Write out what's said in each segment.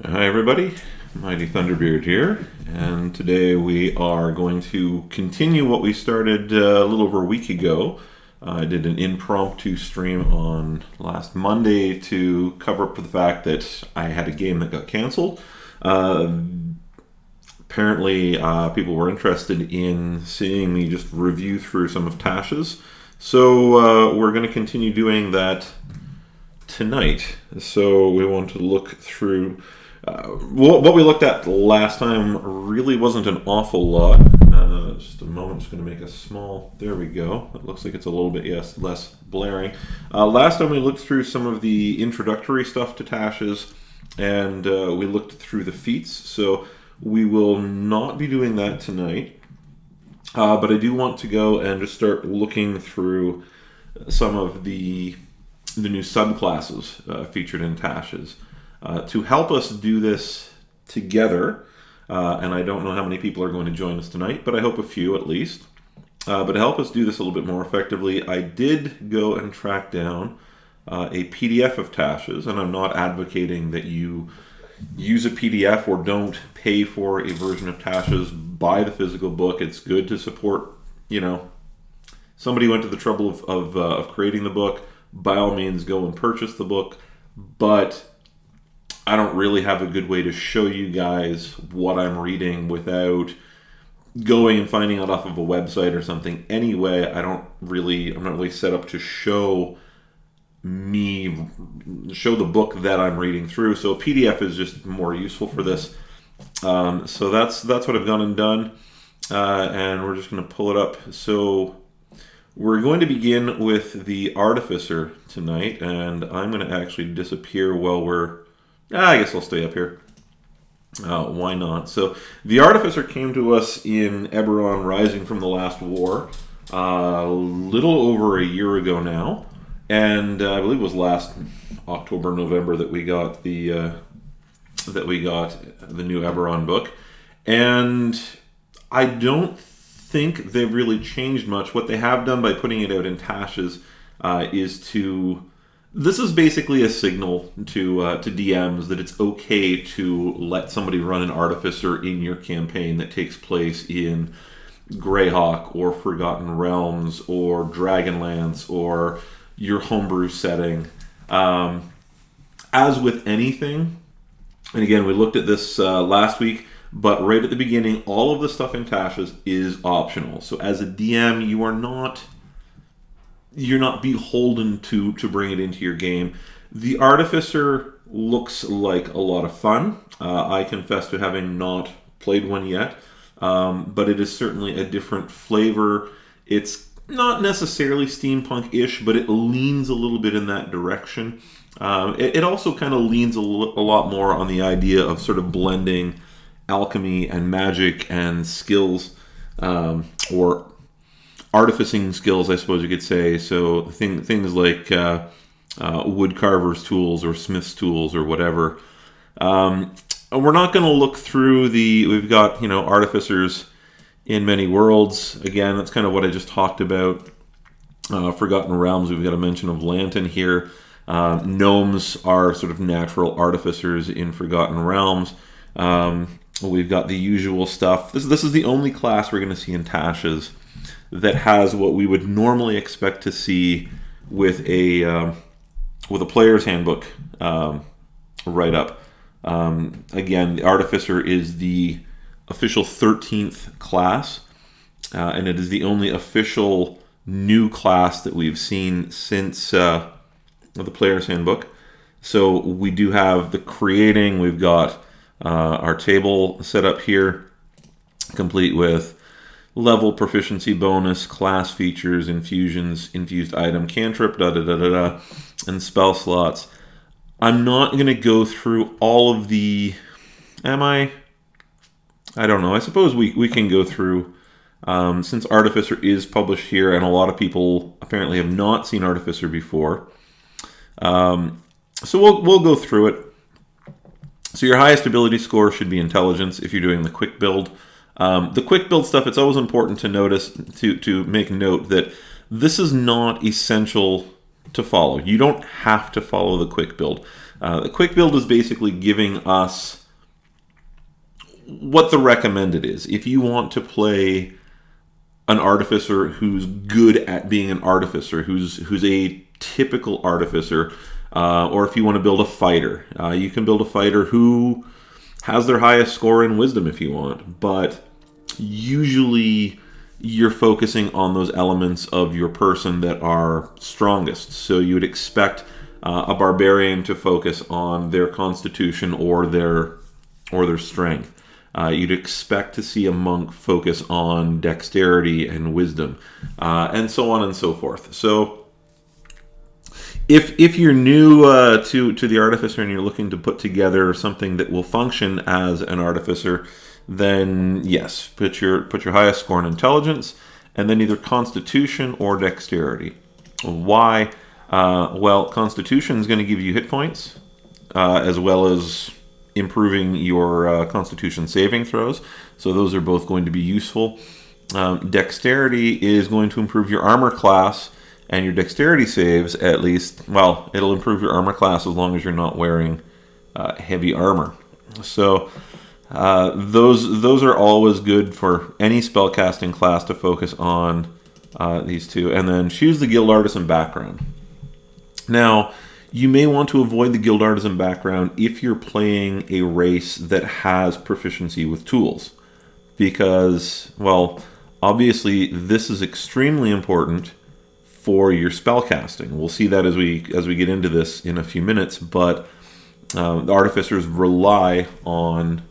Hi everybody, Mighty Thunderbeard here, and today we are going to continue what we started a little over a week ago. I did an impromptu stream on last Monday to cover up for the fact that I had a game that got cancelled. Apparently people were interested in seeing me just review through some of Tasha's, so we're going to continue doing that tonight. So we want to look through what we looked at last time. Really wasn't an awful lot. Just a moment, just going to make a small, there we go. It looks like it's a little bit, yes, less blaring. Last time we looked through some of the introductory stuff to Tasha's, and we looked through the feats, so we will not be doing that tonight. But I do want to go and just start looking through some of the new subclasses featured in Tasha's. To help us do this together, and I don't know how many people are going to join us tonight, but I hope a few at least. But to help us do this a little bit more effectively, I did go and track down a PDF of Tasha's, and I'm not advocating that you use a PDF or don't pay for a version of Tasha's. Buy the physical book. It's good to support, somebody went to the trouble of creating the book. By all means, go and purchase the book, but I don't really have a good way to show you guys what I'm reading without going and finding it off of a website or something. Anyway, I'm not really set up to show the book that I'm reading through. So a PDF is just more useful for this. So that's what I've gone and done. And we're just going to pull it up. So we're going to begin with the Artificer tonight, and I'm going to actually disappear while I guess I'll stay up here. Why not? So the Artificer came to us in Eberron Rising from the Last War, a little over a year ago now, and I believe it was last October, November that we got the new Eberron book, and I don't think they've really changed much. What they have done by putting it out in Tasha's this is basically a signal to DMs that it's okay to let somebody run an Artificer in your campaign that takes place in Greyhawk or Forgotten Realms or Dragonlance or your homebrew setting. As with anything, and again, we looked at this last week, but right at the beginning, all of the stuff in Tasha's is optional. So as a DM, you're not beholden to bring it into your game. The Artificer looks like a lot of fun. I confess to having not played one yet, but it is certainly a different flavor. It's not necessarily steampunk-ish, but it leans a little bit in that direction. It also kind of leans a lot more on the idea of sort of blending alchemy and magic and skills, or artificing skills, I suppose you could say. So things like woodcarver's tools or smith's tools or whatever. We're not going to look through we've got, artificers in many worlds. Again, that's kind of what I just talked about. Forgotten Realms, we've got a mention of Lantern here. Gnomes are sort of natural artificers in Forgotten Realms. We've got the usual stuff. This is the only class we're going to see in Tasha's that has what we would normally expect to see with a player's handbook write-up. Again, the Artificer is the official 13th class, and it is the only official new class that we've seen since the player's handbook. So we do have the creating. We've got our table set up here, complete with level, proficiency bonus, class features, infusions, infused item, cantrip, and spell slots. I'm not going to go through all of the... Am I? I don't know. I suppose we can go through, since Artificer is published here, and a lot of people apparently have not seen Artificer before. So we'll go through it. So your highest ability score should be Intelligence if you're doing the quick build. The quick build stuff, it's always important to notice, to make note that this is not essential to follow. You don't have to follow the quick build. The quick build is basically giving us what the recommended is. If you want to play an artificer who's good at being an artificer, who's a typical artificer, or if you want to build a fighter, you can build a fighter who has their highest score in wisdom if you want, but usually you're focusing on those elements of your person that are strongest. So you would expect a barbarian to focus on their constitution or their strength. You'd expect to see a monk focus on dexterity and wisdom, and so on and so forth. So if you're new to the artificer and you're looking to put together something that will function as an artificer, then yes, put your highest score in intelligence, and then either constitution or dexterity. Why? Well, constitution is going to give you hit points, as well as improving your constitution saving throws. So those are both going to be useful. Dexterity is going to improve your armor class, and your dexterity saves, at least, well, it'll improve your armor class as long as you're not wearing heavy armor. So those are always good for any spellcasting class to focus on these two. And then choose the guild artisan background. Now, you may want to avoid the guild artisan background if you're playing a race that has proficiency with tools, because, well, obviously this is extremely important for your spellcasting. We'll see that as we get into this in a few minutes, but the artificers rely on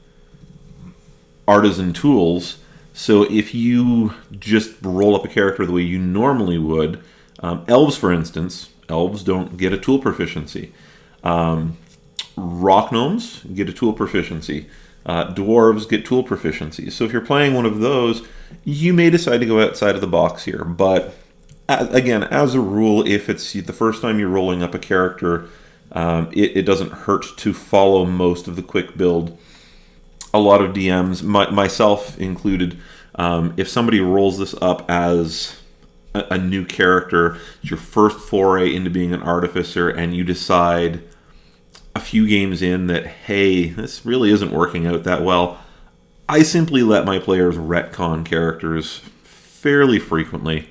artisan tools. So if you just roll up a character the way you normally would, elves, for instance, elves don't get a tool proficiency. Rock gnomes get a tool proficiency. Dwarves get tool proficiency. So if you're playing one of those, you may decide to go outside of the box here. But again, as a rule, if it's the first time you're rolling up a character, it doesn't hurt to follow most of the quick build. A lot of DMs, myself included, if somebody rolls this up as a new character, it's your first foray into being an artificer, and you decide a few games in that, hey, this really isn't working out that well, I simply let my players retcon characters fairly frequently.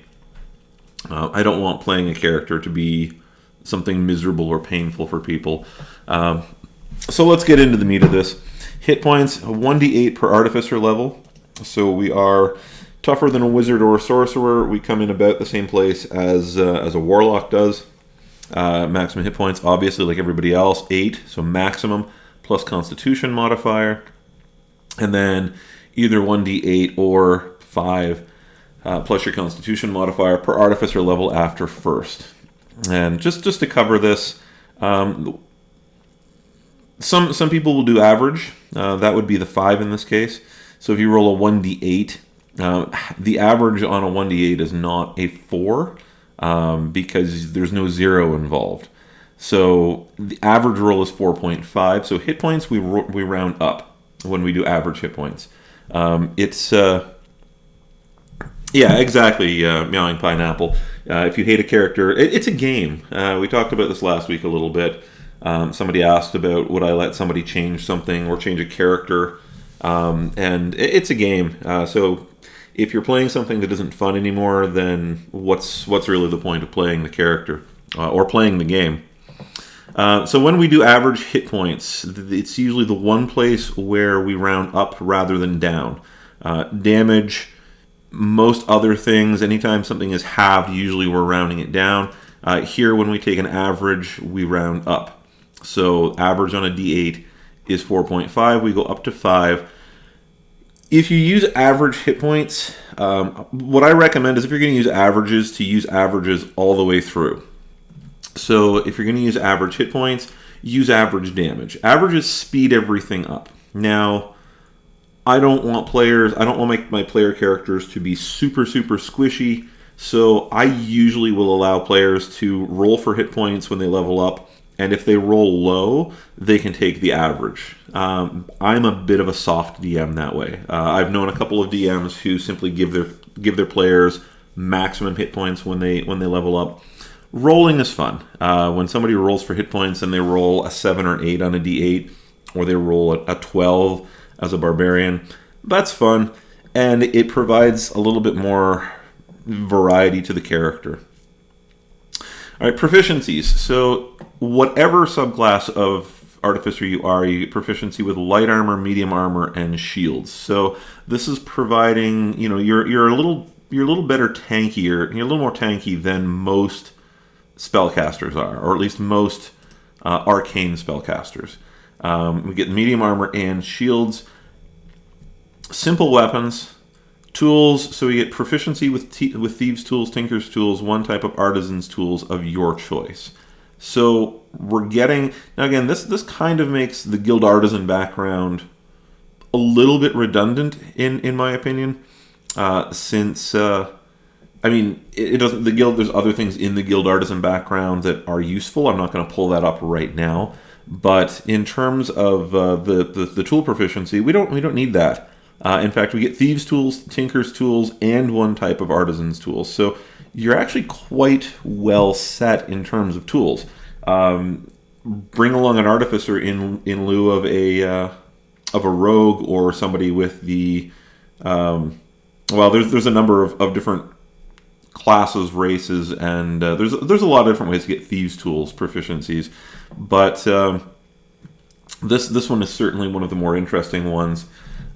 I don't want playing a character to be something miserable or painful for people. So let's get into the meat of this. Hit points, 1d8 per artificer level. So we are tougher than a wizard or a sorcerer. We come in about the same place as a warlock does. Maximum hit points, obviously, like everybody else, 8. So maximum plus constitution modifier. And then either 1d8 or 5 plus your constitution modifier per artificer level after first. And just to cover this, some people will do average. That would be the 5 in this case. So if you roll a 1d8, the average on a 1d8 is not a 4 because there's no 0 involved. So the average roll is 4.5. So hit points we round up when we do average hit points. Yeah, exactly, Meowing Pineapple. If you hate a character, it's a game. We talked about this last week a little bit. Somebody asked about would I let somebody change something or change a character, and it's a game. So if you're playing something that isn't fun anymore, then what's really the point of playing the character or playing the game? So when we do average hit points, it's usually the one place where we round up rather than down. Damage, most other things, anytime something is halved, usually we're rounding it down. Here, when we take an average, we round up. So average on a D8 is 4.5. We go up to 5. If you use average hit points, what I recommend is if you're going to use averages all the way through. So if you're going to use average hit points, use average damage. Averages speed everything up. Now, I don't want my player characters to be super squishy, so I usually will allow players to roll for hit points when they level up, and if they roll low, they can take the average. I'm a bit of a soft DM that way. I've known a couple of DMs who simply give their players maximum hit points when they level up. rolling is fun. When somebody rolls for hit points and they roll a 7 or 8 on a d8, or they roll a 12 as a barbarian, that's fun, and it provides a little bit more variety to the character. All right, proficiencies. So whatever subclass of Artificer you are, you get proficiency with light armor, medium armor, and shields. So this is providing, you're a little better tankier, you're a little more tanky than most spellcasters are, or at least most arcane spellcasters. We get medium armor and shields. Simple weapons. Tools, so we get proficiency with Thieves' Tools, Tinker's Tools, one type of Artisan's Tools of your choice. So we're getting... Now again, this kind of makes the Guild Artisan background a little bit redundant, in my opinion, since... it doesn't. The guild. There's other things in the Guild Artisan background that are useful. I'm not going to pull that up right now. But in terms of the tool proficiency, we don't need that. In fact, we get Thieves' Tools, Tinker's Tools, and one type of Artisan's Tools. So you're actually quite well set in terms of tools. Bring along an Artificer in lieu of a rogue or somebody with the... there's a number of different classes, races, and there's a lot of different ways to get Thieves' Tools proficiencies. But this one is certainly one of the more interesting ones.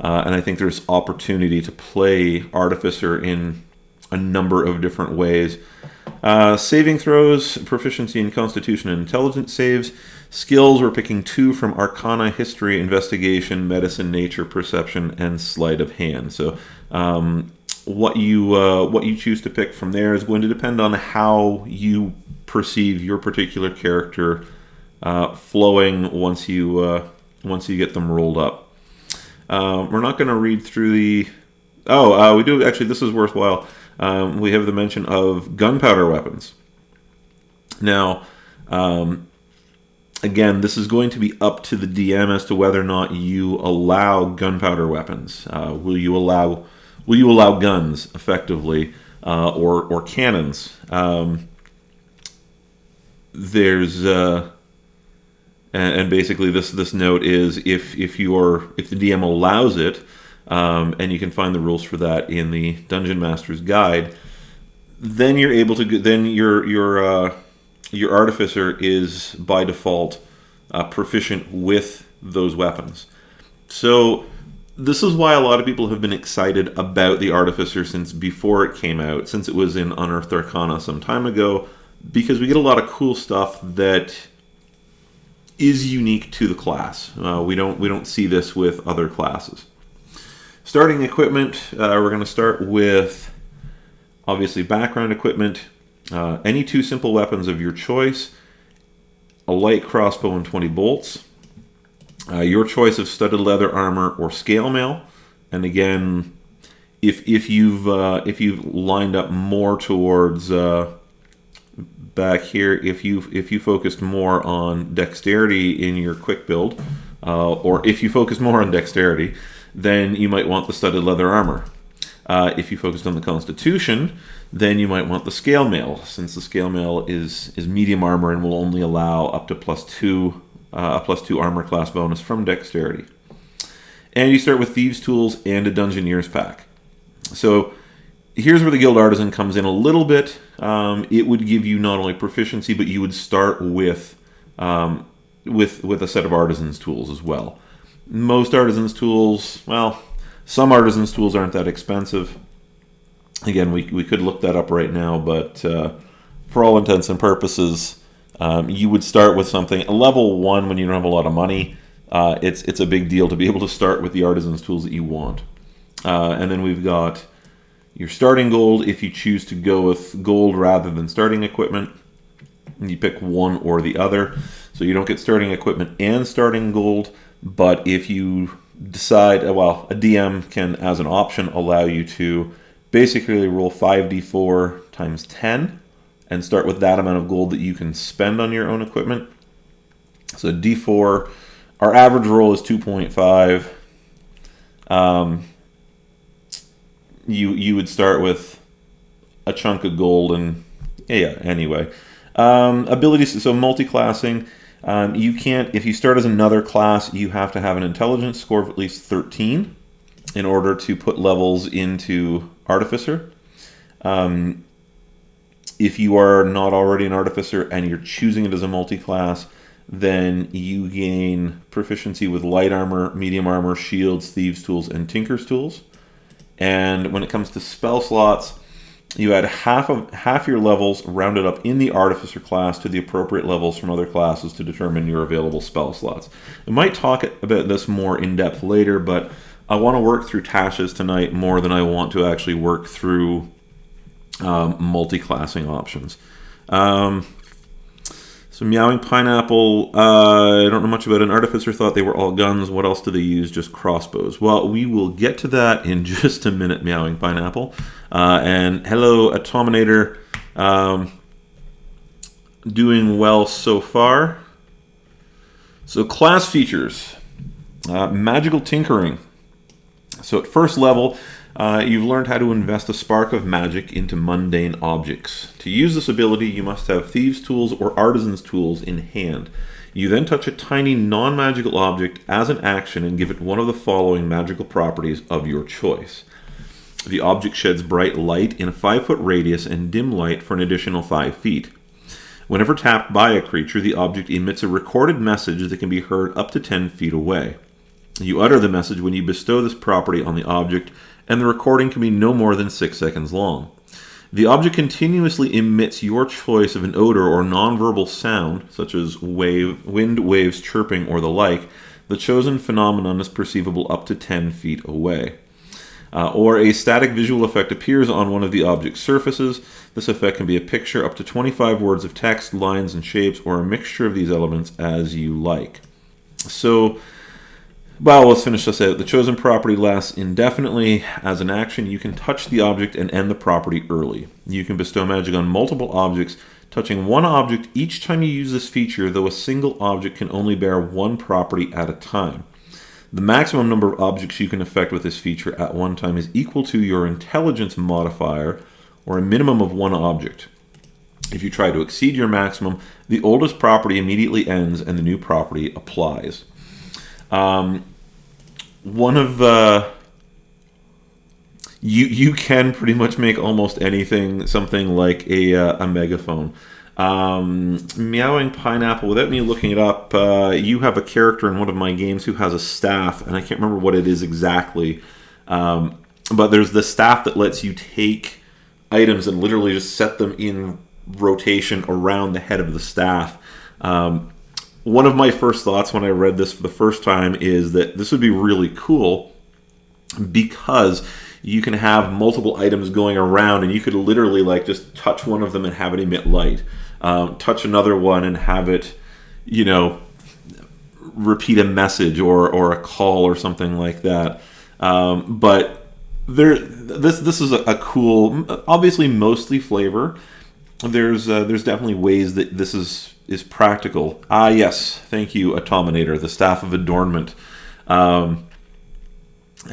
And I think there's opportunity to play Artificer in a number of different ways. Saving throws, proficiency in Constitution and Intelligence saves. Skills, we're picking 2 from Arcana, History, Investigation, Medicine, Nature, Perception, and Sleight of Hand. So what you choose to pick from there is going to depend on how you perceive your particular character flowing once you get them rolled up. We're not going to read through the... we do... Actually, this is worthwhile. We have the mention of gunpowder weapons. Now, again, this is going to be up to the DM as to whether or not you allow gunpowder weapons. Will you allow guns, effectively, or cannons? And basically, this note is if the DM allows it, and you can find the rules for that in the Dungeon Master's Guide, then you're able to. Then your Artificer is by default proficient with those weapons. So this is why a lot of people have been excited about the Artificer since before it came out, since it was in Unearthed Arcana some time ago, because we get a lot of cool stuff that is unique to the class. We don't see this with other classes. Starting equipment, we're going to start with obviously background equipment, any 2 simple weapons of your choice, a light crossbow and 20 bolts, your choice of studded leather armor or scale mail. And again, if you've lined up more towards back here, if you focused more on dexterity in your quick build, or if you focus more on dexterity, then you might want the studded leather armor. If you focused on the Constitution, then you might want the scale mail, since the scale mail is medium armor and will only allow up to +2 armor class bonus from dexterity. And you start with Thieves' Tools and a Dungeoneer's pack. So here's where the Guild Artisan comes in a little bit. It would give you not only proficiency, but you would start with a set of Artisan's Tools as well. Most Artisan's Tools, some Artisan's Tools aren't that expensive. Again, we could look that up right now, but for all intents and purposes, you would start with something. A level 1, when you don't have a lot of money, it's a big deal to be able to start with the Artisan's Tools that you want. And then we've got your starting gold. If you choose to go with gold rather than starting equipment, you pick one or the other. So you don't get starting equipment and starting gold, but if you decide, a DM can, as an option, allow you to basically roll 5d4 times 10 and start with that amount of gold that you can spend on your own equipment. So d4, our average roll is 2.5. You would start with a chunk of gold, and anyway. Abilities, so multi-classing. You can't, if you start as another class, you have to have an intelligence score of at least 13 in order to put levels into Artificer. If you are not already an Artificer and you're choosing it as a multi-class, then you gain proficiency with light armor, medium armor, shields, thieves' tools, and tinker's tools. And when it comes to spell slots, you add half your levels rounded up in the Artificer class to the appropriate levels from other classes to determine your available spell slots. I might talk about this more in depth later, but I want to work through Tasha's tonight more than I want to actually work through multi-classing options. So Meowing Pineapple, I don't know much about an Artificer, thought they were all guns. What else do they use? Just crossbows. Well, we will get to that in just a minute, Meowing Pineapple. And hello, Atominator. Doing well so far. So class features. Magical Tinkering. So at first level, you've learned how to invest a spark of magic into mundane objects. To use this ability, you must have thieves' tools or artisan's tools in hand. You then touch a tiny non-magical object as an action and give it one of the following magical properties of your choice. The object sheds bright light in a 5-foot radius and dim light for an additional 5 feet. Whenever tapped by a creature, the object emits a recorded message that can be heard up to 10 feet away. You utter the message when you bestow this property on the object, and the recording can be no more than 6 seconds long. The object continuously emits your choice of an odor or nonverbal sound, such as wind, waves, chirping, or the like. The chosen phenomenon is perceivable up to 10 feet away. Or a static visual effect appears on one of the object's surfaces. This effect can be a picture, up to 25 words of text, lines, and shapes, or a mixture of these elements as you like. So, well, let's finish this out. The chosen property lasts indefinitely. As an action, you can touch the object and end the property early. You can bestow magic on multiple objects, touching one object each time you use this feature, though a single object can only bear one property at a time. The maximum number of objects you can affect with this feature at one time is equal to your intelligence modifier, or a minimum of one object. If you try to exceed your maximum, the oldest property immediately ends and the new property applies. One of you can pretty much make almost anything something like a megaphone. Meowing Pineapple, without me looking it up, you have a character in one of my games who has a staff, and I can't remember what it is exactly, but there's the staff that lets you take items and literally just set them in rotation around the head of the staff. One of my first thoughts when I read this for the first time is that this would be really cool because you can have multiple items going around and you could literally like just touch one of them and have it emit light. Touch another one and have it, repeat a message or a call or something like that. But this is a cool, obviously mostly flavor. There's definitely ways that this is practical. Yes, thank you, Atominator, the Staff of Adornment. I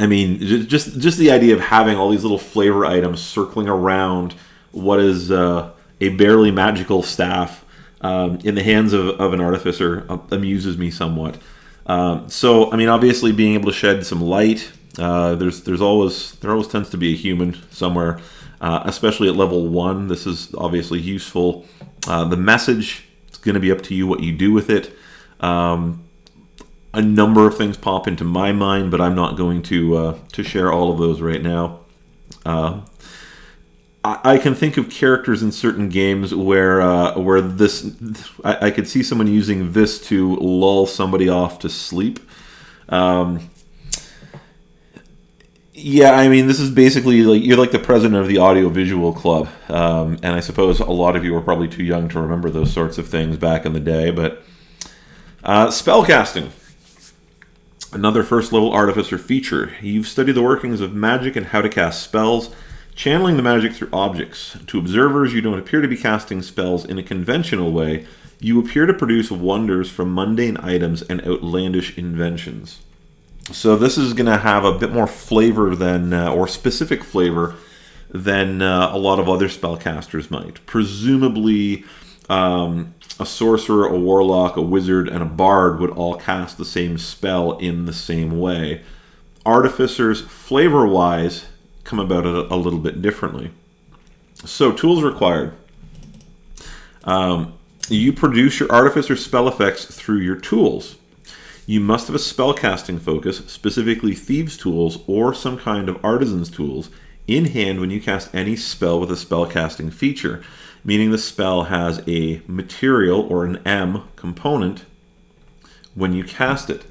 mean, just the idea of having all these little flavor items circling around what is a barely magical staff in the hands of an Artificer amuses me somewhat. So, I mean, obviously being able to shed some light, there always tends to be a human somewhere, especially at level 1. This is obviously useful. The message, it's going to be up to you what you do with it. A number of things pop into my mind, but I'm not going to share all of those right now. I can think of characters in certain games where I could see someone using this to lull somebody off to sleep. Yeah, I mean, this is basically like you're like the president of the audiovisual club, and I suppose a lot of you are probably too young to remember those sorts of things back in the day. But spellcasting, another first level Artificer feature. You've studied the workings of magic and how to cast spells, channeling the magic through objects. To observers, you don't appear to be casting spells in a conventional way. You appear to produce wonders from mundane items and outlandish inventions. So this is going to have a bit more flavor than, or specific flavor than a lot of other spellcasters might. Presumably, a sorcerer, a warlock, a wizard, and a bard would all cast the same spell in the same way. Artificers, flavor-wise, come about a little bit differently. So, tools required. You produce your artificer spell effects through your tools. You must have a spellcasting focus, specifically thieves' tools or some kind of artisan's tools, in hand when you cast any spell with a spellcasting feature, meaning the spell has a material or an M component when you cast it.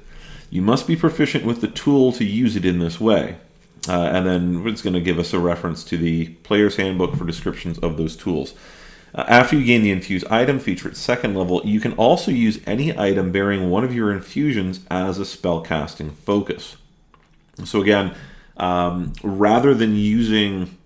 You must be proficient with the tool to use it in this way. And then it's going to give us a reference to the player's handbook for descriptions of those tools. After you gain the infuse item feature at 2nd level, you can also use any item bearing one of your infusions as a spellcasting focus. So again, rather than using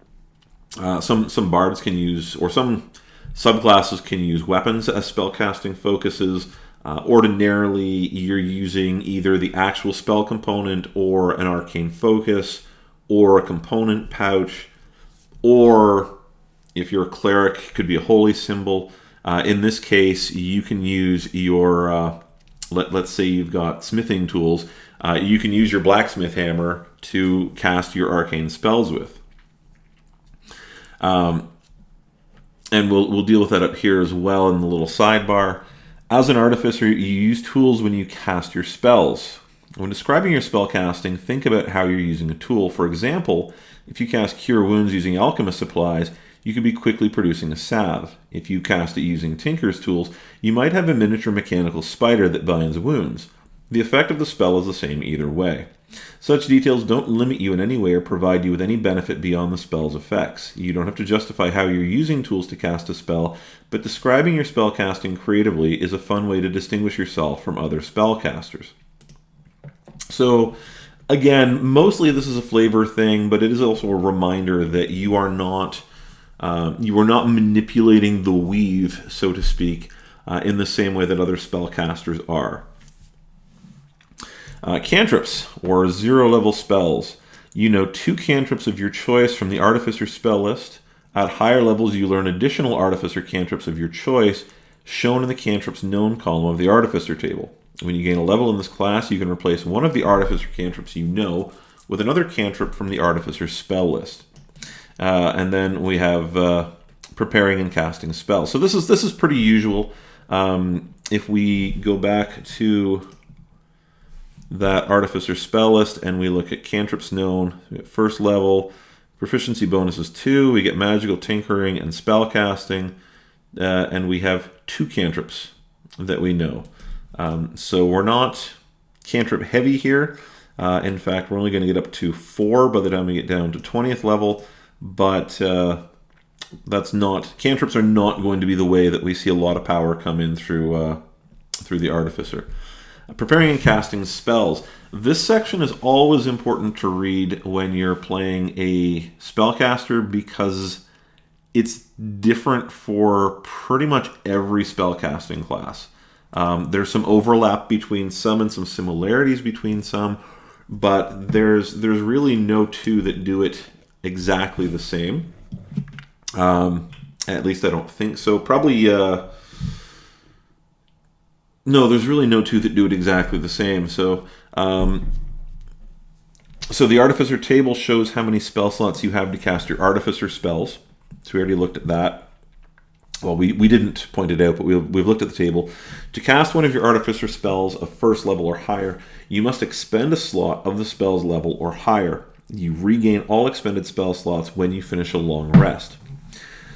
some bards can use, or some subclasses can use weapons as spellcasting focuses. Ordinarily, you're using either the actual spell component or an arcane focus or a component pouch, or if you're a cleric, it could be a holy symbol. In this case, you can use your, let's say you've got smithing tools, you can use your blacksmith hammer to cast your arcane spells with. And we'll deal with that up here as well in the little sidebar. As an artificer, you use tools when you cast your spells. When describing your spell casting, think about how you're using a tool. For example, if you cast Cure Wounds using alchemist supplies, you could be quickly producing a salve. If you cast it using Tinker's tools, you might have a miniature mechanical spider that binds wounds. The effect of the spell is the same either way. Such details don't limit you in any way or provide you with any benefit beyond the spell's effects. You don't have to justify how you're using tools to cast a spell, but describing your spell casting creatively is a fun way to distinguish yourself from other spellcasters. So, again, mostly this is a flavor thing, but it is also a reminder that you are not manipulating the weave, so to speak, in the same way that other spellcasters are. Cantrips, or 0-level spells. You know 2 cantrips of your choice from the Artificer spell list. At higher levels, you learn additional Artificer cantrips of your choice, shown in the cantrips known column of the Artificer table. When you gain a level in this class, you can replace one of the Artificer cantrips you know with another cantrip from the Artificer spell list. And then we have preparing and casting spells. So this is pretty usual. If we go back to that Artificer spell list and we look at cantrips known, we get 1st level, proficiency bonus is 2, we get magical tinkering and spell casting, and we have 2 cantrips that we know. So we're not cantrip heavy here. In fact, we're only going to get up to 4 by the time we get down to 20th level, but cantrips are not going to be the way that we see a lot of power come in through the Artificer. Preparing and casting spells. This section is always important to read when you're playing a spellcaster because it's different for pretty much every spellcasting class. There's some overlap between some and some similarities between some, but there's really no 2 that do it exactly the same. At least I don't think so. Probably... No, there's really no 2 that do it exactly the same. So the Artificer table shows how many spell slots you have to cast your Artificer spells. So we already looked at that. Well, we didn't point it out, but we've looked at the table. To cast one of your Artificer spells of 1st level or higher, you must expend a slot of the spell's level or higher. You regain all expended spell slots when you finish a long rest.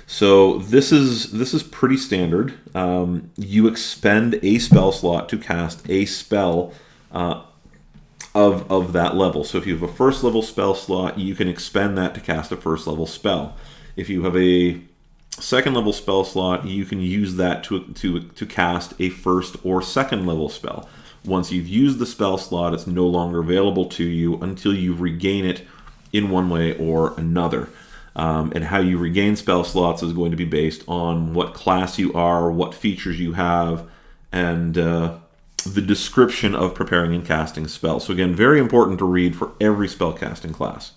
So this is pretty standard. You expend a spell slot to cast a spell of that level. So if you have a 1st level spell slot, you can expend that to cast a 1st level spell. If you have a 2nd level spell slot, you can use that to cast a 1st or 2nd level spell. Once you've used the spell slot, it's no longer available to you until you regain it in one way or another. And how you regain spell slots is going to be based on what class you are, what features you have, and the description of preparing and casting spells. So again, very important to read for every spellcasting class.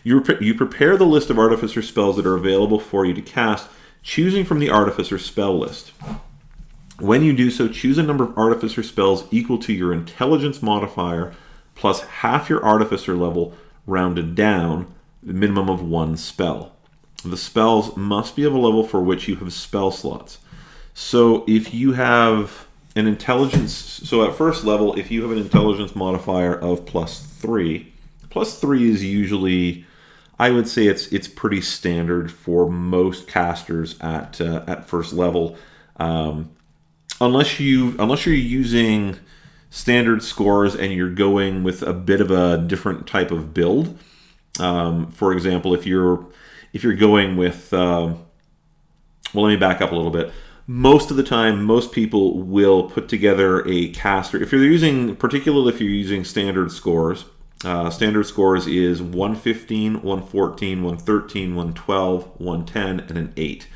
You prepare the list of Artificer spells that are available for you to cast choosing from the Artificer spell list. When you do so, choose a number of Artificer spells equal to your intelligence modifier plus half your Artificer level rounded down, the minimum of 1 spell. The spells must be of a level for which you have spell slots. So if you have an intelligence, so at first level, if you have an intelligence modifier of +3 is usually, I would say it's pretty standard for most casters at first level, unless you're using standard scores and you're going with a bit of a different type of build. For example, if you're going with, well, let me back up a little bit. Most of the time, most people will put together a caster. Particularly if you're using standard scores. Standard scores is 115, 114, 113, 112, 110, and an 8.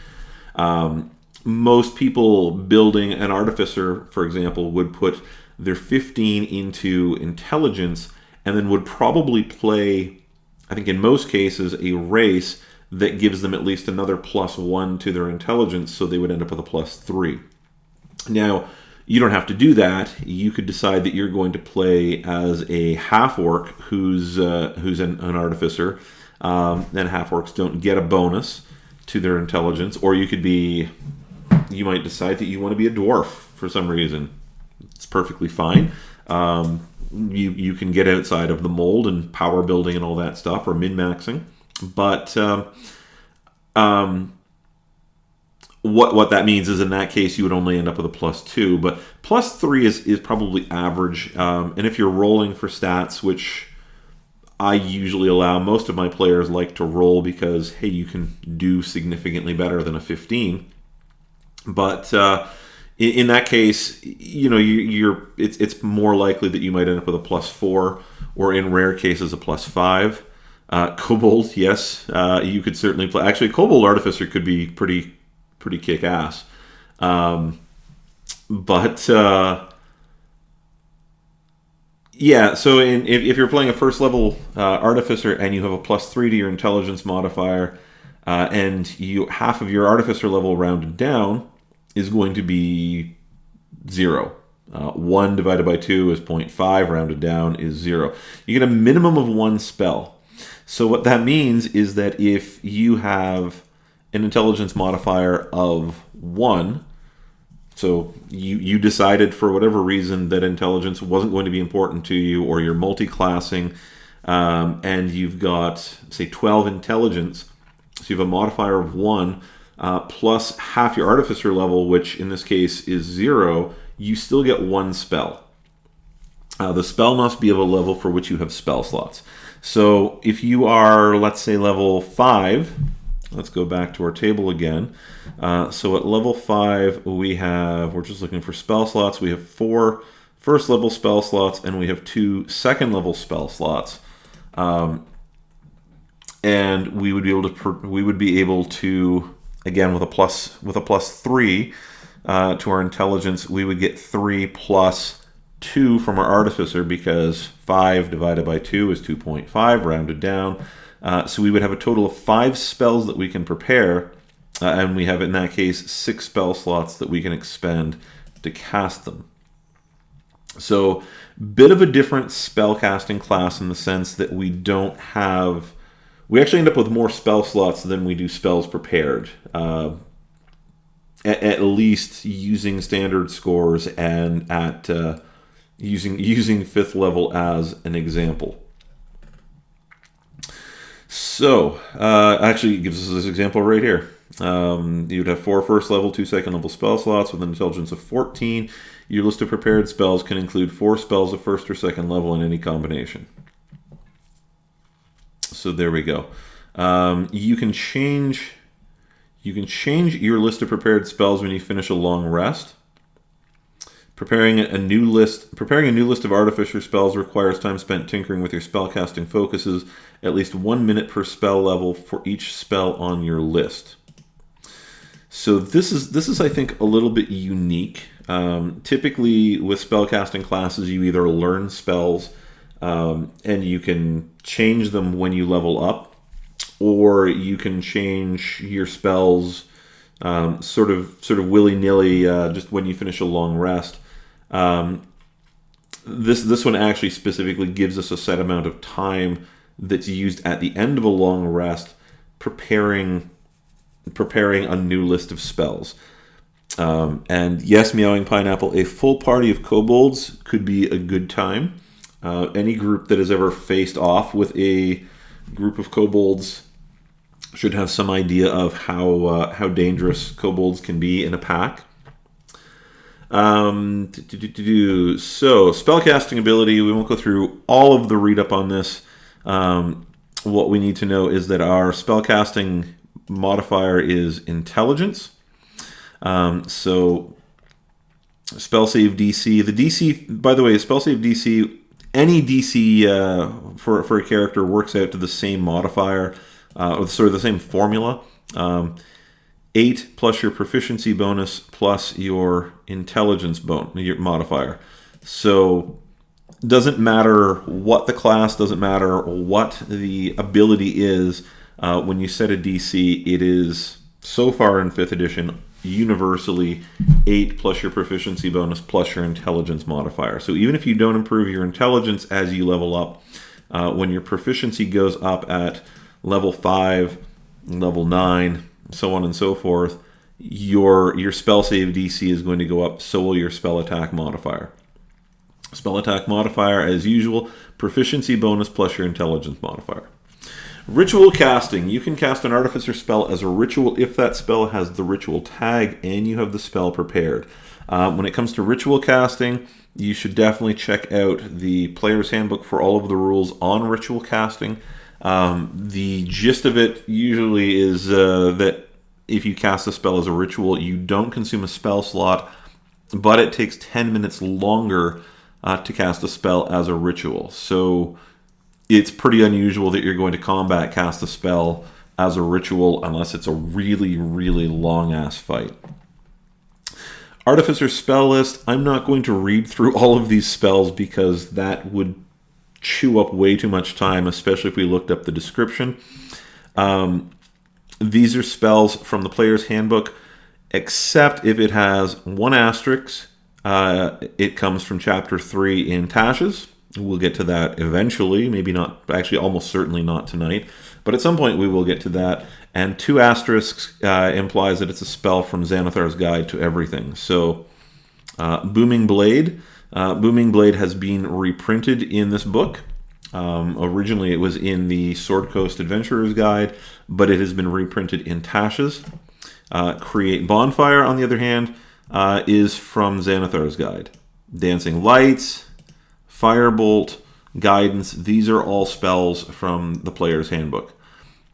Most people building an Artificer, for example, would put their 15 into intelligence and then would probably play, I think in most cases, a race that gives them at least another +1 to their intelligence, so they would end up with a +3. Now, you don't have to do that. You could decide that you're going to play as a half-orc who's an Artificer, and half-orcs don't get a bonus to their intelligence, or you might decide that you want to be a dwarf for some reason. It's perfectly fine. You can get outside of the mold and power building and all that stuff, or min-maxing. But what that means is in that case you would only end up with a +2, but +3 is probably average. And if you're rolling for stats, which I usually allow, most of my players like to roll because, hey, you can do significantly better than a 15. But in that case, it's more likely that you might end up with a +4, or in rare cases a +5. Kobold, yes, you could certainly play. Actually, Kobold Artificer could be pretty kick-ass. Yeah, so if you're playing a first-level Artificer and you have a +3 to your intelligence modifier, and half of your Artificer level rounded down is going to be 0. 1 divided by 2 is 0.5, rounded down is 0. You get a minimum of 1 spell. So what that means is that if you have an intelligence modifier of 1, so you decided for whatever reason that intelligence wasn't going to be important to you, or you're multi-classing, and you've got, say, 12 intelligence, so you have a modifier of 1, plus half your Artificer level, which in this case is 0, you still get 1 spell. The spell must be of a level for which you have spell slots. So if you are, let's say, level 5, let's go back to our table again. So at level 5, we're just looking for spell slots. We have 4 first level spell slots, and we have 2 second level spell slots. And we would be able to, again, with a +3 to our intelligence, we would get 3 plus 2 from our Artificer, because 5 divided by 2 is 2.5, rounded down. So we would have a total of 5 spells that we can prepare, and we have, in that case, 6 spell slots that we can expend to cast them. So, bit of a different spell casting class in the sense that we actually end up with more spell slots than we do spells prepared. At least using standard scores and at using 5th level as an example. So, actually, it gives us this example right here. You'd have 4 first level, 2 second level spell slots with an intelligence of 14. Your list of prepared spells can include 4 spells of first or second level in any combination. So there we go. You can change your list of prepared spells when you finish a long rest. Preparing a new list of Artificer spells requires time spent tinkering with your spellcasting focuses, at least 1 minute per spell level for each spell on your list. So this is I think a little bit unique. Typically with spellcasting classes, you either learn spells and you can change them when you level up, or you can change your spells sort of willy-nilly, just when you finish a long rest. This one actually specifically gives us a set amount of time that's used at the end of a long rest, preparing a new list of spells. And yes, Meowing Pineapple, a full party of kobolds could be a good time. Any group that has ever faced off with a group of kobolds should have some idea of how dangerous kobolds can be in a pack. So, spellcasting ability, we won't go through all of the read-up on this. What we need to know is that our spellcasting modifier is intelligence. So, spell save DC. The DC, by the way, spell save DC, any DC for a character works out to the same modifier, or sort of the same formula. 8 plus your proficiency bonus plus your intelligence your modifier. So doesn't matter what the class, doesn't matter what the ability is. When you set a DC, it is, so far in 5th edition, universally 8 plus your proficiency bonus plus your intelligence modifier. So even if you don't improve your intelligence as you level up, when your proficiency goes up at level 5, level 9, so on and so forth, your spell save DC is going to go up, so will your spell attack modifier. Spell attack modifier, as usual, proficiency bonus plus your intelligence modifier. Ritual casting. You can cast an Artificer spell as a ritual if that spell has the ritual tag and you have the spell prepared. When it comes to ritual casting, you should definitely check out the Player's Handbook for all of the rules on ritual casting. The gist of it usually is that if you cast a spell as a ritual, you don't consume a spell slot, but it takes 10 minutes longer to cast a spell as a ritual. So it's pretty unusual that you're going to combat cast a spell as a ritual unless it's a really, really long-ass fight. Artificer spell list. I'm not going to read through all of these spells because that would chew up way too much time, especially if we looked up the description. These are spells from the Player's Handbook, except if it has 1 asterisk. It comes from Chapter 3 in Tasha's. We'll get to that eventually, maybe not, actually almost certainly not tonight, but at some point we will get to that. And 2 asterisks implies that it's a spell from Xanathar's Guide to Everything. So, Booming Blade. Booming Blade has been reprinted in this book. Originally it was in the Sword Coast Adventurer's Guide, but it has been reprinted in Tasha's. Create Bonfire, on the other hand, is from Xanathar's Guide. Dancing Lights, Firebolt, Guidance, these are all spells from the Player's Handbook.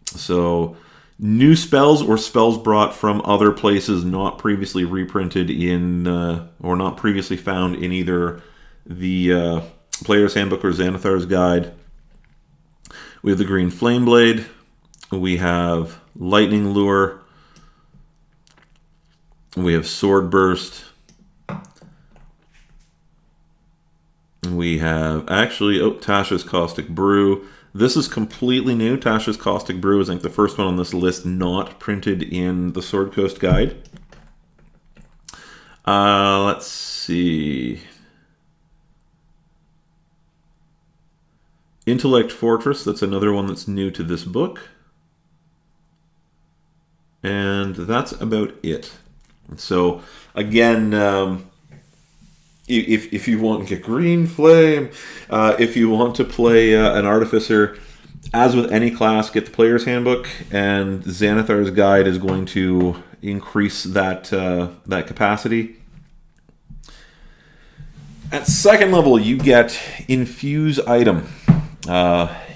So, new spells or spells brought from other places not previously reprinted in, or not previously found in either the Player's Handbook or Xanathar's Guide. We have the Green Flame Blade. We have Lightning Lure. We have Sword Burst. We have, Tasha's Caustic Brew. This is completely new. Tasha's Caustic Brew is, I think, the first one on this list not printed in the Sword Coast Guide. Let's see. Intellect Fortress, that's another one that's new to this book. And that's about it. So, again, if you want to get Green Flame, if you want to play an Artificer, as with any class, get the Player's Handbook, and Xanathar's Guide is going to increase that capacity. At 2nd level, you get Infuse Item.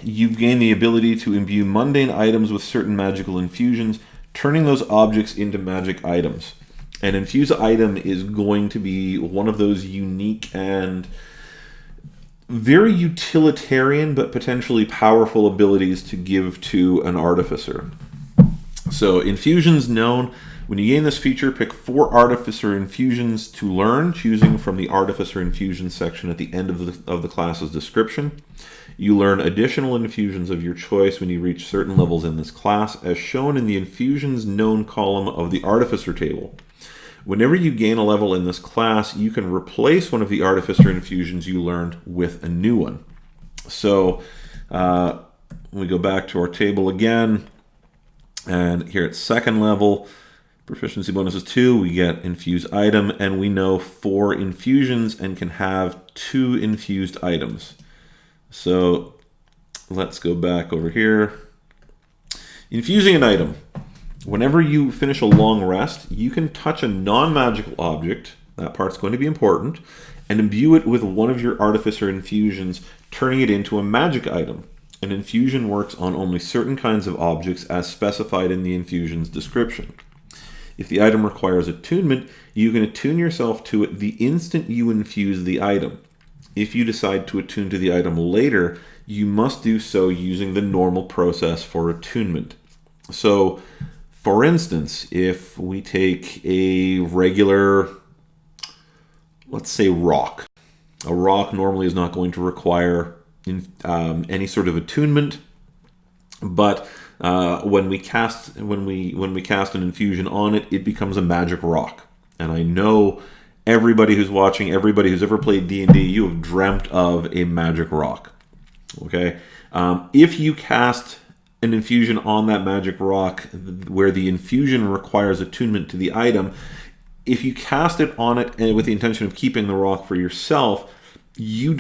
You've gained the ability to imbue mundane items with certain magical infusions, turning those objects into magic items. An Infuse Item is going to be one of those unique and very utilitarian but potentially powerful abilities to give to an Artificer. So, infusions known When you gain this feature, pick 4 Artificer infusions to learn, choosing from the Artificer infusions section at the end of the class's description. You learn additional infusions of your choice when you reach certain levels in this class, as shown in the Infusions Known column of the Artificer table. Whenever you gain a level in this class, you can replace one of the Artificer infusions you learned with a new one. So, we go back to our table again, and here at second level, proficiency bonus is 2, we get infused item, and we know 4 infusions and can have 2 infused items. So let's go back over here. Infusing an item. Whenever you finish a long rest, you can touch a non-magical object, that part's going to be important, and imbue it with one of your Artificer infusions, turning it into a magic item. An infusion works on only certain kinds of objects as specified in the infusion's description. If the item requires attunement, you can attune yourself to it the instant you infuse the item. If you decide to attune to the item later, you must do so using the normal process for attunement. So, for instance, if we take a regular, let's say rock. A rock normally is not going to require any sort of attunement, but when we cast an infusion on it, it becomes a magic rock. And I know everybody who's watching, everybody who's ever played D&D, you have dreamt of a magic rock. Okay, if you cast an infusion on that magic rock where the infusion requires attunement to the item, if you cast it on it with the intention of keeping the rock for yourself, you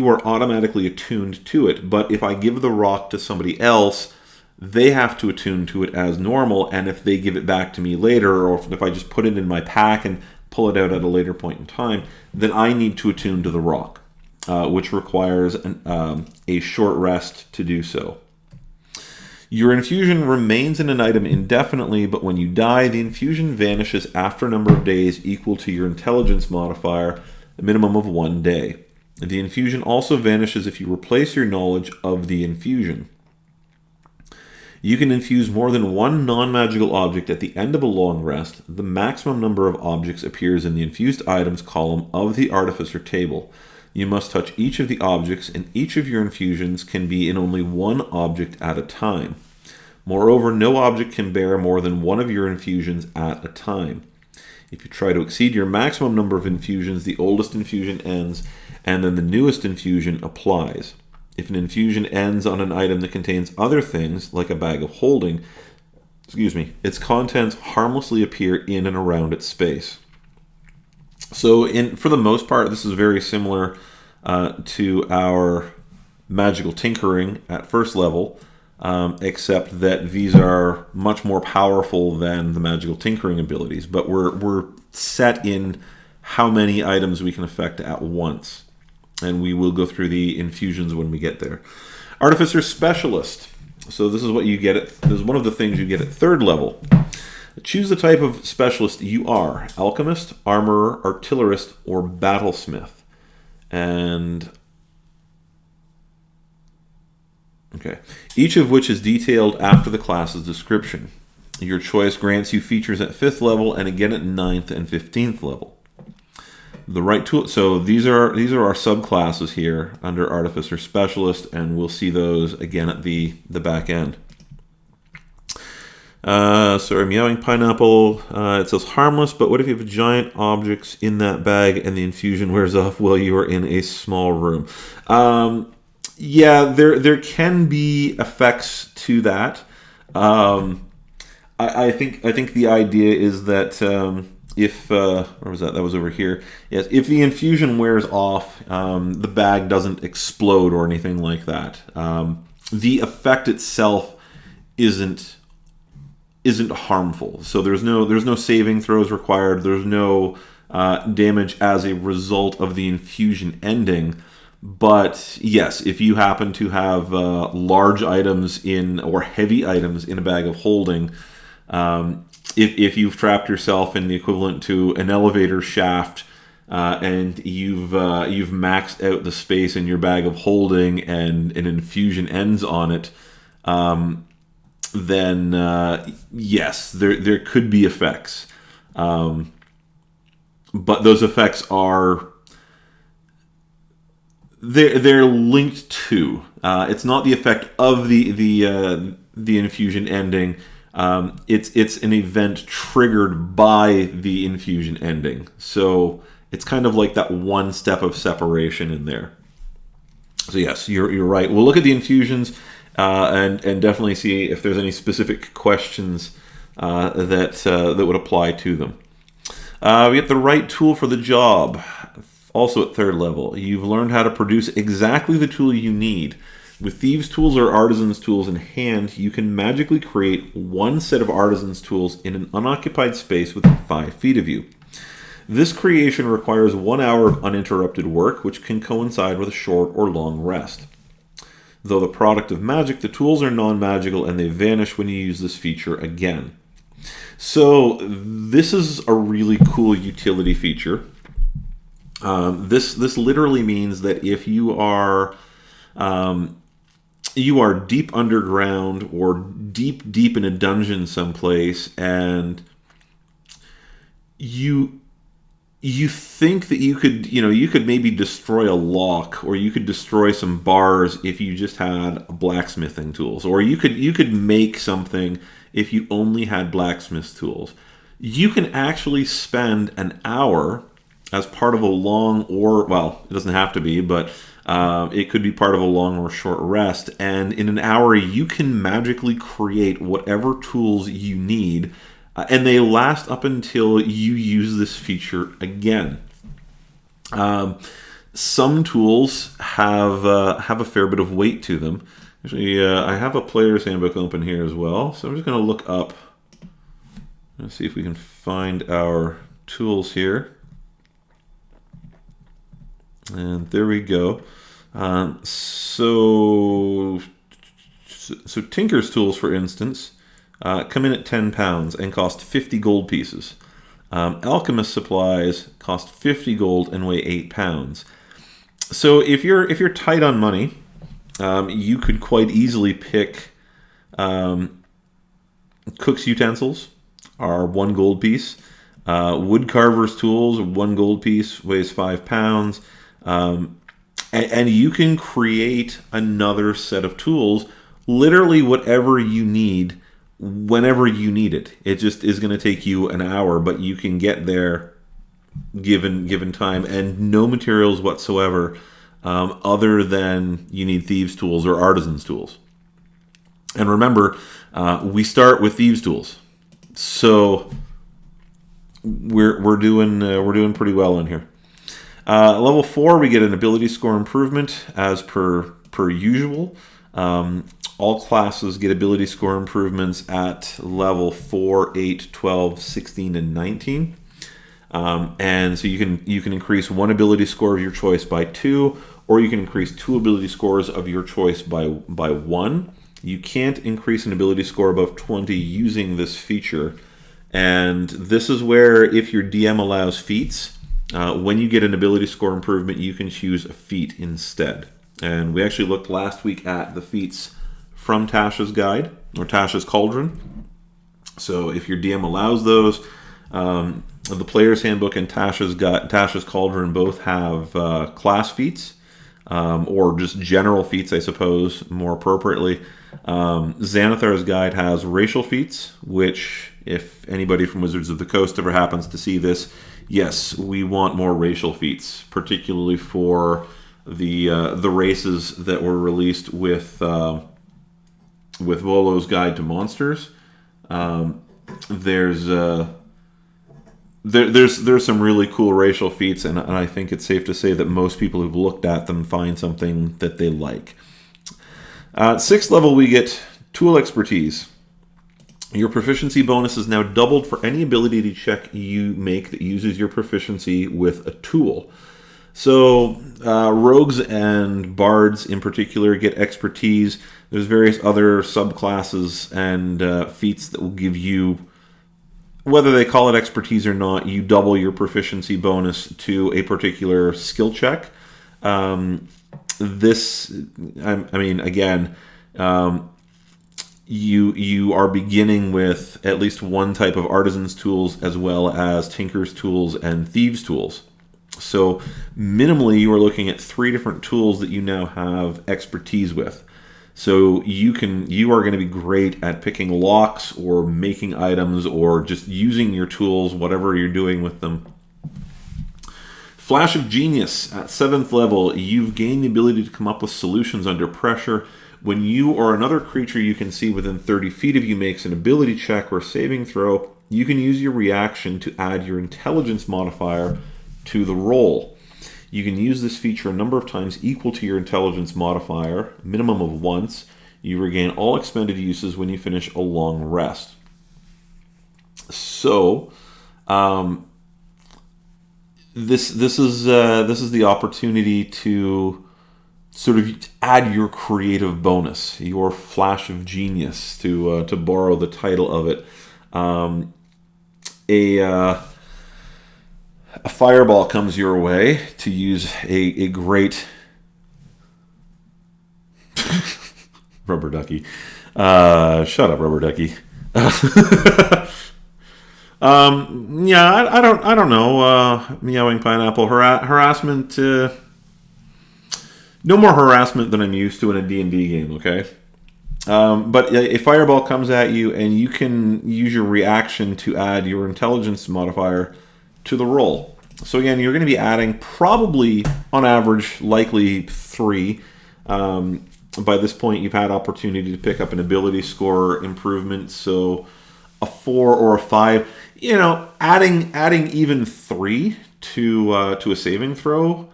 are automatically attuned to it. But if I give the rock to somebody else, they have to attune to it as normal, and if they give it back to me later, or if I just put it in my pack and pull it out at a later point in time, then I need to attune to the rock, which requires a short rest to do so. Your infusion remains in an item indefinitely, but when you die, the infusion vanishes after a number of days equal to your intelligence modifier, a minimum of 1 day. The infusion also vanishes if you replace your knowledge of the infusion. You can infuse more than 1 non-magical object at the end of a long rest. The maximum number of objects appears in the infused items column of the Artificer table. You must touch each of the objects, and each of your infusions can be in only 1 object at a time. Moreover, no object can bear more than 1 of your infusions at a time. If you try to exceed your maximum number of infusions, the oldest infusion ends, and then the newest infusion applies. If an infusion ends on an item that contains other things, like a bag of holding, its contents harmlessly appear in and around its space. So, for the most part, this is very similar to our magical tinkering at first level, except that these are much more powerful than the magical tinkering abilities. But we're set in how many items we can affect at once. And we will go through the infusions when we get there. Artificer Specialist. So this is what you get this is one of the things you get at 3rd level. Choose the type of specialist you are: alchemist, armorer, artillerist, or battlesmith. And okay, each of which is detailed after the class's description. Your choice grants you features at 5th level and again at 9th and 15th level. The right tool. So these are our subclasses here under Artificer Specialist, and we'll see those again at the back end. Sorry, Meowing Pineapple. It says harmless, but what if you have giant objects in that bag and the infusion wears off while you are in a small room? Yeah, there can be effects to that. I think the idea is that. If, where was that? That was over here. Yes, if the infusion wears off, the bag doesn't explode or anything like that. The effect itself isn't harmful. So there's no saving throws required. There's no damage as a result of the infusion ending. But yes, if you happen to have large items or heavy items in a bag of holding, if you've trapped yourself in the equivalent to an elevator shaft, and you've maxed out the space in your bag of holding, and an infusion ends on it, then yes, there could be effects. But those effects are they're linked to. It's not the effect of the infusion ending. It's an event triggered by the infusion ending. So it's kind of like that one step of separation in there. So yes, you're right. We'll look at the infusions and definitely see if there's any specific questions that would apply to them. We get the right tool for the job. Also at 3rd level, you've learned how to produce exactly the tool you need. With thieves' tools or artisans' tools in hand, you can magically create one set of artisans' tools in an unoccupied space within 5 feet of you. This creation requires 1 hour of uninterrupted work, which can coincide with a short or long rest. Though the product of magic, the tools are non-magical and they vanish when you use this feature again. So this is a really cool utility feature. This literally means that if you are deep underground or deep in a dungeon someplace, and you think that you could maybe destroy a lock, or you could destroy some bars if you just had blacksmithing tools, or you could make something if you only had blacksmith tools. You can actually spend an hour as part of a long, or, well, it doesn't have to be, but it could be part of a long or short rest. And in an hour, you can magically create whatever tools you need, and they last up until you use this feature again. Some tools have a fair bit of weight to them. Actually, I have a player's handbook open here as well, so I'm just going to look up. Let's see if we can find our tools here. And there we go. So Tinker's tools, for instance, come in at £10 and cost 50 gold pieces. Alchemist supplies cost 50 gold and weigh 8 pounds. So if you're tight on money, you could quite easily pick cook's utensils are 1 gold piece. Wood carver's tools, 1 gold piece, weighs 5 pounds. And you can create another set of tools, literally whatever you need, whenever you need it. It just is going to take you an hour, but you can get there given time, and no materials whatsoever other than you need thieves' tools or artisans' tools. And remember, we start with thieves' tools, so we're doing pretty well in here. Level 4, we get an ability score improvement as per usual. All classes get ability score improvements at level 4, 8, 12, 16, and 19. And so you can increase 1 ability score of your choice by 2, or you can increase 2 ability scores of your choice by 1. You can't increase an ability score above 20 using this feature. And this is where, if your DM allows feats, when you get an ability score improvement, you can choose a feat instead. And we actually looked last week at the feats from Tasha's guide, or Tasha's Cauldron. So if your DM allows those, the player's handbook and Tasha's Cauldron both have class feats, or just general feats, I suppose, more appropriately. Xanathar's guide has racial feats, which, if anybody from Wizards of the Coast ever happens to see this, yes, we want more racial feats, particularly for the races that were released with Volo's Guide to Monsters. There's some really cool racial feats, and I think it's safe to say that most people who've looked at them find something that they like. 6th level, we get tool expertise. Your proficiency bonus is now doubled for any ability check you make that uses your proficiency with a tool. So rogues and bards in particular get expertise. There's various other subclasses and feats that will give you, whether they call it expertise or not, you double your proficiency bonus to a particular skill check. you are beginning with at least one type of artisan's tools as well as tinker's tools and thieves tools. So minimally, you are looking at 3 different tools that you now have expertise with. So you are going to be great at picking locks or making items or just using your tools, whatever you're doing with them. Flash of Genius at 7th level, you've gained the ability to come up with solutions under pressure. When you or another creature you can see within 30 feet of you makes an ability check or saving throw, you can use your reaction to add your intelligence modifier to the roll. You can use this feature a number of times equal to your intelligence modifier, minimum of once. You regain all expended uses when you finish a long rest. So, this is the opportunity to sort of add your creative bonus, your flash of genius, to borrow the title of it. A fireball comes your way to use a great rubber ducky. Shut up, rubber ducky. I don't know. Meowing pineapple harassment. No more harassment than I'm used to in a D&D game. Okay. But a fireball comes at you, and you can use your reaction to add your intelligence modifier to the roll. So again, you're going to be adding probably, on average, likely 3. By this point, you've had opportunity to pick up an ability score improvement, so a 4 or a 5. Adding even 3 to a saving throw,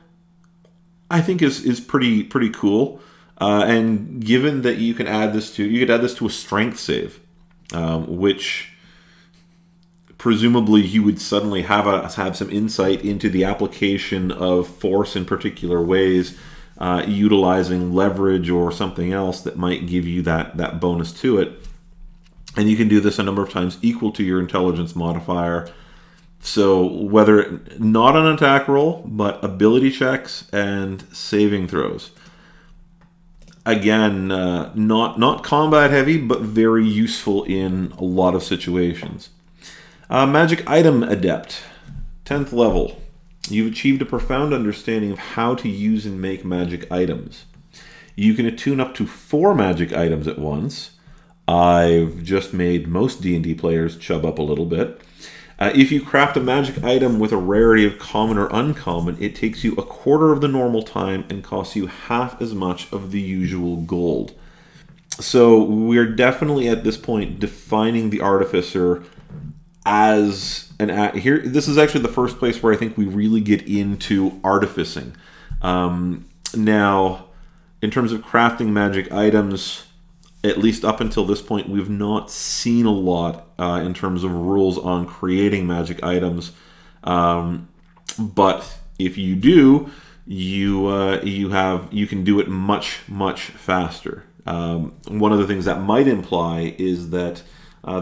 I think is pretty cool. And given that you could add this to a strength save, which presumably you would suddenly have some insight into the application of force in particular ways, utilizing leverage or something else that might give you that bonus to it. And you can do this a number of times equal to your intelligence modifier. So whether not an attack roll, but ability checks and saving throws. Again, not combat heavy, but very useful in a lot of situations. Magic Item Adept, 10th level. You've achieved a profound understanding of how to use and make magic items. You can attune up to 4 magic items at once. I've just made most D&D players chub up a little bit. If you craft a magic item with a rarity of common or uncommon, it takes you a quarter of the normal time and costs you half as much of the usual gold. So we're definitely at this point defining the Artificer as here. This is actually the first place where I think we really get into artificing. Now, in terms of crafting magic items, at least up until this point, we've not seen a lot in terms of rules on creating magic items. But if you do, you can do it much faster. One of the things that might imply is that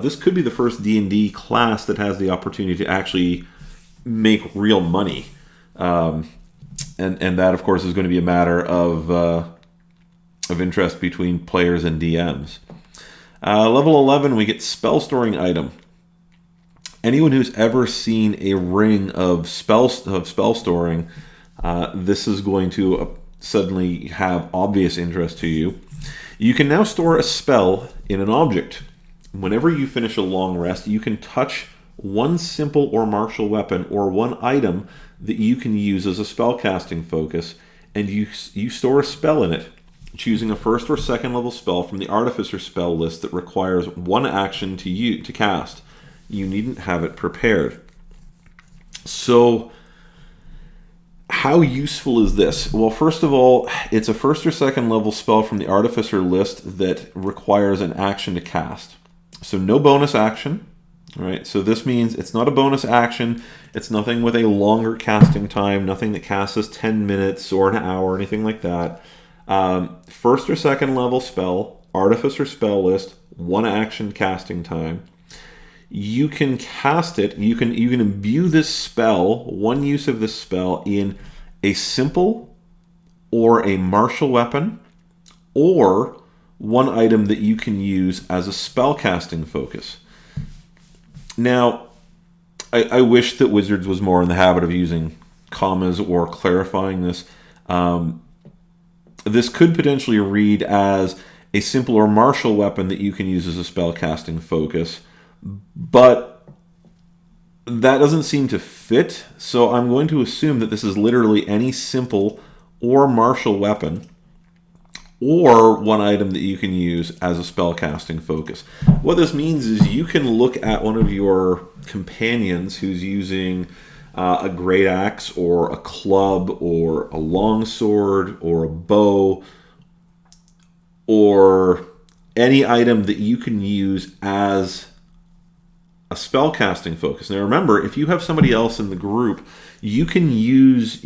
this could be the first D&D class that has the opportunity to actually make real money, and that, of course, is going to be a matter of interest between players and DMs. Level 11, we get spell storing item. Anyone who's ever seen a ring of spell storing, this is going to suddenly have obvious interest to you. You can now store a spell in an object. Whenever you finish a long rest, you can touch one simple or martial weapon or one item that you can use as a spellcasting focus, and you store a spell in it, choosing a 1st or 2nd level spell from the Artificer spell list that requires one action to cast. You needn't have it prepared. So, how useful is this? Well, first of all, it's a 1st or 2nd level spell from the Artificer list that requires an action to cast. So no bonus action, right? So this means it's not a bonus action. It's nothing with a longer casting time, nothing that casts us 10 minutes or an hour, anything like that. 1st or 2nd level spell, Artificer spell list, one action casting time. You can cast it, you can imbue this spell, one use of this spell, in a simple or a martial weapon, or one item that you can use as a spellcasting focus. Now, I wish that Wizards was more in the habit of using commas or clarifying this. This could potentially read as a simple or martial weapon that you can use as a spellcasting focus, but that doesn't seem to fit, so I'm going to assume that this is literally any simple or martial weapon or one item that you can use as a spellcasting focus. What this means is you can look at one of your companions who's using a great axe or a club or a longsword or a bow or any item that you can use as a spellcasting focus. Now remember, if you have somebody else in the group, you can use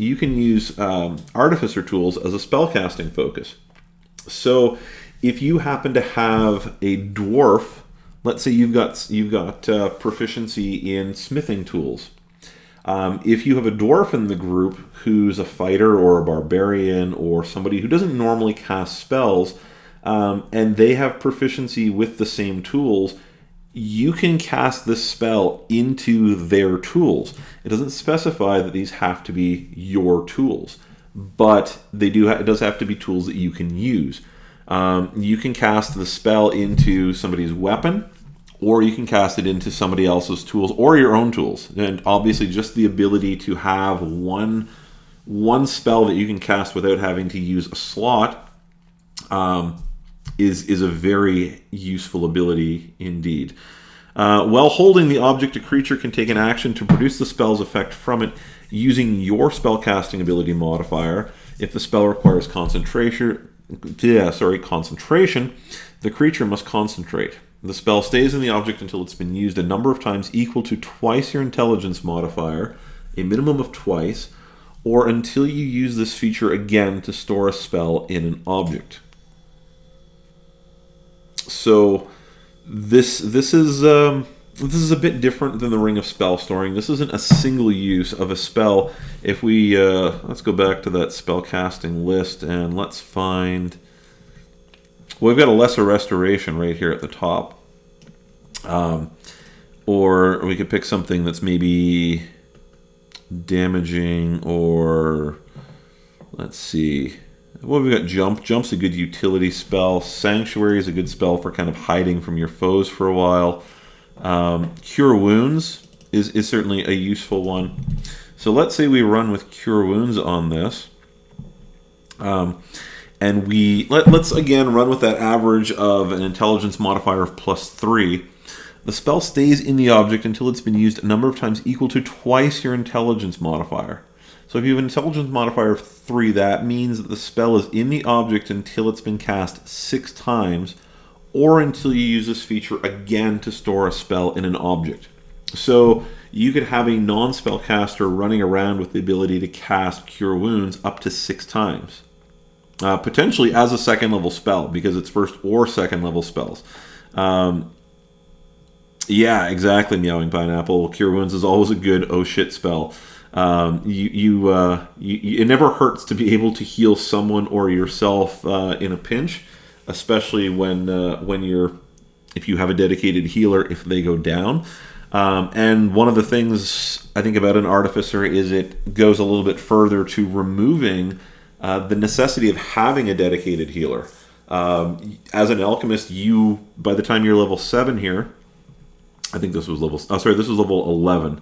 Artificer tools as a spellcasting focus. So if you happen to have a dwarf, let's say you've got proficiency in smithing tools. If you have a dwarf in the group who's a fighter or a barbarian or somebody who doesn't normally cast spells, and they have proficiency with the same tools, you can cast this spell into their tools. It doesn't specify that these have to be your tools, but it does have to be tools that you can use. You can cast the spell into somebody's weapon, or you can cast it into somebody else's tools or your own tools. And obviously just the ability to have one spell that you can cast without having to use a slot is a very useful ability indeed. While holding the object, a creature can take an action to produce the spell's effect from it using your spellcasting ability modifier. If the spell requires concentration, the creature must concentrate. The spell stays in the object until it's been used a number of times equal to twice your intelligence modifier, a minimum of twice, or until you use this feature again to store a spell in an object. So this is a bit different than the Ring of Spell Storing. This isn't a single use of a spell. If we let's go back to that spellcasting list and let's find. Well, we've got a lesser restoration right here at the top, or we could pick something that's maybe damaging, or let's see. Well, we've got Jump. Jump's a good utility spell. Sanctuary is a good spell for kind of hiding from your foes for a while. Cure Wounds is certainly a useful one. So let's say we run with Cure Wounds on this. And let's again run with that average of an intelligence modifier of +3. The spell stays in the object until it's been used a number of times equal to twice your intelligence modifier. So if you have an intelligence modifier of 3, that means that the spell is in the object until it's been cast 6 times, or until you use this feature again to store a spell in an object. So you could have a non-spellcaster running around with the ability to cast Cure Wounds up to 6 times. Potentially as a second level spell, because it's first or second level spells. Yeah, exactly, Meowing Pineapple. Cure Wounds is always a good oh shit spell. It never hurts to be able to heal someone or yourself in a pinch, especially if you have a dedicated healer if they go down. And one of the things I think about an Artificer is it goes a little bit further to removing the necessity of having a dedicated healer. As an alchemist, by the time you're level 7 here, I think this was level 11.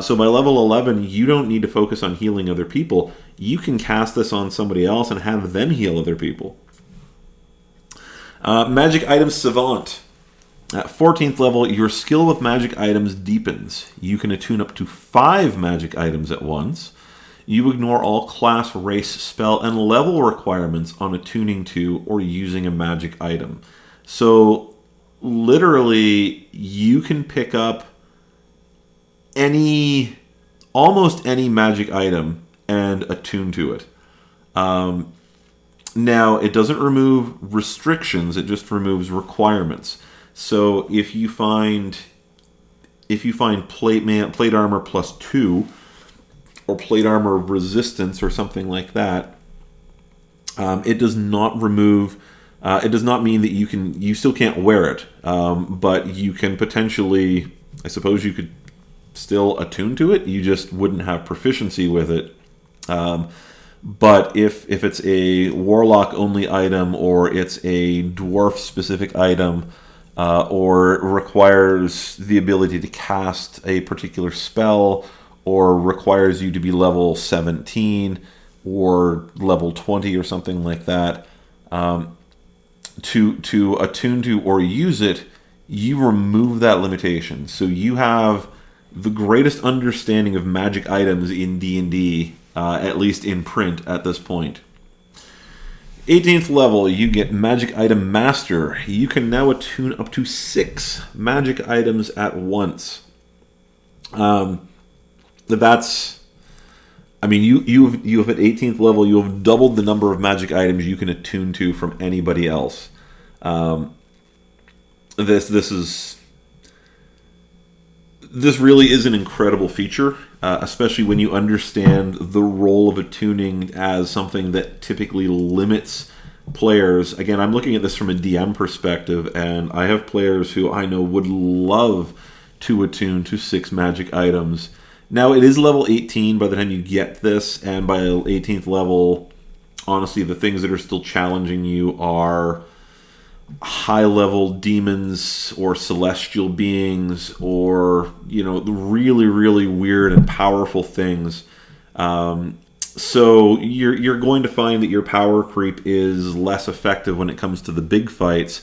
So by level 11, you don't need to focus on healing other people. You can cast this on somebody else and have them heal other people. Magic Item Savant. At 14th level, your skill with magic items deepens. You can attune up to 5 magic items at once. You ignore all class, race, spell, and level requirements on attuning to or using a magic item. So literally, you can pick up almost any magic item and attune to it. Now, it doesn't remove restrictions, it just removes requirements. So if you find plate armor +2 or plate armor resistance or something like that, it does not remove It does not mean that you still can't wear it, but you can potentially, I suppose you could still attune to it. You just wouldn't have proficiency with it. But if it's a warlock only item, or it's a dwarf specific item, or requires the ability to cast a particular spell, or requires you to be level 17 or level 20 or something like that, to attune to or use it, you remove that limitation. So you have the greatest understanding of magic items in D&D, at least in print at this point. 18th level, you get Magic Item Master. You can now attune up to 6 magic items at once. That's, I mean, you have at 18th level, you have doubled the number of magic items you can attune to from anybody else. This really is an incredible feature, especially when you understand the role of attuning as something that typically limits players. Again, I'm looking at this from a DM perspective, and I have players who I know would love to attune to 6 magic items. Now, it is level 18 by the time you get this, and by 18th level, honestly, the things that are still challenging you are high-level demons or celestial beings, or, you know, really, really weird and powerful things. So you're going to find that your power creep is less effective when it comes to the big fights,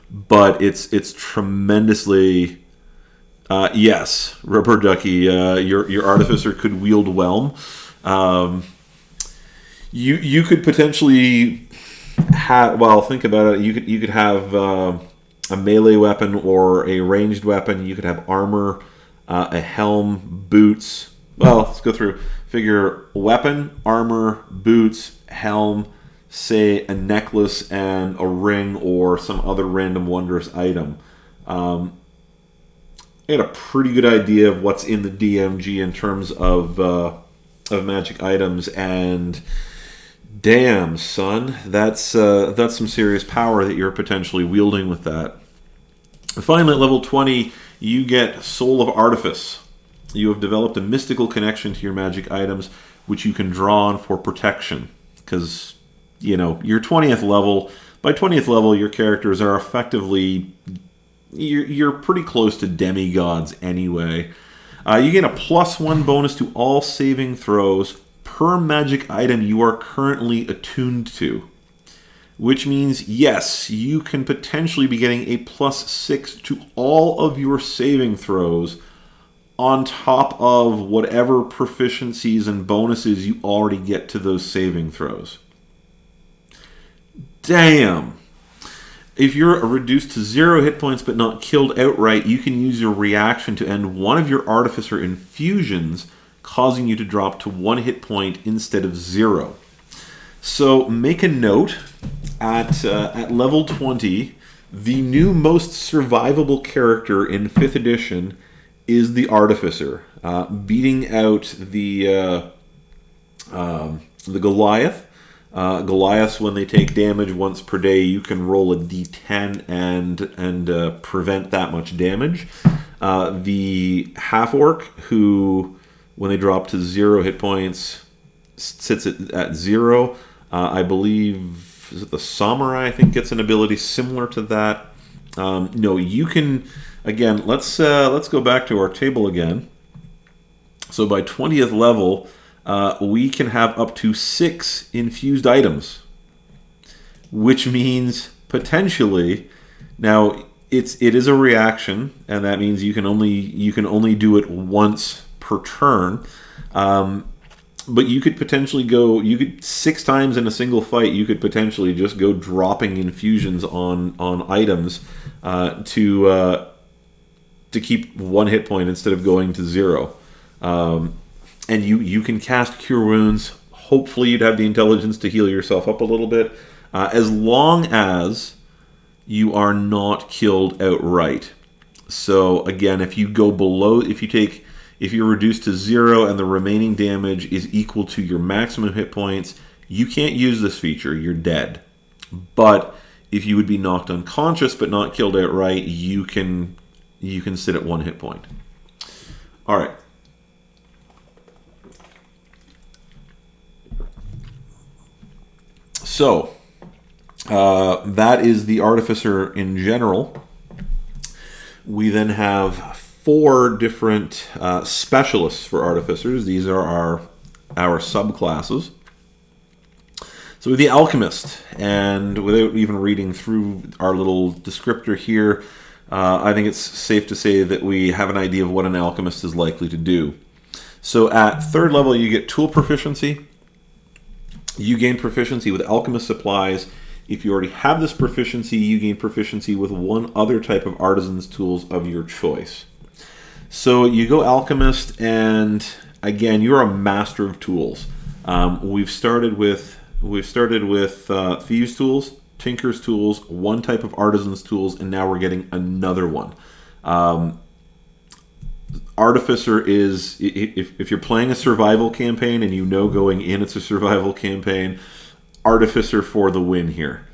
but it's tremendously... yes, Rubber Ducky, your Artificer could wield Whelm. You could potentially have, well, think about it. You could have a melee weapon or a ranged weapon. You could have armor, a helm, boots. Well, let's go through. Figure weapon, armor, boots, helm, say a necklace and a ring or some other random wondrous item. I had a pretty good idea of what's in the DMG in terms of magic items, and damn, son, that's some serious power that you're potentially wielding with that. Finally, at level 20, you get Soul of Artifice. You have developed a mystical connection to your magic items, which you can draw on for protection. Because, you know, you're 20th level. By 20th level, your characters are effectively... You're pretty close to demigods anyway. You get a +1 bonus to all saving throws per magic item you are currently attuned to. Which means, yes, you can potentially be getting a +6 to all of your saving throws on top of whatever proficiencies and bonuses you already get to those saving throws. Damn! If you're reduced to 0 hit points but not killed outright, you can use your reaction to end one of your Artificer infusions, causing you to drop to 1 hit point instead of 0. So make a note, at level 20, the new most survivable character in 5th edition is the Artificer, beating out the Goliath. Goliaths, when they take damage once per day, you can roll a d10 and prevent that much damage. The half-orc, who, when they drop to 0 hit points, sits at 0. I believe, is it the Samurai, I think, gets an ability similar to that. No, you can... Again, let's go back to our table again. So by 20th level... we can have up to 6 infused items, which means potentially, now it is a reaction, and that means you can only do it once per turn. But you could potentially go, 6 times in a single fight, you could potentially just go dropping infusions on items to keep 1 hit point instead of going to 0. And you can cast Cure Wounds. Hopefully you'd have the intelligence to heal yourself up a little bit. As long as you are not killed outright. So again, if you go below, if you're reduced to 0 and the remaining damage is equal to your maximum hit points, you can't use this feature. You're dead. But If you would be knocked unconscious but not killed outright, you can sit at 1 hit point. All right. So that is the Artificer in general. We then have 4 different specialists for Artificers. These are our subclasses. So with the alchemist, and without even reading through our little descriptor here, I think it's safe to say that we have an idea of what an alchemist is likely to do. So at 3rd level, you get tool proficiency. You gain proficiency with alchemist supplies. If you already have this proficiency, you gain proficiency with 1 other type of artisan's tools of your choice. So you go alchemist, and again, you're a master of tools. We've started with thieves' tools, tinker's tools, 1 type of artisan's tools, and now we're getting another one. Artificer is, if you're playing a survival campaign and you know going in it's a survival campaign, Artificer for the win here.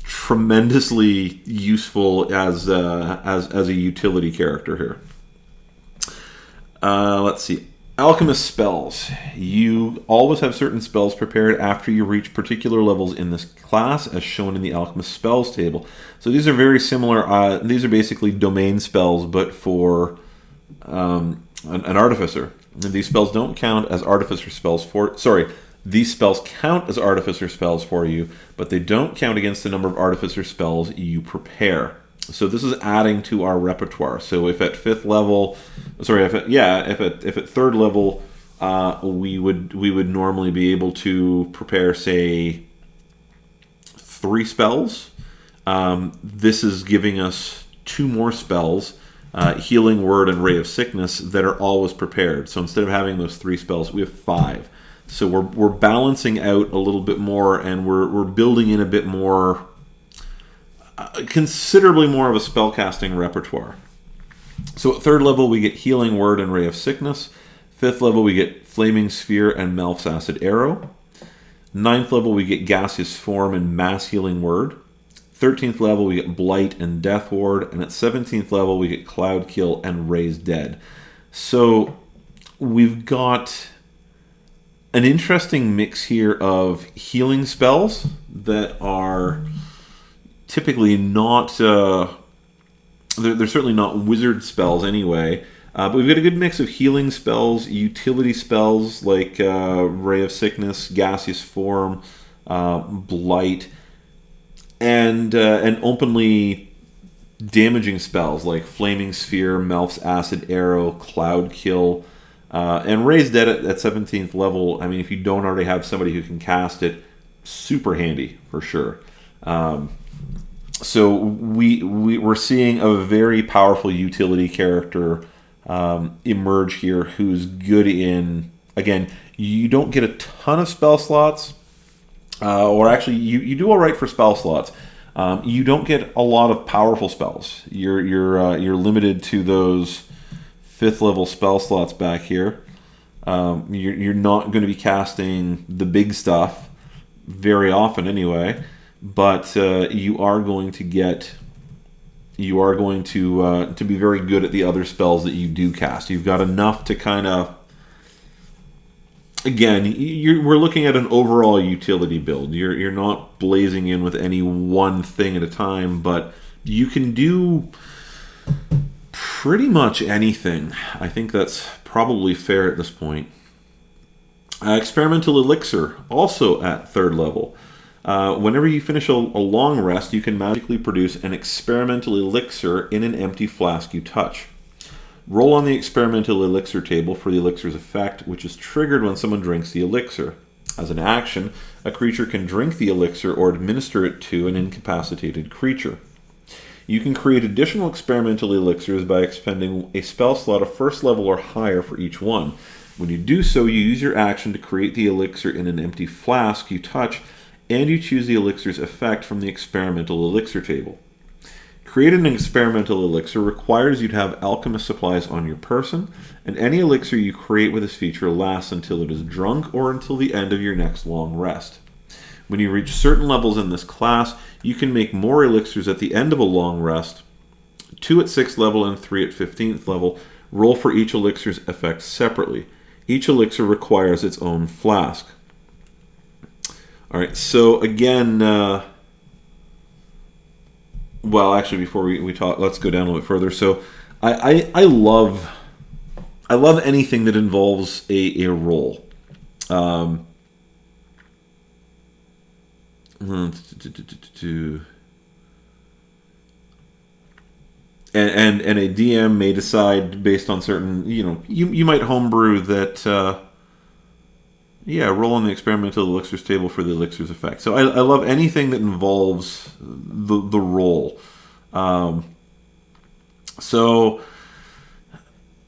Tremendously useful as a utility character here. Let's see. Alchemist spells. You always have certain spells prepared after you reach particular levels in this class, as shown in the Alchemist spells table. So these are very similar. These are basically domain spells, but for an Artificer. And these spells don't count as Artificer spells for... Sorry, these spells count as Artificer spells for you, but they don't count against the number of Artificer spells you prepare. So this is adding to our repertoire. So if at 5th level, sorry, if at 3rd level, we would normally be able to prepare, say, 3 spells. This is giving us 2 more spells, Healing Word and Ray of Sickness, that are always prepared. So instead of having those 3 spells, we have 5. So we're balancing out a little bit more, and we're building in a bit more. Considerably more of a spellcasting repertoire. So at 3rd level, we get Healing Word and Ray of Sickness. 5th level, we get Flaming Sphere and Melf's Acid Arrow. 9th level, we get Gaseous Form and Mass Healing Word. 13th level, we get Blight and Death Ward. And at 17th level, we get Cloud Kill and Raise Dead. So we've got an interesting mix here of healing spells that are typically not, they're certainly not wizard spells anyway, but we've got a good mix of healing spells, utility spells like Ray of Sickness, Gaseous Form, Blight, and openly damaging spells like Flaming Sphere, Melf's Acid Arrow, Cloud Kill, and Raise Dead at 17th level. I mean, if you don't already have somebody who can cast it, super handy for sure. So we're seeing a very powerful utility character emerge here who's good in, again, you don't get a ton of spell slots, or actually you do all right for spell slots. You don't get a lot of powerful spells. You're limited to those 5th level spell slots back here. You're not going to be casting the big stuff very often anyway. But you are going to be very good at the other spells that you do cast. You've got enough to kind of, again, we're looking at an overall utility build. You're not blazing in with any one thing at a time, but you can do pretty much anything. I think that's probably fair at this point. Experimental Elixir, also at 3rd level. Whenever you finish a long rest, you can magically produce an experimental elixir in an empty flask you touch. Roll on the experimental elixir table for the elixir's effect, which is triggered when someone drinks the elixir. As an action, a creature can drink the elixir or administer it to an incapacitated creature. You can create additional experimental elixirs by expending a spell slot of 1st level or higher for each one. When you do so, you use your action to create the elixir in an empty flask you touch, and you choose the elixir's effect from the experimental elixir table. Creating an experimental elixir requires you to have alchemist supplies on your person, and any elixir you create with this feature lasts until it is drunk or until the end of your next long rest. When you reach certain levels in this class, you can make more elixirs at the end of a long rest, 2 at 6th level and 3 at 15th level. Roll for each elixir's effect separately. Each elixir requires its own flask. Alright, so again, well, actually, before we talk, let's go down a little bit further. So I love anything that involves a roll. And a DM may decide based on certain, you might homebrew that, roll on the experimental elixirs table for the elixir's effect. So I love anything that involves the roll. So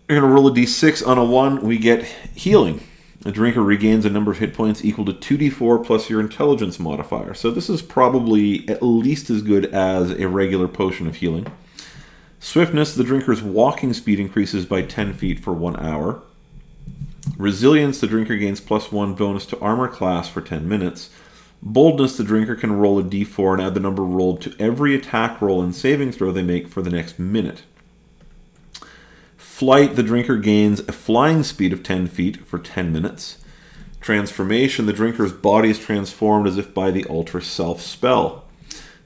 you're going to roll a d6. On a 1, we get healing. The drinker regains a number of hit points equal to 2d4 plus your intelligence modifier. So this is probably at least as good as a regular potion of healing. Swiftness, the drinker's walking speed increases by 10 feet for 1 hour. Resilience, the drinker gains +1 bonus to armor class for 10 minutes. Boldness, the drinker can roll a d4 and add the number rolled to every attack roll and saving throw they make for the next minute. Flight, the drinker gains a flying speed of 10 feet for 10 minutes. Transformation, the drinker's body is transformed as if by the Alter Self spell.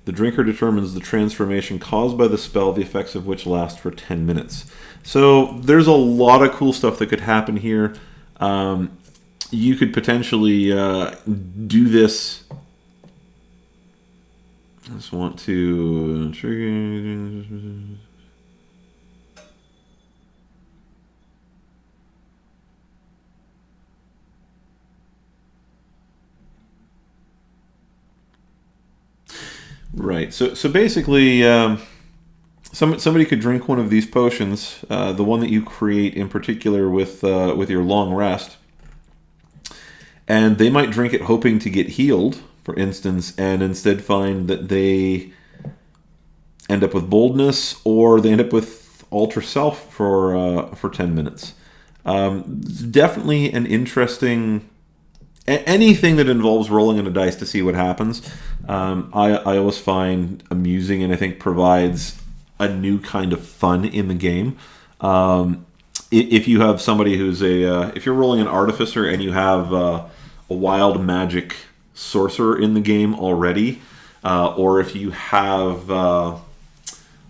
The drinker determines the transformation caused by the spell, the effects of which last for 10 minutes. So there's a lot of cool stuff that could happen here. You could potentially do this. I just want to trigger. Right. So basically, somebody could drink one of these potions, the one that you create in particular with your long rest, and they might drink it hoping to get healed, for instance, and instead find that they end up with boldness, or they end up with Alter Self for 10 minutes. Definitely an interesting. Anything that involves rolling in a dice to see what happens, I always find amusing, and I think provides a new kind of fun in the game. If you have somebody who's if you're rolling an artificer and you have a wild magic sorcerer in the game already, or if you have a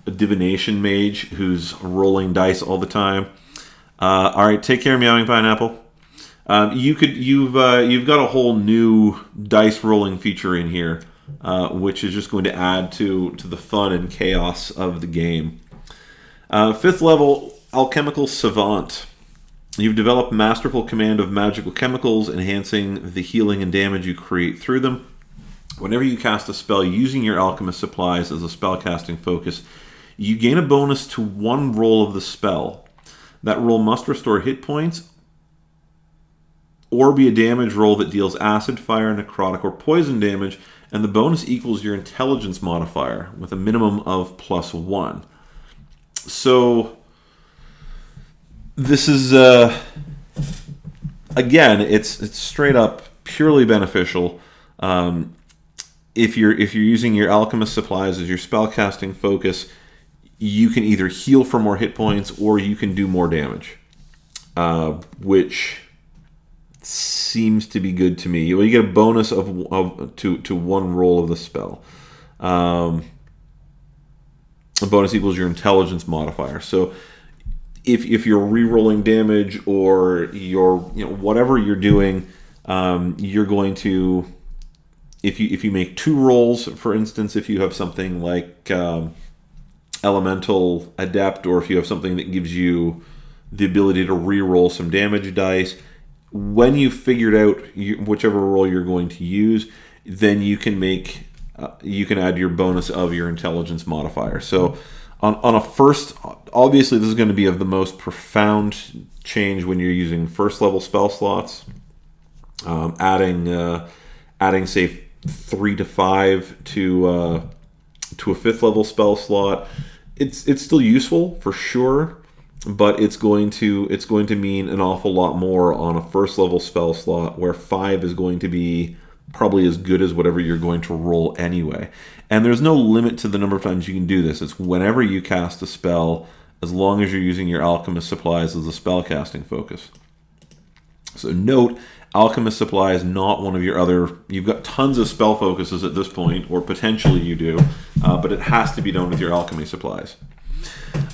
divination mage who's rolling dice all the time, all right, take care, Meowing Pineapple. You've got a whole new dice rolling feature in here, which is just going to add to the fun and chaos of the game. 5th level, Alchemical Savant. You've developed masterful command of magical chemicals, enhancing the healing and damage you create through them. Whenever you cast a spell using your alchemist supplies as a spellcasting focus, you gain a bonus to 1 roll of the spell. That roll must restore hit points or be a damage roll that deals acid, fire, necrotic, or poison damage, and the bonus equals your intelligence modifier with a minimum of +1. So this is again, it's straight up purely beneficial. If you're using your alchemist supplies as your spellcasting focus, you can either heal for more hit points or you can do more damage, which seems to be good to me. You get a bonus to 1 roll of the spell. The bonus equals your intelligence modifier. So if you're re-rolling damage or you're whatever you're doing, you're going to if you make 2 rolls, for instance, if you have something like Elemental Adept, or if you have something that gives you the ability to re-roll some damage dice. When you've figured out whichever roll you're going to use, then you can add your bonus of your intelligence modifier. So on a first, obviously this is going to be of the most profound change when you're using 1st level spell slots. Adding say 3 to 5 to a 5th level spell slot, it's still useful for sure. But it's going to mean an awful lot more on a 1st level spell slot, where 5 is going to be probably as good as whatever you're going to roll anyway. And there's no limit to the number of times you can do this. It's whenever you cast a spell, as long as you're using your alchemist supplies as a spell casting focus. So note, alchemist supply is not one of your other... You've got tons of spell focuses at this point, or potentially you do, but it has to be done with your alchemy supplies.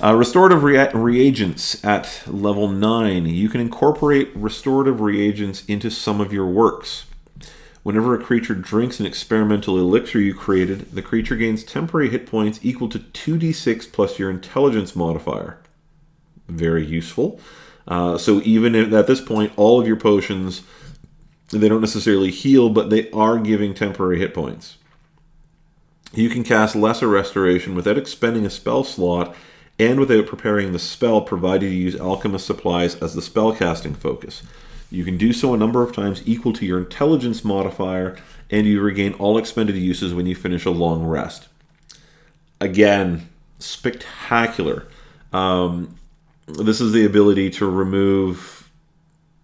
Restorative reagents at level 9. You can incorporate restorative reagents into some of your works. Whenever a creature drinks an experimental elixir you created, the creature gains temporary hit points equal to 2d6 plus your intelligence modifier. Very useful. So even at this point, all of your potions, they don't necessarily heal, but they are giving temporary hit points. You can cast Lesser Restoration without expending a spell slot and without preparing the spell, provided you use alchemist supplies as the spellcasting focus. You can do so a number of times equal to your intelligence modifier, and you regain all expended uses when you finish a long rest. Again, spectacular. This is the ability to remove,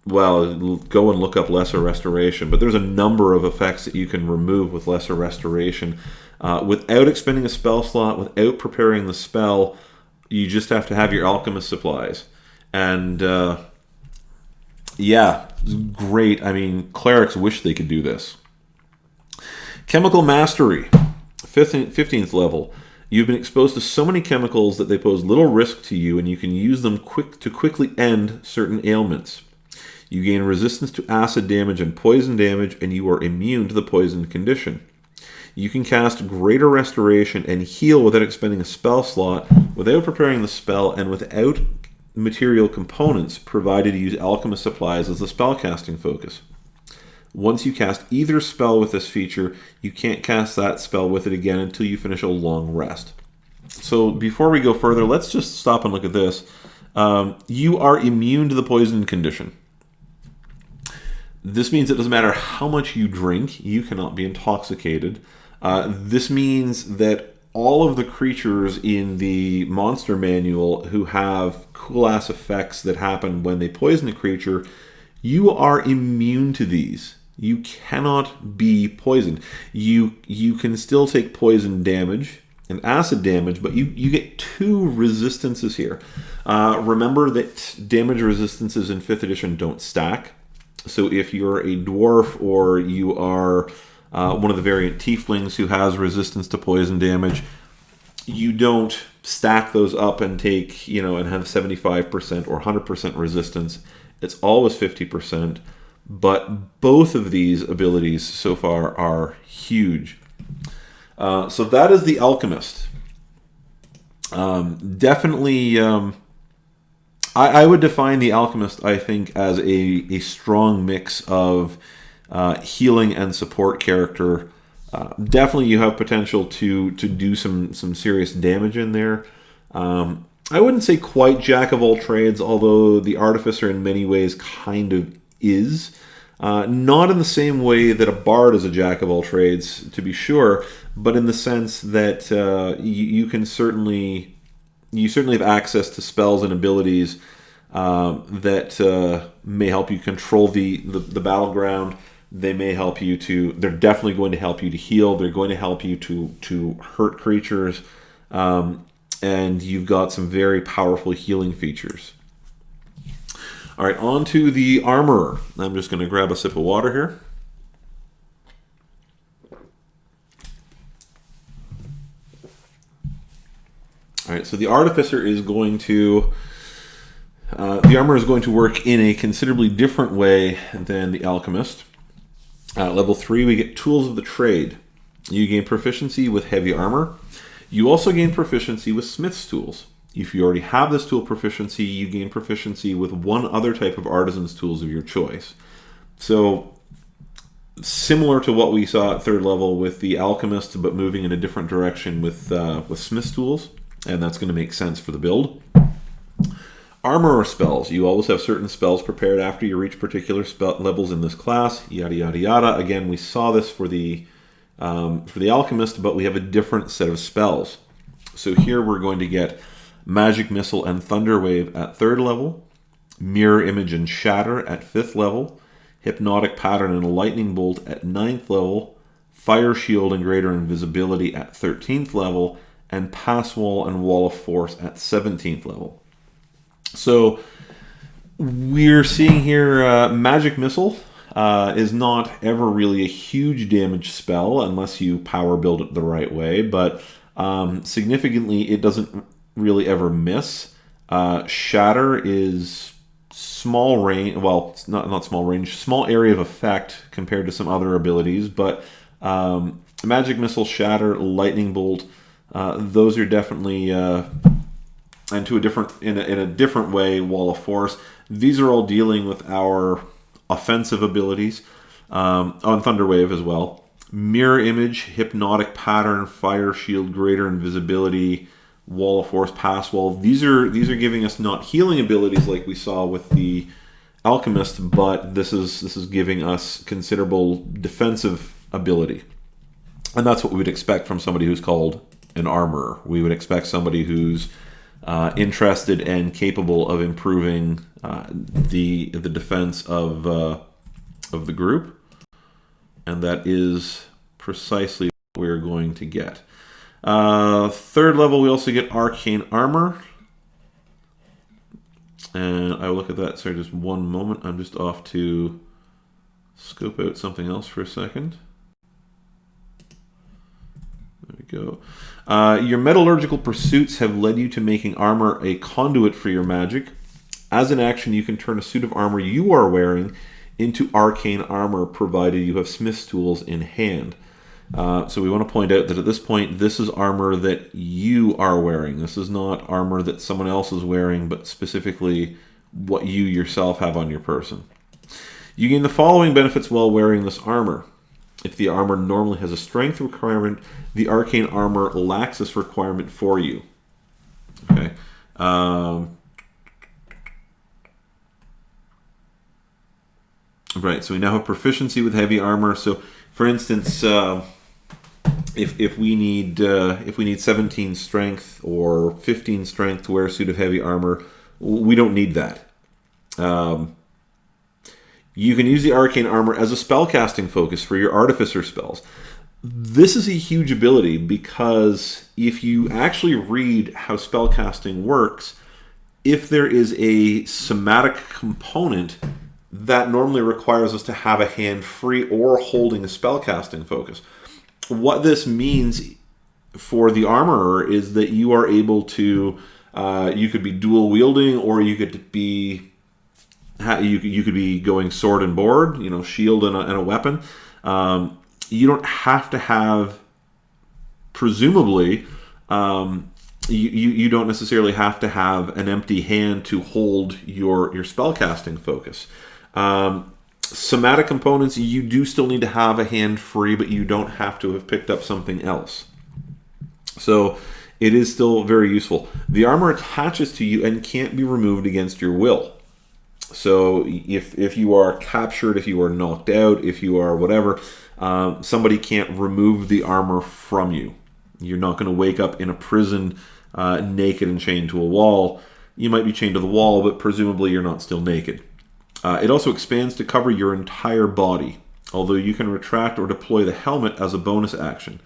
well, go and look up Lesser Restoration, but there's a number of effects that you can remove with Lesser Restoration. Without expending a spell slot, without preparing the spell, you just have to have your alchemist supplies. And yeah, it's great. I mean, clerics wish they could do this. Chemical Mastery, 15th level. You've been exposed to so many chemicals that they pose little risk to you, and you can use them to quickly end certain ailments. You gain resistance to acid damage and poison damage, and you are immune to the poisoned condition. You can cast Greater Restoration and heal without expending a spell slot, without preparing the spell, and without material components, provided you use alchemist supplies as the spellcasting focus. Once you cast either spell with this feature, you can't cast that spell with it again until you finish a long rest. So before we go further, let's just stop and look at this. You are immune to the poison condition. This means it doesn't matter how much you drink, you cannot be intoxicated. This means that all of the creatures in the monster manual who have cool-ass effects that happen when they poison a creature, you are immune to these. You cannot be poisoned. You can still take poison damage and acid damage, but you get 2 resistances here. Remember that damage resistances in 5th edition don't stack. So if you're a dwarf or you are one of the variant tieflings who has resistance to poison damage, you don't stack those up and take, and have 75% or 100% resistance. It's always 50%, but both of these abilities so far are huge. So that is the Alchemist. Definitely, I would define the Alchemist, I think, as a strong mix of healing and support character. Definitely you have potential to do some serious damage in there. I wouldn't say quite jack of all trades, although the Artificer in many ways kind of is. Not in the same way that a bard is a jack of all trades, to be sure, but in the sense that you certainly have access to spells and abilities that may help you control the battleground. They may help you they're definitely going to help you to heal. They're going to help you to hurt creatures. And you've got some very powerful healing features. All right, on to the Armorer. I'm just going to grab a sip of water here. All right, so the Artificer is going to... the Armorer is going to work in a considerably different way than the Alchemist. Level 3, we get Tools of the Trade. You gain proficiency with heavy armor. You also gain proficiency with Smith's tools. If you already have this tool proficiency, you gain proficiency with one other type of artisan's tools of your choice. So, similar to what we saw at 3rd level with the Alchemist, but moving in a different direction with Smith's tools, and that's going to make sense for the build. Armorer spells. You always have certain spells prepared after you reach particular levels in this class, yada yada yada. Again, we saw this for the Alchemist, but we have a different set of spells. So here we're going to get Magic Missile and Thunder Wave at 3rd level, Mirror Image and Shatter at 5th level, hypnotic pattern, and a lightning bolt at 9th level, fire shield and greater invisibility at 13th level, and pass wall and wall of force at 17th level. So we're seeing here magic missile is not ever really a huge damage spell unless you power build it the right way, but significantly it doesn't really ever miss. Shatter is small range, well, it's not small range, small area of effect compared to some other abilities, but magic missile, shatter, lightning bolt, those are definitely and to a different in a different way, wall of force. These are all dealing with our offensive abilities on Thunderwave as well. Mirror image, hypnotic pattern, fire shield, greater invisibility, wall of force, pass wall. These are giving us not healing abilities like we saw with the alchemist, but this is giving us considerable defensive ability, and that's what we would expect from somebody who's called an armorer. We would expect somebody who's interested and capable of improving the defense of the group, and that is precisely what we're going to get. 3rd level, we also get arcane armor, and I will look at that. Sorry, just one moment. I'm just off to scope out something else for a second. There we go. Your metallurgical pursuits have led you to making armor a conduit for your magic. As an action, you can turn a suit of armor you are wearing into arcane armor, provided you have smith's tools in hand. So we want to point out that at this point, this is armor that you are wearing. This is not armor that someone else is wearing, but specifically what you yourself have on your person. You gain the following benefits while wearing this armor. If the armor normally has a strength requirement, the arcane armor lacks this requirement for you. Okay. Right, so we now have proficiency with heavy armor. So, for instance, if we need 17 strength or 15 strength to wear a suit of heavy armor, we don't need that. You can use the arcane armor as a spellcasting focus for your artificer spells. This is a huge ability because if you actually read how spellcasting works, if there is a somatic component, that normally requires us to have a hand free or holding a spellcasting focus. What this means for the armorer is that you are able to, you could be dual wielding, or you could be going sword and board, shield and a weapon. You don't have to have, presumably, you don't necessarily have to have an empty hand to hold your spellcasting focus. Somatic components, you do still need to have a hand free, but you don't have to have picked up something else. So it is still very useful. The armor attaches to you and can't be removed against your will. So if you are captured, if you are knocked out, if you are whatever, somebody can't remove the armor from you. You're not going to wake up in a prison naked and chained to a wall. You might be chained to the wall, but presumably you're not still naked. It also expands to cover your entire body, although you can retract or deploy the helmet as a bonus action.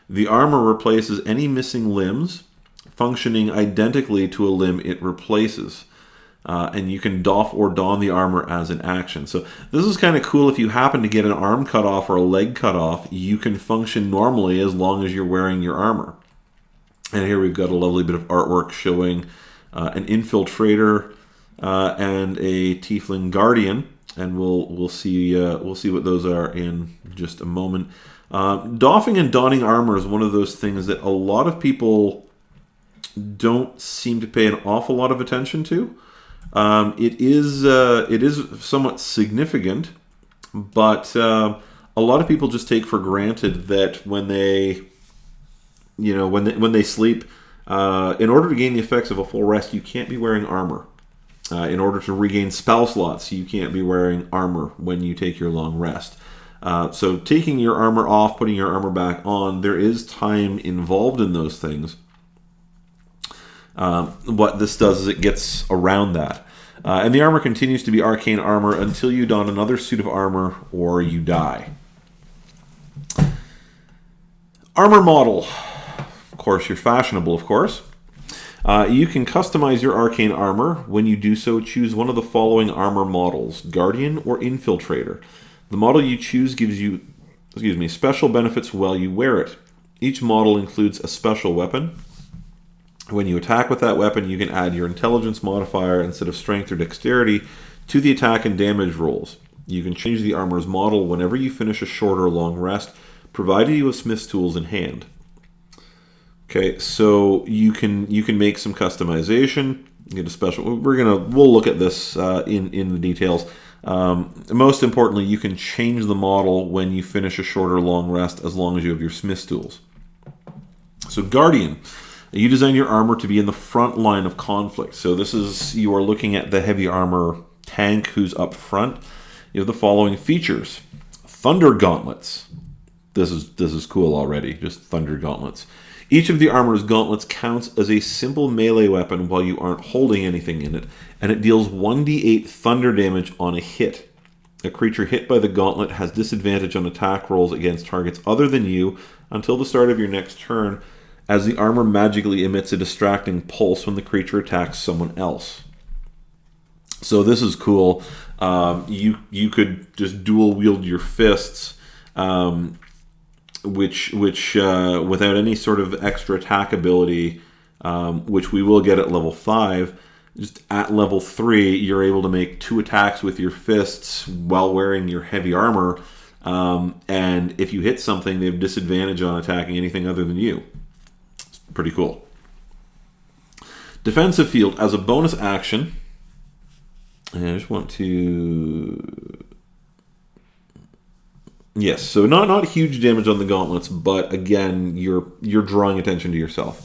The armor replaces any missing limbs, functioning identically to a limb it replaces. And you can doff or don the armor as an action. So this is kind of cool. If you happen to get an arm cut off or a leg cut off, you can function normally as long as you're wearing your armor. And here we've got a lovely bit of artwork showing an infiltrator and a tiefling guardian, and we'll see what those are in just a moment. Doffing and donning armor is one of those things that a lot of people don't seem to pay an awful lot of attention to. It is somewhat significant, but a lot of people just take for granted that when they sleep, in order to gain the effects of a full rest, you can't be wearing armor. In order to regain spell slots, you can't be wearing armor when you take your long rest. So taking your armor off, putting your armor back on, there is time involved in those things. What this does is it gets around that. And the armor continues to be arcane armor until you don another suit of armor or you die. Armor model. Of course, you're fashionable, of course. You can customize your arcane armor. When you do so, choose one of the following armor models: Guardian or Infiltrator. The model you choose gives you, special benefits while you wear it. Each model includes a special weapon. When you attack with that weapon, you can add your intelligence modifier instead of strength or dexterity to the attack and damage rolls. You can change the armor's model whenever you finish a short or long rest, provided you have smith's tools in hand. Okay, so you can make some customization. Get a special. We'll look at this in the details. Most importantly, you can change the model when you finish a short or long rest, as long as you have your smith's tools. So Guardian, you design your armor to be in the front line of conflict. So you are looking at the heavy armor tank who's up front. You have the following features: Thunder Gauntlets. This is cool already. Just Thunder Gauntlets. Each of the armor's gauntlets counts as a simple melee weapon while you aren't holding anything in it, and it deals 1d8 thunder damage on a hit. A creature hit by the gauntlet has disadvantage on attack rolls against targets other than you until the start of your next turn, as the armor magically emits a distracting pulse when the creature attacks someone else. So this is cool. You could just dual wield your fists, which without any sort of extra attack ability, which we will get at level 5. Just at level 3, you're able to make 2 attacks with your fists while wearing your heavy armor, and if you hit something, they have disadvantage on attacking anything other than you. It's pretty cool. Defensive field, as a bonus action, and I just want to... Yes, so not huge damage on the gauntlets, but again, you're drawing attention to yourself.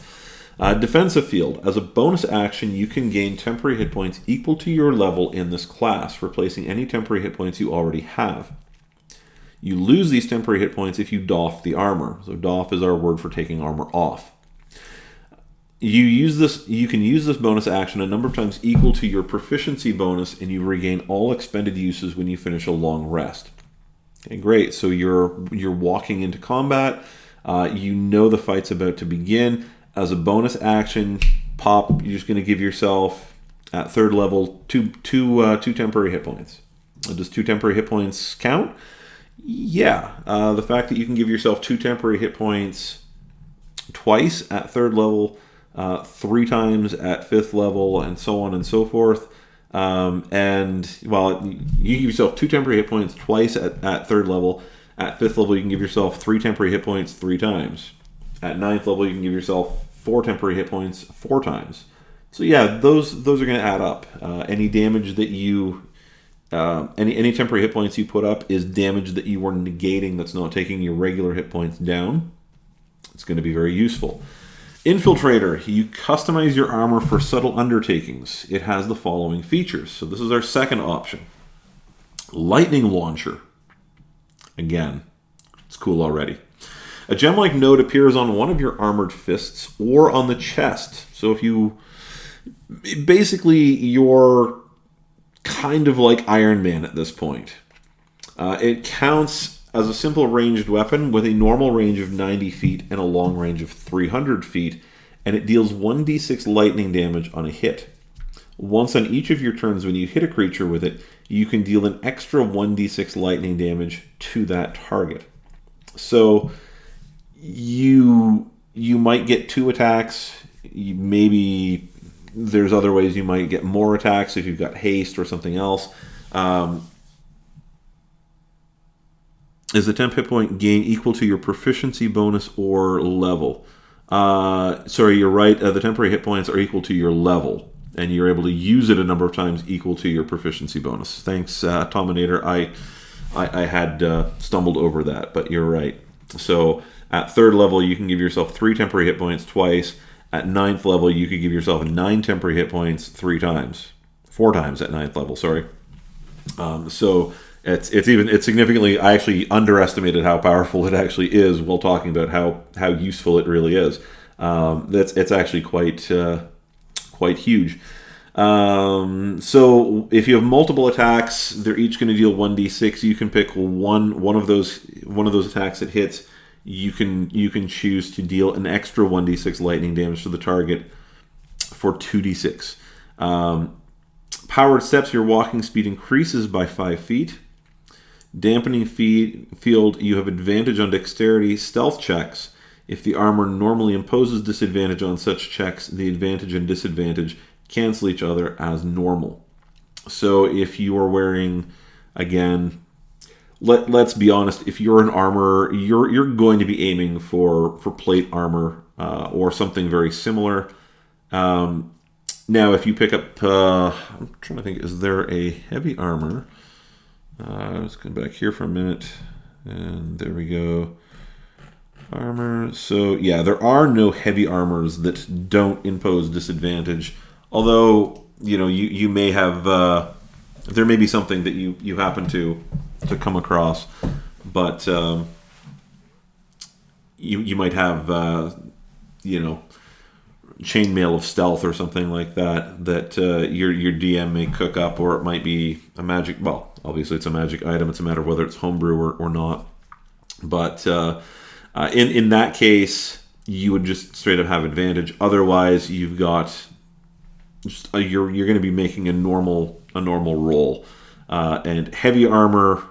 Defensive field. As a bonus action, you can gain temporary hit points equal to your level in this class, replacing any temporary hit points you already have. You lose these temporary hit points if you doff the armor. So doff is our word for taking armor off. You can use this bonus action a number of times equal to your proficiency bonus, and you regain all expended uses when you finish a long rest. Okay, great. So you're walking into combat. You know the fight's about to begin. As a bonus action, pop. You're just going to give yourself at 3rd level two temporary hit points. Does 2 temporary hit points count? Yeah. The fact that you can give yourself 2 temporary hit points twice at 3rd level, 3 times at 5th level, and so on and so forth. And well, you give yourself 2 temporary hit points twice at 3rd level. At 5th level, you can give yourself 3 temporary hit points 3 times. At 9th level, you can give yourself 4 temporary hit points 4 times. So yeah, those are going to add up. Any damage that you, any temporary hit points you put up is damage that you were negating that's not taking your regular hit points down. It's going to be very useful. Infiltrator, you customize your armor for subtle undertakings. It has the following features. So this is our second option. Lightning Launcher. Again, it's cool already. A gem-like node appears on one of your armored fists or on the chest. So if you... Basically, you're kind of like Iron Man at this point. It counts as a simple ranged weapon with a normal range of 90 feet and a long range of 300 feet, and it deals 1d6 lightning damage on a hit. Once on each of your turns when you hit a creature with it, you can deal an extra 1d6 lightning damage to that target. So you might get 2 attacks. Maybe there's other ways you might get more attacks if you've got haste or something else. Is the temp hit point gain equal to your proficiency bonus or level? Sorry, you're right. The temporary hit points are equal to your level, and you're able to use it a number of times equal to your proficiency bonus. Thanks, Tominator. I had stumbled over that, but you're right. So at 3rd level, you can give yourself 3 temporary hit points twice. At 9th level, you could give yourself 9 temporary hit points 4 times at 9th level. Sorry. So it's significantly. I actually underestimated how powerful it actually is while talking about how useful it really is. It's actually quite huge. So if you have multiple attacks, they're each going to deal 1d6. You can pick one of those attacks that hits. You can choose to deal an extra 1d6 lightning damage to the target for 2d6. Powered steps, your walking speed increases by 5 feet. Dampening field, you have advantage on dexterity stealth checks. If the armor normally imposes disadvantage on such checks, the advantage and disadvantage cancel each other as normal. So if you are wearing, again, let's be honest, if you're an armorer, you're going to be aiming for plate armor or something very similar. Now, if you pick up, I'm trying to think, is there a heavy armor? Let's go back here for a minute, and there we go. Armor. So yeah, there are no heavy armors that don't impose disadvantage. Although, you may have, there may be something that you happen to come across, but you might have, chainmail of stealth or something like that your DM may cook up, or it might be a magic. Well, obviously it's a magic item. It's a matter of whether it's homebrew or not. But in that case, you would just straight up have advantage. Otherwise, you've got you're going to be making a normal roll. And heavy armor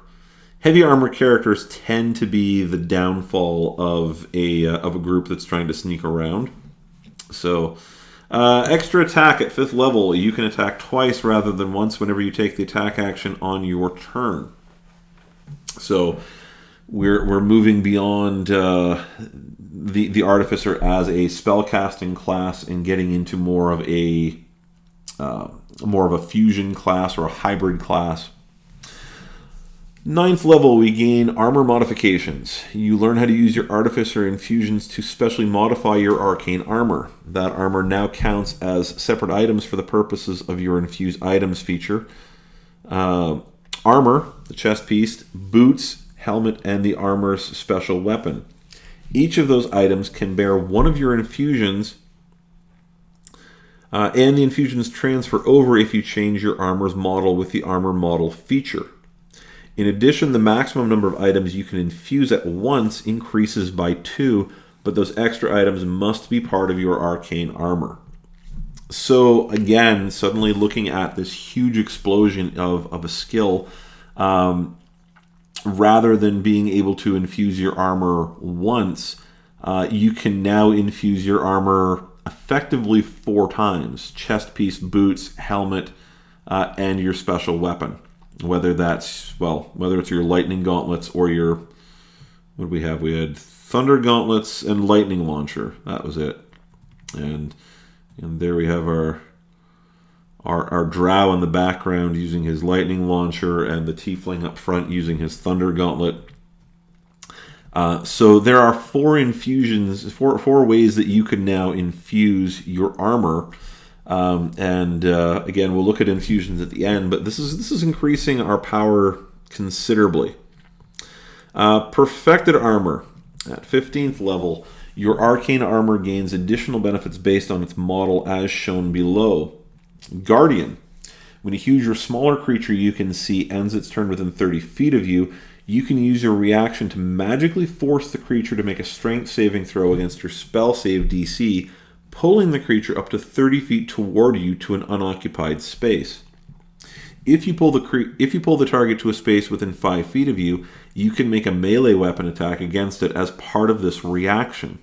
characters tend to be the downfall of a group that's trying to sneak around. So, extra attack at 5th level. You can attack twice rather than once whenever you take the attack action on your turn. So, we're moving beyond the Artificer as a spellcasting class and getting into more of a fusion class or a hybrid class. 9th level, we gain armor modifications. You learn how to use your Artificer infusions to specially modify your arcane armor. That armor now counts as separate items for the purposes of your infused items feature. Armor, the chest piece, boots, helmet, and the armor's special weapon. Each of those items can bear one of your infusions, and the infusions transfer over if you change your armor's model with the armor model feature. In addition, the maximum number of items you can infuse at once increases by 2, but those extra items must be part of your arcane armor. So again, suddenly looking at this huge explosion of a skill, rather than being able to infuse your armor once, you can now infuse your armor effectively 4 times. Chest piece, boots, helmet, and your special weapon. Whether it's your lightning gauntlets or your, what did we have? We had thunder gauntlets and lightning launcher. That was it. And there we have our drow in the background using his lightning launcher, and the tiefling up front using his thunder gauntlet. So there are 4 infusions, four ways that you can now infuse your armor. Again, we'll look at infusions at the end, but this is increasing our power considerably. Perfected armor. At 15th level, your arcane armor gains additional benefits based on its model as shown below. Guardian. When a huge or smaller creature you can see ends its turn within 30 feet of you, you can use your reaction to magically force the creature to make a strength saving throw against your spell save DC, pulling the creature up to 30 feet toward you to an unoccupied space. If you pull the target to a space within 5 feet of you, you can make a melee weapon attack against it as part of this reaction.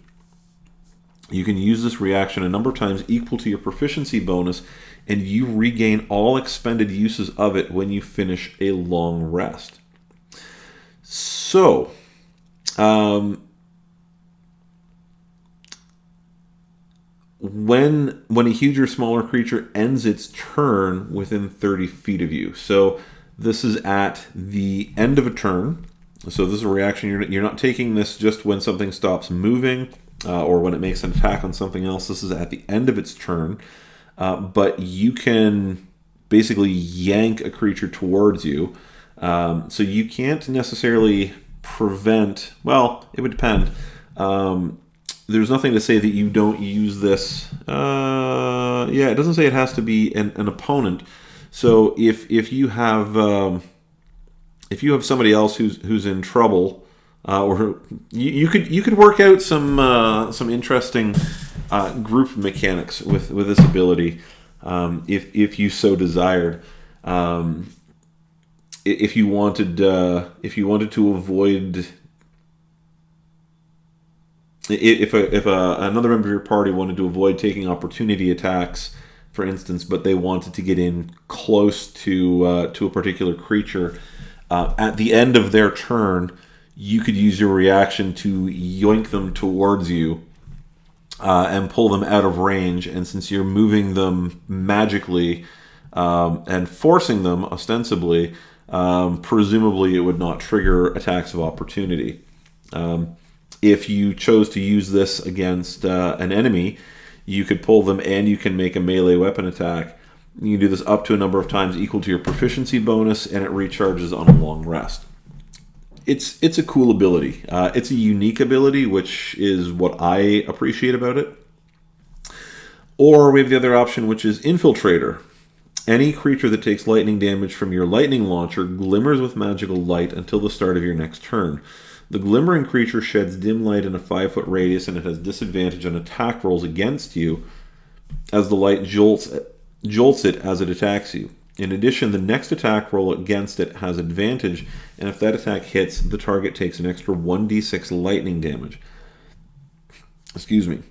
You can use this reaction a number of times equal to your proficiency bonus, and you regain all expended uses of it when you finish a long rest. So, when a huge or smaller creature ends its turn within 30 feet of you. So this is at the end of a turn. So this is a reaction. You're not taking this just when something stops moving or when it makes an attack on something else. This is at the end of its turn. But you can basically yank a creature towards you. So you can't necessarily prevent... Well, it would depend. there's nothing to say that you don't use this. Yeah, it doesn't say it has to be an opponent. So if you have somebody else who's in trouble, or you could work out some interesting group mechanics with this ability, if you so desired. If you wanted to avoid, if another member of your party wanted to avoid taking opportunity attacks, for instance, but they wanted to get in close to a particular creature, at the end of their turn, you could use your reaction to yoink them towards you and pull them out of range. And since you're moving them magically and forcing them ostensibly, presumably it would not trigger attacks of opportunity. If you chose to use this against an enemy, you could pull them and you can make a melee weapon attack. You can do this up to a number of times equal to your proficiency bonus, and it recharges on a long rest. It's a cool ability. It's a unique ability, which is what I appreciate about it. Or we have the other option, which is Infiltrator. Any creature that takes lightning damage from your lightning launcher glimmers with magical light until the start of your next turn. The glimmering creature sheds dim light in a 5-foot radius, and it has disadvantage on attack rolls against you as the light jolts it as it attacks you. In addition, the next attack roll against it has advantage, and if that attack hits, the target takes an extra 1d6 lightning damage. Excuse me.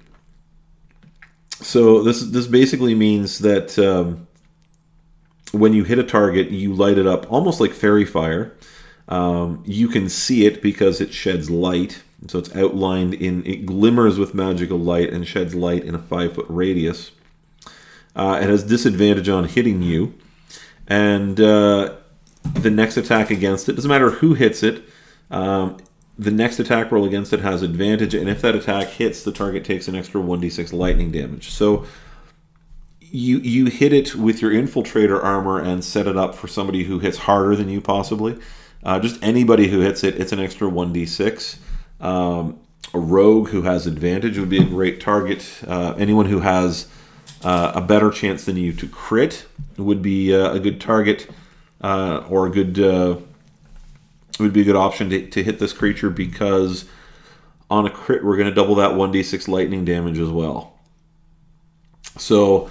So this basically means that when you hit a target, you light it up almost like fairy fire. You can see it because it sheds light. So it's outlined it glimmers with magical light and sheds light in a 5-foot radius. It has disadvantage on hitting you. And the next attack against it, doesn't matter who hits it, the next attack roll against it has advantage. And if that attack hits, the target takes an extra 1d6 lightning damage. So you hit it with your infiltrator armor and set it up for somebody who hits harder than you possibly. Just anybody who hits it, it's an extra 1d6. A rogue who has advantage would be a great target. Anyone who has a better chance than you to crit would be a good target, or a good would be a good option to hit this creature, because on a crit we're going to double that 1d6 lightning damage as well. So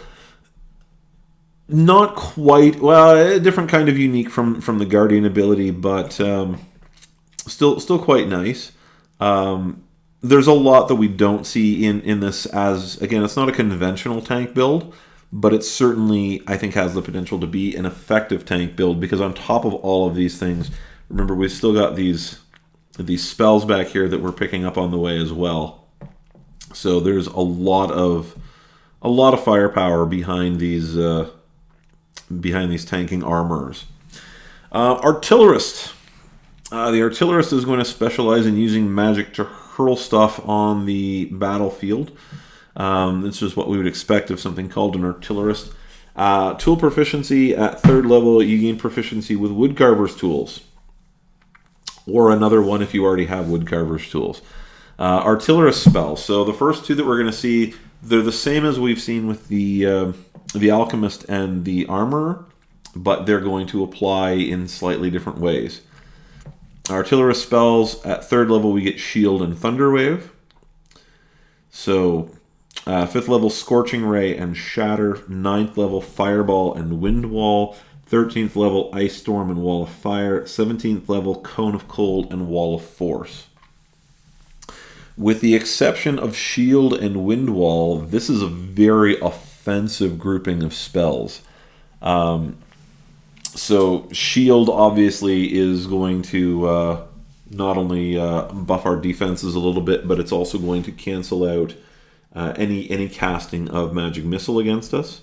not quite, well, a different kind of unique from the Guardian ability, but still quite nice. There's a lot that we don't see in this, as, again, it's not a conventional tank build, but it certainly, I think, has the potential to be an effective tank build, because on top of all of these things, remember, we've still got these spells back here that we're picking up on the way as well. So there's a lot of firepower behind these tanking armors. Artillerist. The artillerist is going to specialize in using magic to hurl stuff on the battlefield. This is what we would expect of something called an artillerist. Tool proficiency at 3rd level, you gain proficiency with woodcarver's tools, or another one if you already have woodcarver's tools. Artillerist spells. So the first two that we're going to see, they're the same as we've seen with the alchemist and the armorer, but they're going to apply in slightly different ways. Artillerist spells, at 3rd level we get Shield and Thunderwave. So 5th level Scorching Ray and Shatter, 9th level Fireball and Wind Wall, 13th level Ice Storm and Wall of Fire, 17th level Cone of Cold and Wall of Force. With the exception of Shield and Wind Wall, this is a very offensive grouping of spells. So Shield obviously is going to not only buff our defenses a little bit, but it's also going to cancel out any casting of Magic Missile against us.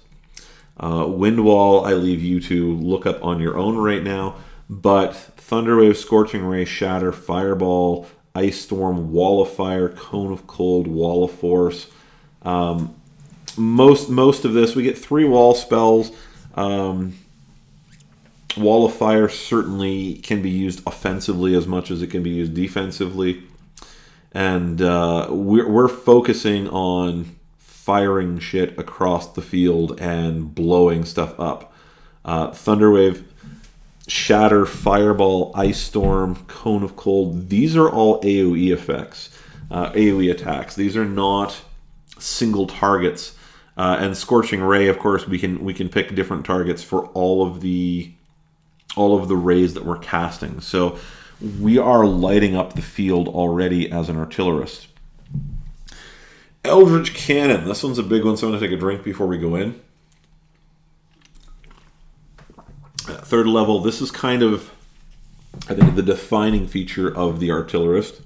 Wind Wall, I leave you to look up on your own right now, but Thunderwave, Scorching Ray, Shatter, Fireball, Ice Storm, Wall of Fire, Cone of Cold, Wall of Force. Most of this, we get 3 wall spells. Wall of Fire certainly can be used offensively as much as it can be used defensively. and we're focusing on firing shit across the field and blowing stuff up. Thunderwave, Shatter, Fireball, Ice Storm, Cone of Cold, these are all AoE effects, AoE attacks. These are not single targets. And Scorching Ray, of course, we can pick different targets for all of the rays that we're casting. So we are lighting up the field already as an artillerist. Eldritch Cannon. This one's a big one, so I'm going to take a drink before we go in. Third level, this is kind of, I think, the defining feature of the artillerist.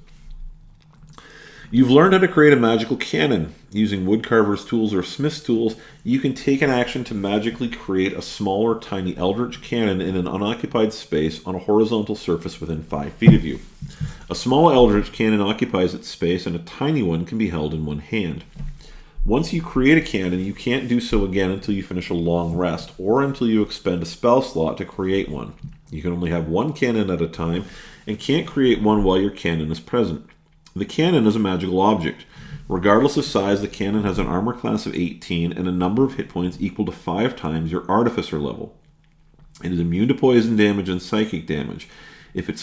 You've learned how to create a magical cannon. Using woodcarver's tools or smith's tools, you can take an action to magically create a smaller, tiny eldritch cannon in an unoccupied space on a horizontal surface within 5 feet of you. A small eldritch cannon occupies its space, and a tiny one can be held in one hand. Once you create a cannon, you can't do so again until you finish a long rest, or until you expend a spell slot to create one. You can only have one cannon at a time, and can't create one while your cannon is present. The cannon is a magical object. Regardless of size, the cannon has an armor class of 18 and a number of hit points equal to 5 times your Artificer level. It is immune to poison damage and psychic damage. If it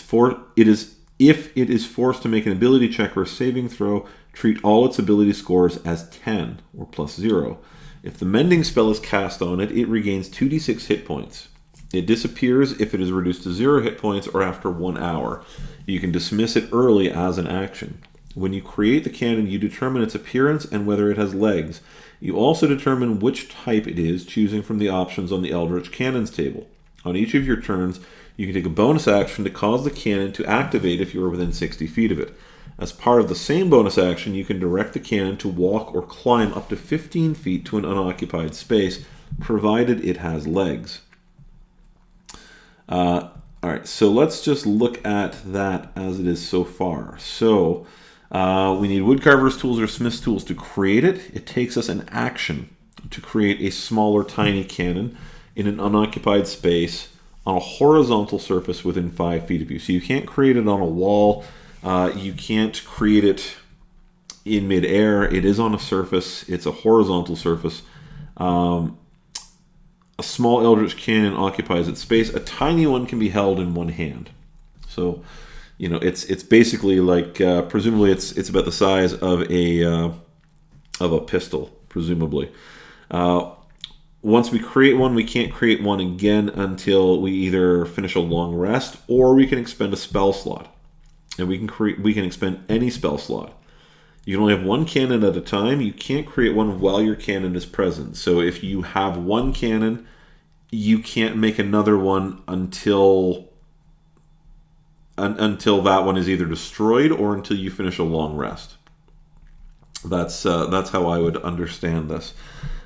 is forced to make an ability check or a saving throw, treat all its ability scores as 10 or plus 0. If the mending spell is cast on it, it regains 2d6 hit points. It disappears if it is reduced to 0 hit points or after 1 hour. You can dismiss it early as an action. When you create the cannon, you determine its appearance and whether it has legs. You also determine which type it is, choosing from the options on the Eldritch Cannons table. On each of your turns, you can take a bonus action to cause the cannon to activate if you are within 60 feet of it. As part of the same bonus action, you can direct the cannon to walk or climb up to 15 feet to an unoccupied space, provided it has legs. Alright, so let's just look at that as it is so far. So, we need woodcarver's tools or smith's tools to create it. It takes us an action to create a smaller, tiny cannon in an unoccupied space on a horizontal surface within 5 feet of you. So you can't create it on a wall. You can't create it in midair. It is on a surface. It's a horizontal surface. A small eldritch cannon occupies its space. A tiny one can be held in one hand. So, you know, it's basically like presumably it's about the size of a pistol, presumably. Once we create one, we can't create one again until we either finish a long rest or we can expend a spell slot. And we can expend any spell slot. You can only have one cannon at a time. You can't create one while your cannon is present. So if you have one cannon, you can't make another one until that one is either destroyed or until you finish a long rest. That's how I would understand this.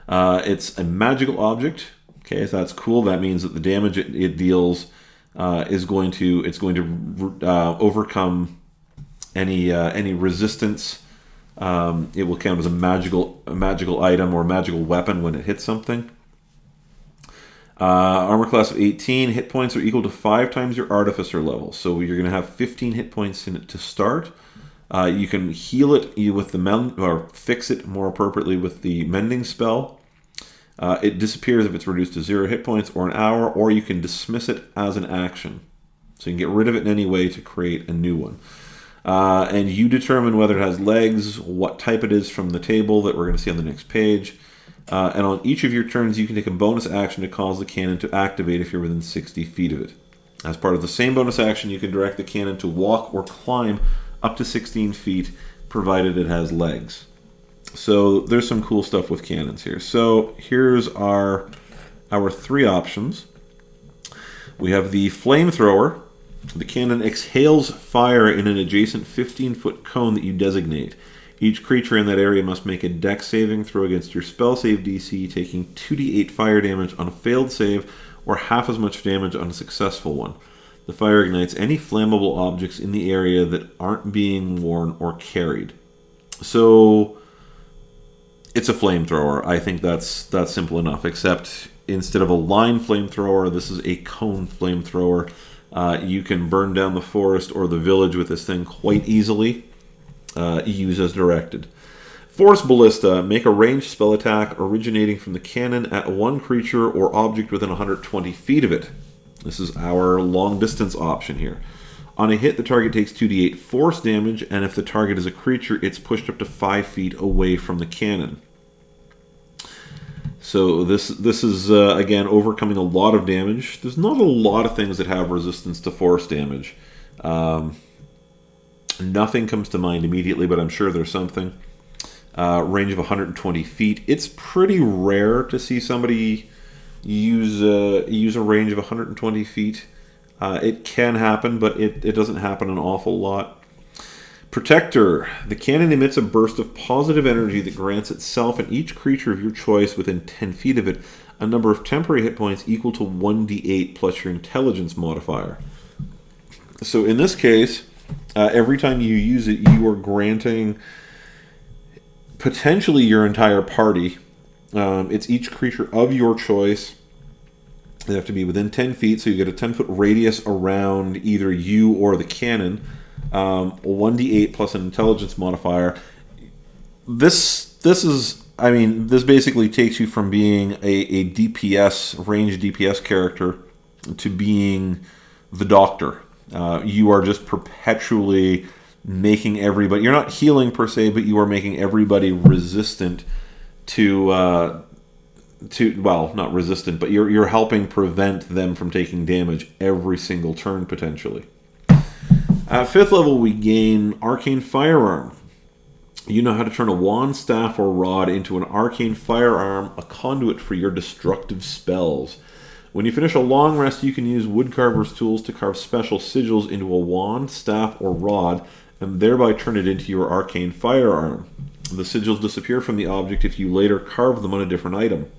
It's a magical object. Okay, so that's cool. That means that the damage it deals is going to overcome any resistance. It will count as a magical item or a magical weapon when it hits something. Armor class of 18. Hit points are equal to 5 times your Artificer level. So you're going to have 15 hit points in it to start. You can heal it with the or fix it more appropriately with the mending spell. It disappears if it's reduced to 0 hit points or an hour, or you can dismiss it as an action. So you can get rid of it in any way to create a new one. And you determine whether it has legs, what type it is from the table that we're going to see on the next page. And on each of your turns, you can take a bonus action to cause the cannon to activate if you're within 60 feet of it. As part of the same bonus action, you can direct the cannon to walk or climb up to 16 feet, provided it has legs. So there's some cool stuff with cannons here. So here's our 3 options. We have the flamethrower. The cannon exhales fire in an adjacent 15-foot cone that you designate. Each creature in that area must make a dex saving throw against your spell save DC, taking 2d8 fire damage on a failed save, or half as much damage on a successful one. The fire ignites any flammable objects in the area that aren't being worn or carried. So it's a flamethrower. I think that's simple enough, except instead of a line flamethrower, this is a cone flamethrower. You can burn down the forest or the village with this thing quite easily. use as directed. Force Ballista. Make a ranged spell attack originating from the cannon at one creature or object within 120 feet of it. This is our long distance option here. On a hit, the target takes 2d8 force damage, and if the target is a creature, it's pushed up to 5 feet away from the cannon. So this is, again, overcoming a lot of damage. There's not a lot of things that have resistance to force damage. Nothing comes to mind immediately, but I'm sure there's something. Range of 120 feet. It's pretty rare to see somebody use a range of 120 feet. It can happen, but it doesn't happen an awful lot. Protector. The cannon emits a burst of positive energy that grants itself and each creature of your choice within 10 feet of it a number of temporary hit points equal to 1d8 plus your intelligence modifier. So in this case, every time you use it, you are granting potentially your entire party. It's each creature of your choice. They have to be within 10 feet, so you get a 10-foot radius around either you or the cannon. 1d8 plus an intelligence modifier. This basically takes you from being a DPS, ranged DPS character to being the doctor. You are just perpetually making everybody... You're not healing per se, but you are making everybody resistant to well, not resistant, but you're helping prevent them from taking damage every single turn, potentially. At 5th level, we gain Arcane Firearm. You know how to turn a wand, staff, or rod into an arcane firearm, a conduit for your destructive spells. When you finish a long rest, you can use woodcarver's tools to carve special sigils into a wand, staff, or rod, and thereby turn it into your arcane firearm. The sigils disappear from the object if you later carve them on a different item.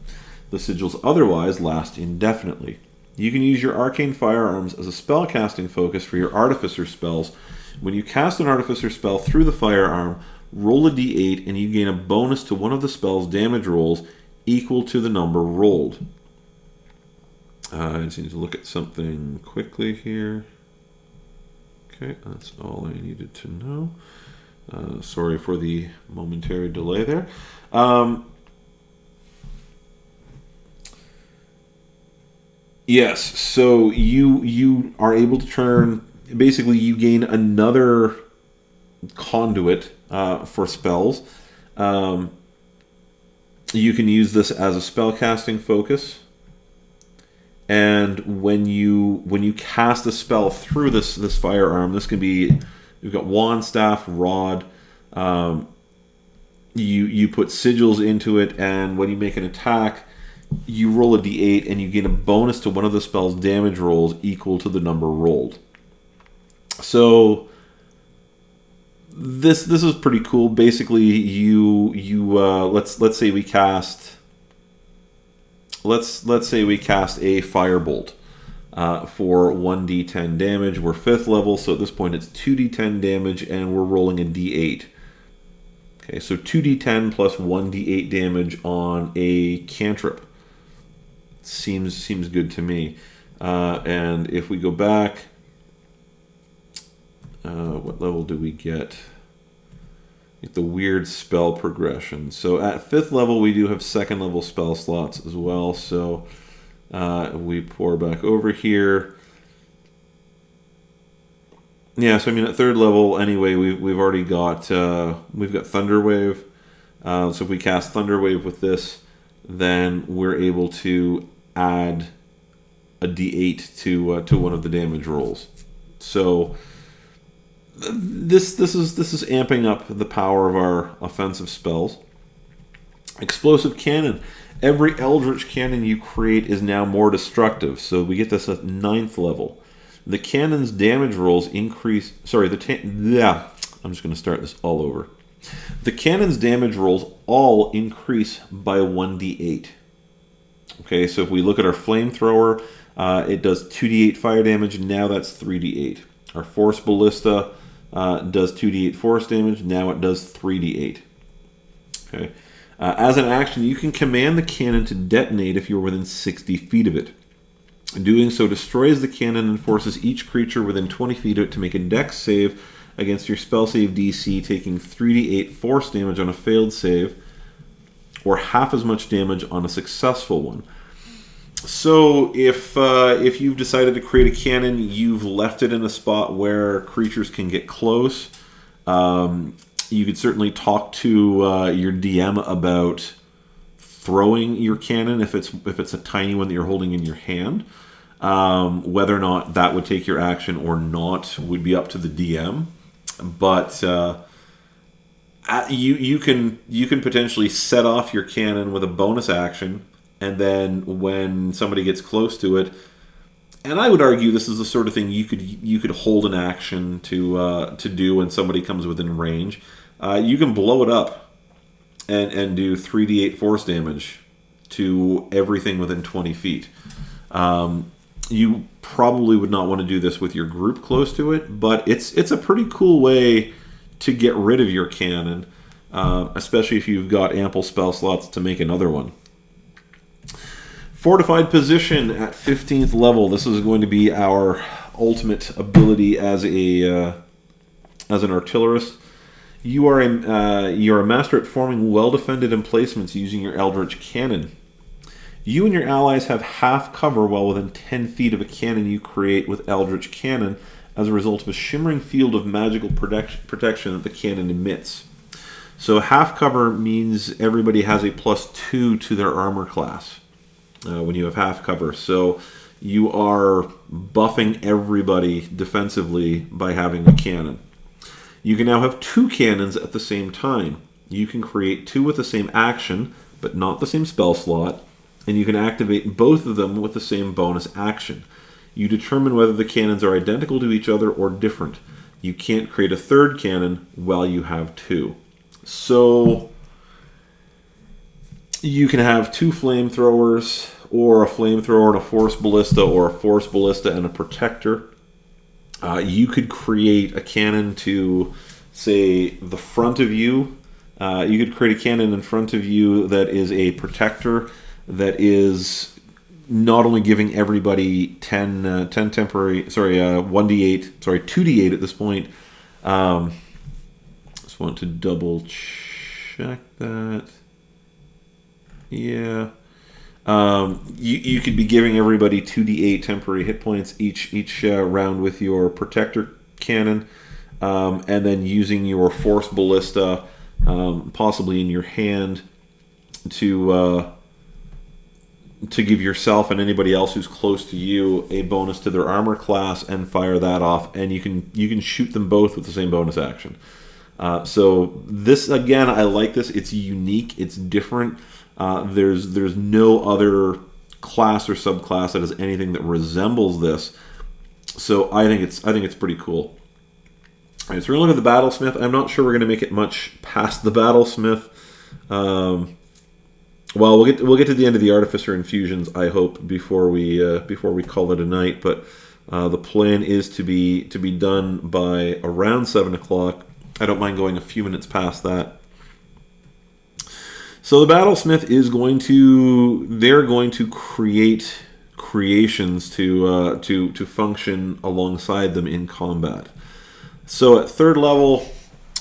The sigils otherwise last indefinitely. You can use your arcane firearms as a spellcasting focus for your artificer spells. When you cast an artificer spell through the firearm, roll a d8 and you gain a bonus to one of the spell's damage rolls equal to the number rolled. I just need to look at something quickly here. Okay, that's all I needed to know. Sorry for the momentary delay there. Yes, so you are able to turn... Basically, you gain another conduit for spells. You can use this as a spellcasting focus. And when you cast a spell through this firearm, this can be... You've got wand, staff, rod. You put sigils into it, and when you make an attack, you roll a d8, and you gain a bonus to one of the spell's damage rolls equal to the number rolled. So this is pretty cool. Basically, let's say we cast a firebolt. For 1d10 damage. We're 5th level, so at this point it's 2d10 damage, and we're rolling a d8. Okay, so 2d10 plus 1d8 damage on a cantrip. Seems good to me. And if we go back, what level do we get? Get the weird spell progression. So at 5th level, we do have 2nd level spell slots as well, so... we pour back over here. Yeah, so I mean at 3rd level anyway, we've already got we've got Thunderwave. So if we cast Thunderwave with this, then we're able to add a d8 to one of the damage rolls. So this is amping up the power of our offensive spells. Explosive Cannon. Every Eldritch Cannon you create is now more destructive, so we get this at 9th level. The cannon's damage rolls increase... I'm just going to start this all over. The cannon's damage rolls all increase by 1d8. Okay, so if we look at our flamethrower, it does 2d8 fire damage, now that's 3d8. Our Force Ballista does 2d8 force damage, now it does 3d8. Okay. As an action, you can command the cannon to detonate if you're within 60 feet of it. Doing so destroys the cannon and forces each creature within 20 feet of it to make a dex save against your spell save DC, taking 3d8 force damage on a failed save, or half as much damage on a successful one. So if you've decided to create a cannon, you've left it in a spot where creatures can get close. You could certainly talk to your DM about throwing your cannon if it's a tiny one that you're holding in your hand. Whether or not that would take your action or not would be up to the DM. But you can potentially set off your cannon with a bonus action, and then when somebody gets close to it, and I would argue this is the sort of thing you could hold an action to do when somebody comes within range. You can blow it up and do 3d8 force damage to everything within 20 feet. You probably would not want to do this with your group close to it, but it's a pretty cool way to get rid of your cannon, especially if you've got ample spell slots to make another one. Fortified Position at 15th level. This is going to be our ultimate ability as an artillerist. You are a master at forming well-defended emplacements using your Eldritch Cannon. You and your allies have half cover while within 10 feet of a cannon you create with Eldritch Cannon as a result of a shimmering field of magical protection that the cannon emits. So half cover means everybody has a +2 to their armor class when you have half cover. So you are buffing everybody defensively by having a cannon. You can now have 2 cannons at the same time. You can create 2 with the same action, but not the same spell slot, and you can activate both of them with the same bonus action. You determine whether the cannons are identical to each other or different. You can't create a third cannon while you have 2. So you can have 2 flamethrowers, or a flamethrower and a force ballista, or a force ballista and a protector. You could create a cannon to, say, the front of you. You could create a cannon in front of you that is a protector that is not only giving everybody 10 temporary, 2d8 at this point. Just want to double check that. Yeah. You could be giving everybody 2d8 temporary hit points each round with your protector cannon, and then using your force ballista, possibly in your hand, to give yourself and anybody else who's close to you a bonus to their armor class, and fire that off, and you can shoot them both with the same bonus action. So this, again, I like this. It's unique. It's different. There's no other class or subclass that has anything that resembles this. So I think it's pretty cool. All right, so we're going to look at the Battlesmith. I'm not sure we're going to make it much past the Battlesmith. Well, we'll get to the end of the Artificer infusions, I hope, before we call it a night. But the plan is to be done by around 7 o'clock. I don't mind going a few minutes past that. So the Battlesmith is going to create creations to function alongside them in combat. So at 3rd level,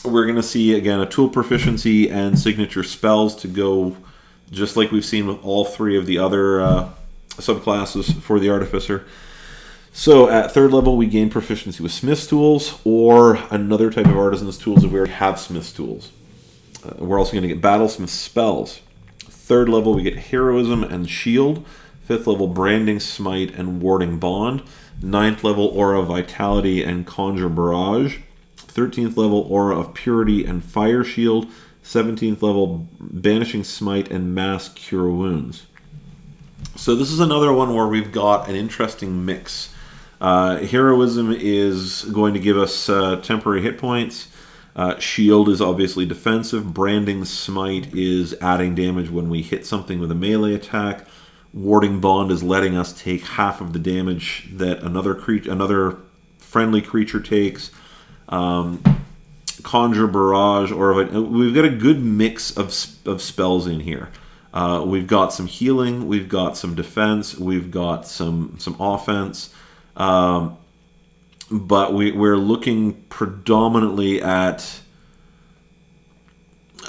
we're going to see again a tool proficiency and signature spells to go, just like we've seen with all 3 of the other subclasses for the Artificer. So at 3rd level, we gain proficiency with Smith's tools or another type of Artisan's tools if we already have Smith's tools. We're also going to get Battlesmith spells. 3rd level, we get Heroism and Shield. 5th level, Branding Smite and Warding Bond. 9th level, Aura of Vitality and Conjure Barrage. 13th level, Aura of Purity and Fire Shield. 17th level, Banishing Smite and Mass Cure Wounds. So this is another one where we've got an interesting mix. Heroism is going to give us temporary hit points. Shield is obviously defensive. Branding Smite is adding damage when we hit something with a melee attack. Warding Bond is letting us take half of the damage that another friendly creature takes. Conjure Barrage, we've got a good mix of spells in here. We've got some healing, we've got some defense, we've got some offense. but we're looking predominantly at...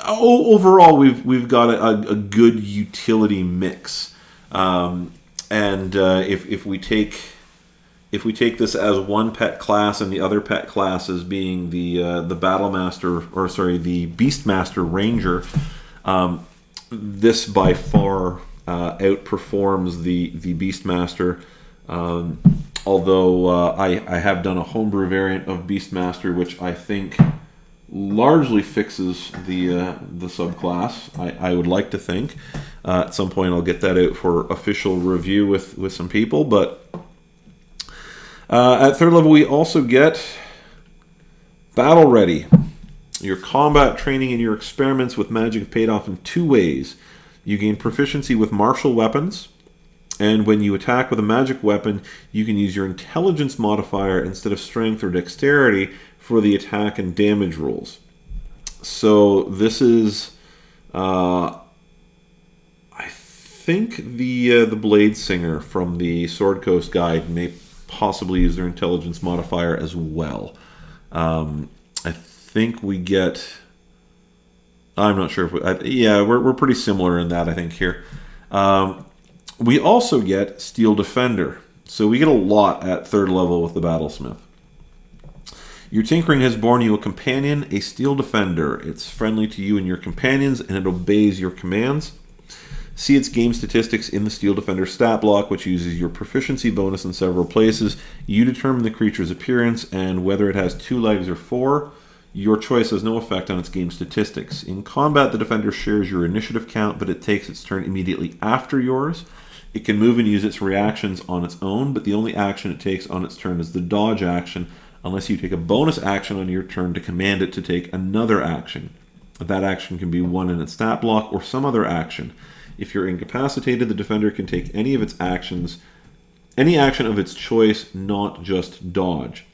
Overall, we've got a good utility mix, and if we take this as one pet class and the other pet class as being the battle master, or sorry, the beastmaster ranger, this by far outperforms the beastmaster. Although I have done a homebrew variant of beastmaster, which I think largely fixes the subclass. I would like to think at some point I'll get that out for official review with some people. But at third level we also get battle ready. Your combat training and your experiments with magic have paid off in two ways. You gain proficiency with martial weapons, and when you attack with a magic weapon, you can use your intelligence modifier instead of strength or dexterity for the attack and damage rolls. So this is, I think the Blade Singer from the Sword Coast Guide may possibly use their intelligence modifier as well. I think we get... I'm not sure if we're pretty similar in that, I think, here. We also get Steel Defender. So we get a lot at third level with the Battlesmith. Your tinkering has born you a companion, a Steel Defender. It's friendly to you and your companions, and it obeys your commands. See its game statistics in the Steel Defender stat block, which uses your proficiency bonus in several places. You determine the creature's appearance and whether it has 2 legs or 4. Your choice has no effect on its game statistics. In combat, the Defender shares your initiative count, but it takes its turn immediately after yours. It can move and use its reactions on its own, but the only action it takes on its turn is the dodge action, unless you take a bonus action on your turn to command it to take another action. That action can be one in its stat block or some other action. If you're incapacitated, the Defender can take any of its actions, any action of its choice, not just dodge.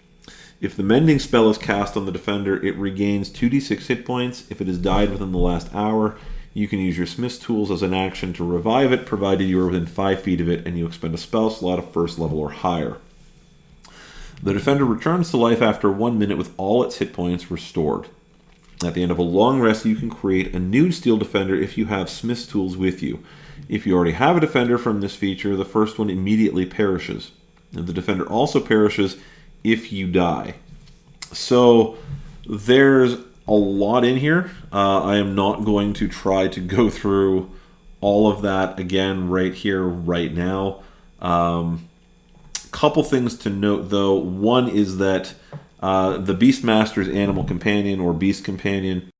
If the Mending spell is cast on the Defender, it regains 2d6 hit points. If it has died within the last hour, you can use your Smith's Tools as an action to revive it, provided you are within 5 feet of it and you expend a spell slot of first level or higher. The Defender returns to life after 1 minute with all its hit points restored. At the end of a long rest, you can create a new Steel Defender if you have Smith's Tools with you. If you already have a Defender from this feature, the first one immediately perishes. And the Defender also perishes if you die. So there's a lot in here. I am not going to try to go through all of that again right here, right now. Couple things to note, though. One is that the Beastmaster's Animal Companion or Beast Companion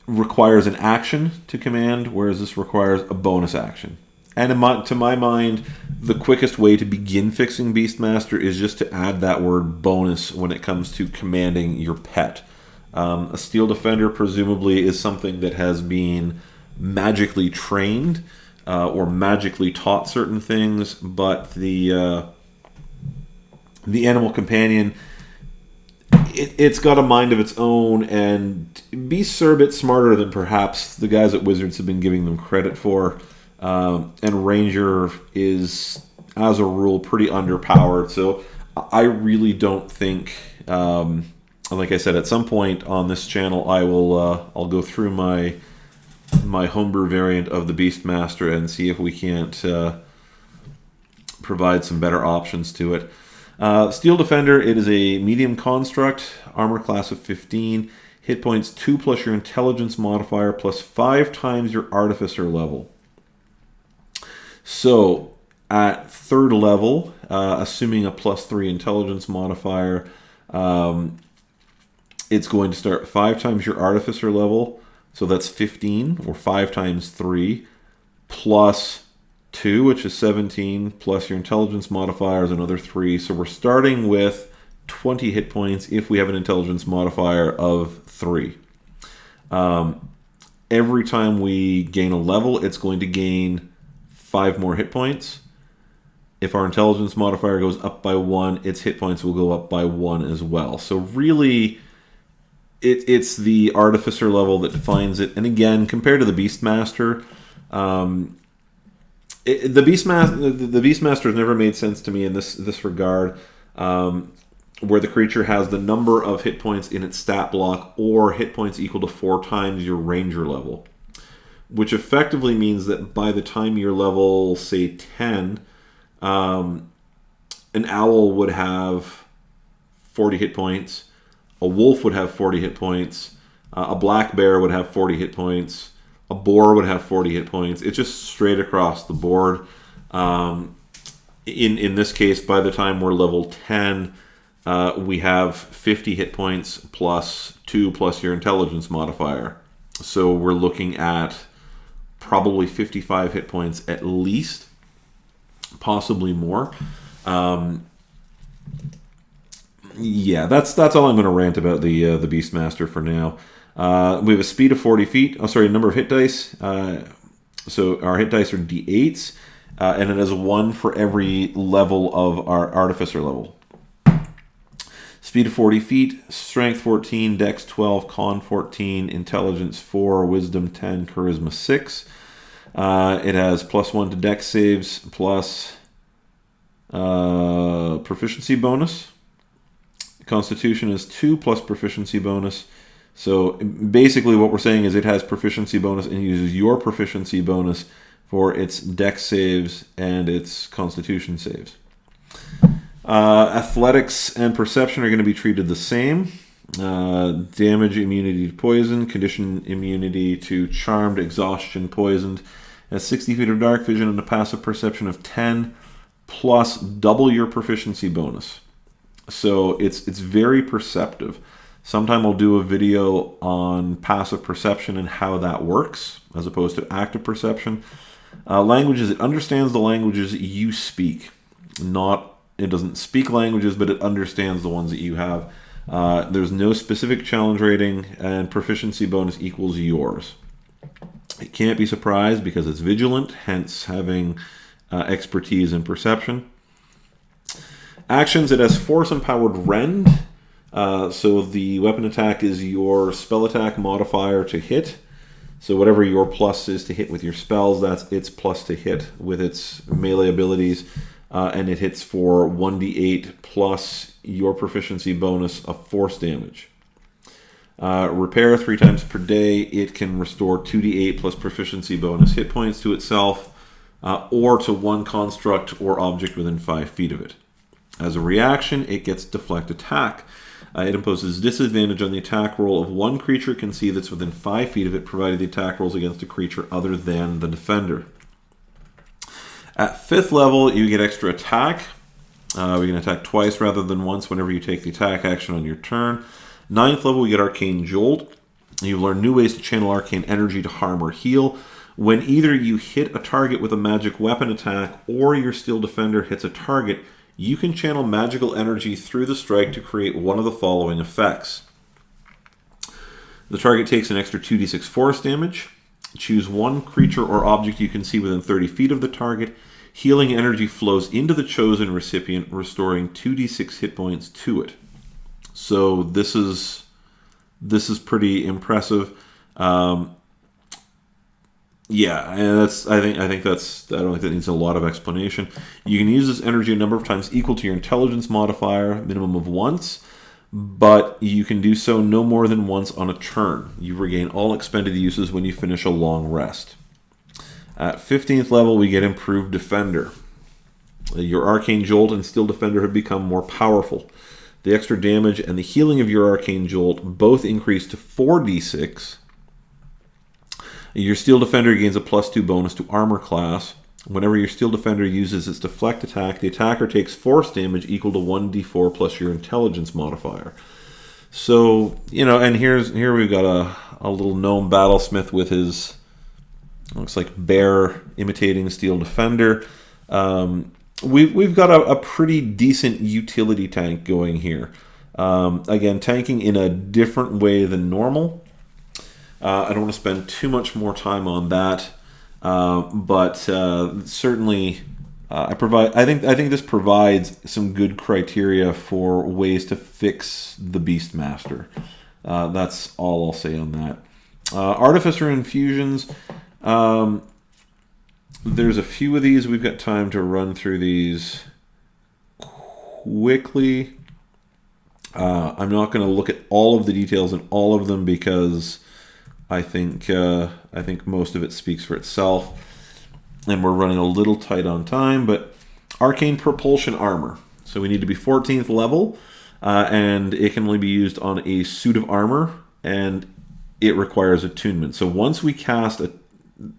requires an action to command, whereas this requires a bonus action. And to my mind, the quickest way to begin fixing Beastmaster is just to add that word bonus when it comes to commanding your pet. A Steel Defender presumably is something that has been magically trained or magically taught certain things, but the Animal Companion, it's got a mind of its own, and beasts are a bit smarter than perhaps the guys at Wizards have been giving them credit for. And Ranger is, as a rule, pretty underpowered. So I really don't think, like I said, at some point on this channel, I'll go through my homebrew variant of the Beastmaster and see if we can't provide some better options to it. Steel Defender, it is a medium construct, armor class of 15, hit points 2 plus your intelligence modifier plus 5 times your artificer level. So at third level, assuming a +3 intelligence modifier, it's going to start 5 times your artificer level, so that's 15, or 5 times 3, plus 2, which is 17, plus your intelligence modifier is another 3. So we're starting with 20 hit points if we have an intelligence modifier of 3. Every time we gain a level, it's going to gain 5 more hit points. If our intelligence modifier goes up by 1, its hit points will go up by 1 as well. So really, it's the Artificer level that defines it. And again, compared to the Beastmaster, The Beastmaster has never made sense to me in this regard, where the creature has the number of hit points in its stat block or hit points equal to 4 times your ranger level, which effectively means that by the time you're level, say, 10, an owl would have 40 hit points, a wolf would have 40 hit points, a black bear would have 40 hit points, a boar would have 40 hit points. It's just straight across the board. In this case, by the time we're level 10, we have 50 hit points plus 2 plus your intelligence modifier. So we're looking at probably 55 hit points at least, possibly more. Yeah, that's all I'm going to rant about the Beastmaster for now. We have a speed of 40 feet. Oh, sorry, number of hit dice. So our hit dice are D8s, and it has 1 for every level of our Artificer level. Speed of 40 feet, Strength 14, Dex 12, Con 14, Intelligence 4, Wisdom 10, Charisma 6. It has +1 to Dex saves, plus proficiency bonus. Constitution is 2 plus proficiency bonus. So basically what we're saying is it has proficiency bonus and uses your proficiency bonus for its Dex saves and its Constitution saves. Athletics and perception are going to be treated the same. Damage, immunity to poison, condition immunity to charmed, exhaustion, poisoned. Has 60 feet of dark vision and a passive perception of 10 plus double your proficiency bonus. So it's very perceptive. Sometime I'll do a video on passive perception and how that works as opposed to active perception. Languages, it understands the languages you speak. It doesn't speak languages, but it understands the ones that you have. There's no specific challenge rating, and proficiency bonus equals yours. It can't be surprised because it's vigilant, hence having expertise in perception. Actions, it has force empowered rend. So the weapon attack is your spell attack modifier to hit. So whatever your plus is to hit with your spells, that's its plus to hit with its melee abilities. And it hits for 1d8 plus your proficiency bonus of force damage. Repair 3 times per day. It can restore 2d8 plus proficiency bonus hit points to itself or to one construct or object within 5 feet of it. As a reaction, it gets deflect attack. It imposes disadvantage on the attack roll of one creature it can see that's within 5 feet of it, provided the attack rolls against a creature other than the defender. At 5th level, you get extra attack. We can attack twice rather than once whenever you take the attack action on your turn. 9th level, we get Arcane Jolt. You learn new ways to channel arcane energy to harm or heal. When either you hit a target with a magic weapon attack or your Steel Defender hits a target, you can channel magical energy through the strike to create one of the following effects. The target takes an extra 2d6 force damage. Choose one creature or object you can see within 30 feet of the target. Healing energy flows into the chosen recipient, restoring 2d6 hit points to it. So this is pretty impressive. Yeah, and I don't think that needs a lot of explanation. You can use this energy a number of times equal to your intelligence modifier, minimum of once, but you can do so no more than once on a turn. You regain all expended uses when you finish a long rest. At 15th level, we get Improved Defender. Your Arcane Jolt and Steel Defender have become more powerful. The extra damage and the healing of your Arcane Jolt both increase to 4d6. Your Steel Defender gains a +2 bonus to armor class. Whenever your Steel Defender uses its deflect attack, the attacker takes force damage equal to 1d4 plus your intelligence modifier. So, and here we've got a little gnome battlesmith with his, looks like bear imitating Steel Defender. We've got a pretty decent utility tank going here. Again, tanking in a different way than normal. I don't want to spend too much more time on that. But certainly, I think this provides some good criteria for ways to fix the Beastmaster. That's all I'll say on that. Artificer infusions. there's a few of these. We've got time to run through these quickly. I'm not going to look at all of the details in all of them because I think most of it speaks for itself, and we're running a little tight on time. But arcane propulsion armor. So we need to be 14th level, and it can only be used on a suit of armor, and it requires attunement. So once we cast a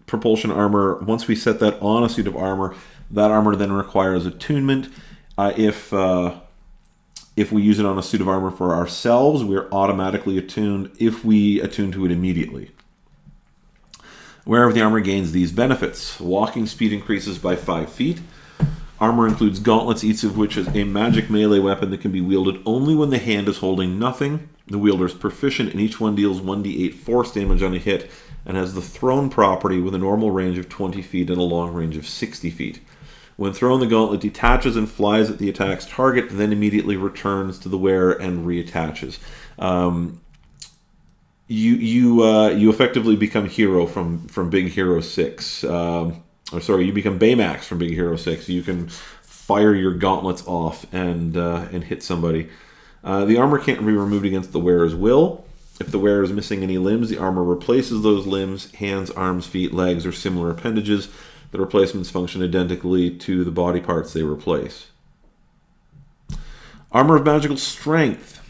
propulsion armor, once we set that on a suit of armor, that armor then requires attunement. If we use it on a suit of armor for ourselves, we're automatically attuned if we attune to it immediately. Wearer of the armor gains these benefits. Walking speed increases by 5 feet. Armor includes gauntlets, each of which is a magic melee weapon that can be wielded only when the hand is holding nothing. The wielder is proficient, and each one deals 1d8 force damage on a hit, and has the thrown property with a normal range of 20 feet and a long range of 60 feet. When thrown, the gauntlet detaches and flies at the attack's target, then immediately returns to the wearer and reattaches. You effectively become Hero from Big Hero 6. You become Baymax from Big Hero 6. You can fire your gauntlets off and hit somebody. The armor can't be removed against the wearer's will. If the wearer is missing any limbs, the armor replaces those limbs, hands, arms, feet, legs, or similar appendages. The replacements function identically to the body parts they replace. Armor of magical strength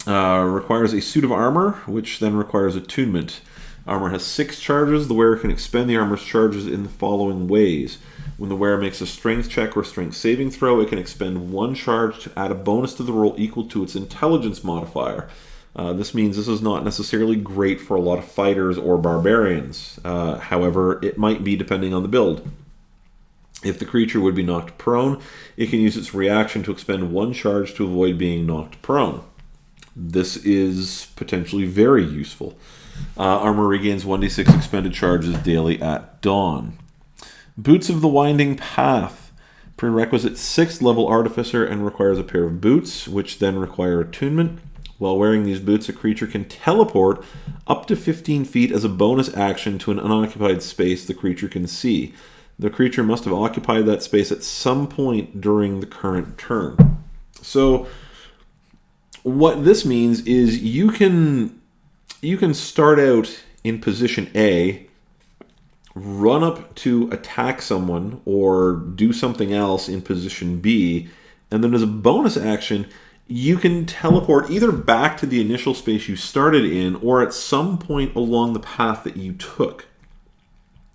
requires a suit of armor, which then requires attunement. Armor has 6 charges. The wearer can expend the armor's charges in the following ways. When the wearer makes a strength check or strength saving throw, it can expend 1 charge to add a bonus to the roll equal to its intelligence modifier. This means this is not necessarily great for a lot of fighters or barbarians. However, it might be depending on the build. If the creature would be knocked prone, it can use its reaction to expend 1 charge to avoid being knocked prone. This is potentially very useful. Armor regains 1d6 expended charges daily at dawn. Boots of the Winding Path. Prerequisite 6th level Artificer and requires a pair of boots, which then require attunement. While wearing these boots, a creature can teleport up to 15 feet as a bonus action to an unoccupied space the creature can see. The creature must have occupied that space at some point during the current turn. So what this means is you can start out in position A, run up to attack someone or do something else in position B, and then as a bonus action, you can teleport either back to the initial space you started in or at some point along the path that you took.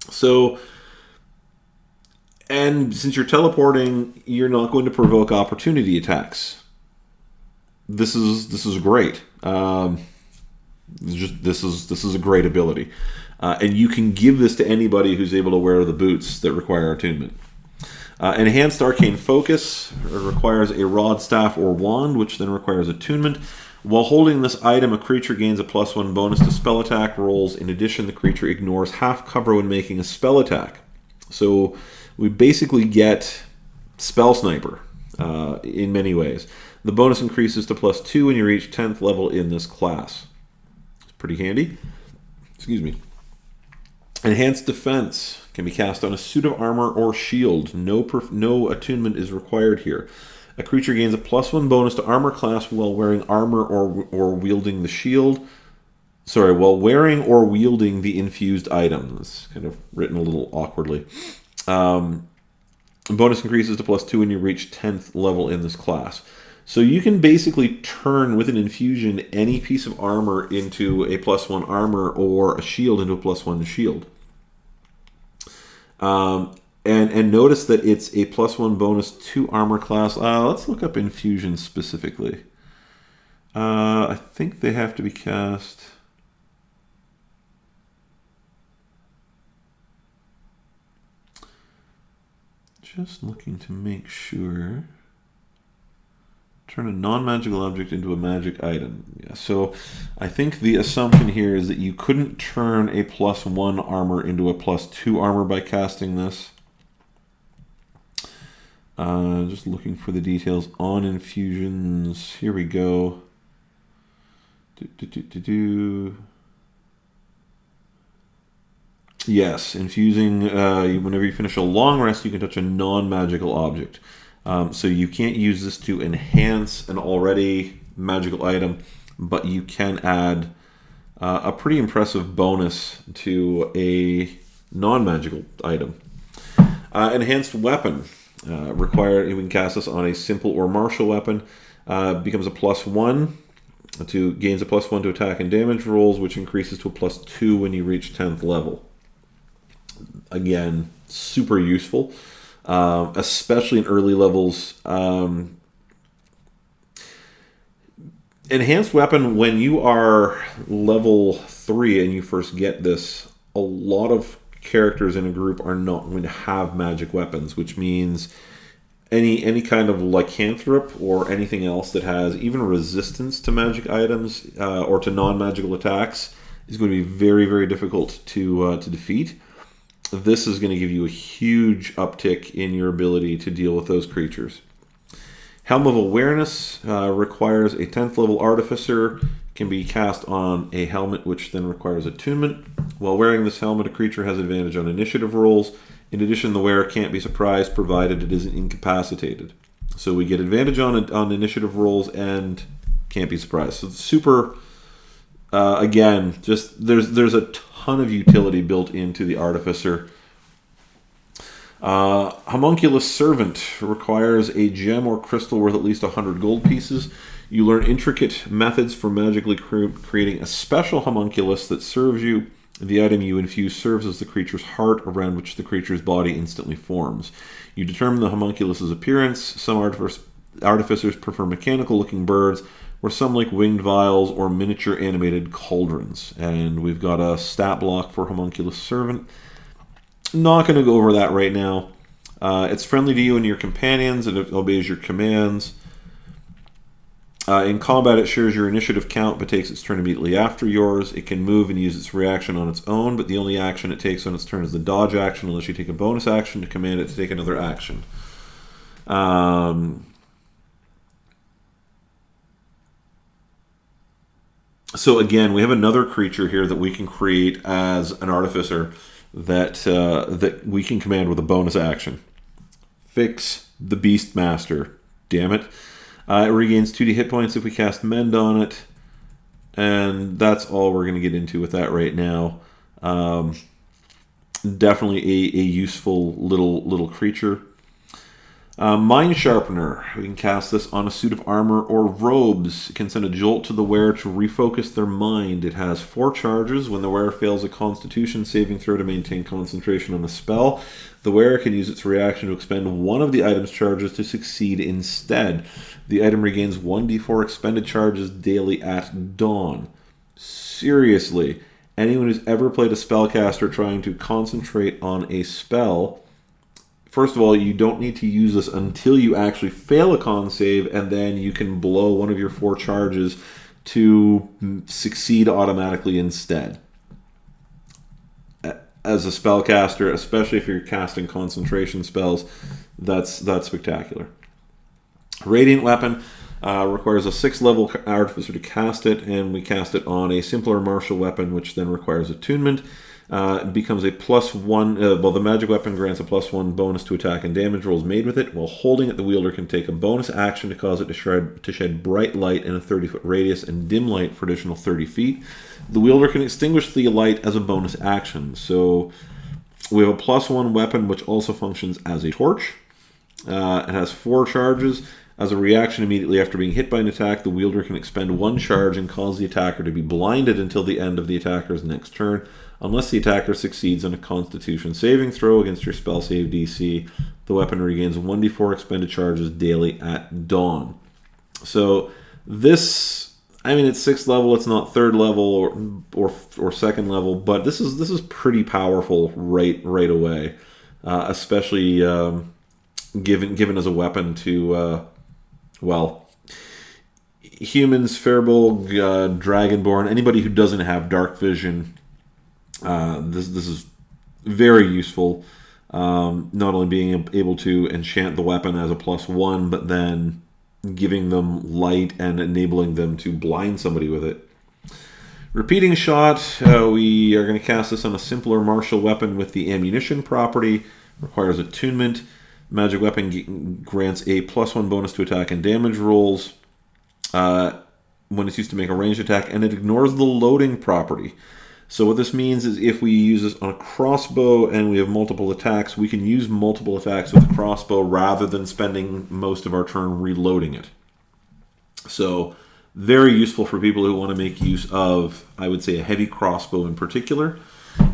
So, and since you're teleporting, you're not going to provoke opportunity attacks. This is great. This is a great ability, and you can give this to anybody who's able to wear the boots that require attunement. Enhanced Arcane Focus requires a rod, staff, or wand, which then requires attunement. While holding this item, a creature gains a +1 bonus to spell attack rolls. In addition, the creature ignores half cover when making a spell attack. So we basically get Spell Sniper in many ways. The bonus increases to +2 when you reach 10th level in this class. It's pretty handy. Excuse me. Enhanced Defense can be cast on a suit of armor or shield. No attunement is required here. A creature gains a +1 bonus to armor class while wearing armor or wielding the shield. While wearing or wielding the infused item. It's kind of written a little awkwardly. Bonus increases to +2 when you reach 10th level in this class. So you can basically turn with an infusion any piece of armor into a +1 armor or a shield into a +1 shield. And notice that it's a +1 bonus to armor class. Let's look up infusions specifically. I think they have to be cast. Just looking to make sure. Turn a non-magical object into a magic item. Yeah, so I think the assumption here is that you couldn't turn a +1 armor into a +2 armor by casting this. Just looking for the details on infusions. Here we go. Yes, infusing, whenever you finish a long rest, you can touch a non-magical object. So you can't use this to enhance an already magical item, but you can add a pretty impressive bonus to a non-magical item. Enhanced weapon. We can cast this on a simple or martial weapon. Becomes a +1 gains a +1 to attack and damage rolls, which increases to a +2 when you reach 10th level. Again, super useful, especially in early levels. Enhanced weapon, when you are level 3 and you first get this, a lot of characters in a group are not going to have magic weapons, which means any kind of lycanthrope or anything else that has even resistance to magic items or to non-magical attacks is going to be very, very difficult to defeat. This is going to give you a huge uptick in your ability to deal with those creatures. Helm of Awareness requires a 10th level Artificer, can be cast on a helmet, which then requires attunement. While wearing this helmet, a creature has advantage on initiative rolls. In addition, the wearer can't be surprised provided it isn't incapacitated. So we get advantage on initiative rolls and can't be surprised. So super, again, just there's a ton of utility built into the Artificer. Homunculus Servant requires a gem or crystal worth at least 100 gold pieces. You learn intricate methods for magically creating a special homunculus that serves you. The item you infuse serves as the creature's heart, around which the creature's body instantly forms. You determine the homunculus's appearance. Some artificers prefer mechanical-looking birds, where some like winged vials or miniature animated cauldrons. And we've got a stat block for Homunculus Servant. Not going to go over that right now. It's friendly to you and your companions, and it obeys your commands. In combat, it shares your initiative count, but takes its turn immediately after yours. It can move and use its reaction on its own, but the only action it takes on its turn is the dodge action, unless you take a bonus action to command it to take another action. So again, we have another creature here that we can create as an Artificer that we can command with a bonus action. Fix the Beastmaster. Damn it. It regains 2d hit points if we cast Mend on it. And that's all we're going to get into with that right now. Definitely a useful little creature. Mind Sharpener. We can cast this on a suit of armor or robes. It can send a jolt to the wearer to refocus their mind. It has 4 charges. When the wearer fails a Constitution saving throw to maintain concentration on a spell, the wearer can use its reaction to expend one of the item's charges to succeed instead. The item regains 1d4 expended charges daily at dawn. Seriously, anyone who's ever played a spellcaster trying to concentrate on a spell, first of all, you don't need to use this until you actually fail a con save, and then you can blow one of your 4 charges to succeed automatically instead. As a spellcaster, especially if you're casting concentration spells, that's spectacular. Radiant Weapon requires a 6th level Artificer to cast it, and we cast it on a simpler martial weapon, which then requires attunement. It becomes a +1. The magic weapon grants a +1 bonus to attack and damage rolls made with it. While holding it, the wielder can take a bonus action to cause it to shed bright light in a 30-foot radius and dim light for additional 30 feet. The wielder can extinguish the light as a bonus action. So we have a +1 weapon, which also functions as a torch. It has 4 charges. As a reaction immediately after being hit by an attack, the wielder can expend 1 charge and cause the attacker to be blinded until the end of the attacker's next turn. Unless the attacker succeeds on a Constitution saving throw against your spell save DC, the weapon regains 1d4 expended charges daily at dawn. So this, I mean, it's 6th level. It's not 3rd level or 2nd level, but this is pretty powerful right away, especially given as a weapon to humans, Fairbolg, Dragonborn, anybody who doesn't have dark vision. This is very useful. Not only being able to enchant the weapon as a +1, but then giving them light and enabling them to blind somebody with it. Repeating shot, we are going to cast this on a simpler martial weapon with the ammunition property. Requires attunement. Magic weapon grants a +1 bonus to attack and damage rolls when it's used to make a ranged attack, and it ignores the loading property. So what this means is if we use this on a crossbow and we have multiple attacks, we can use multiple attacks with the crossbow rather than spending most of our turn reloading it. So very useful for people who want to make use of, I would say, a heavy crossbow in particular.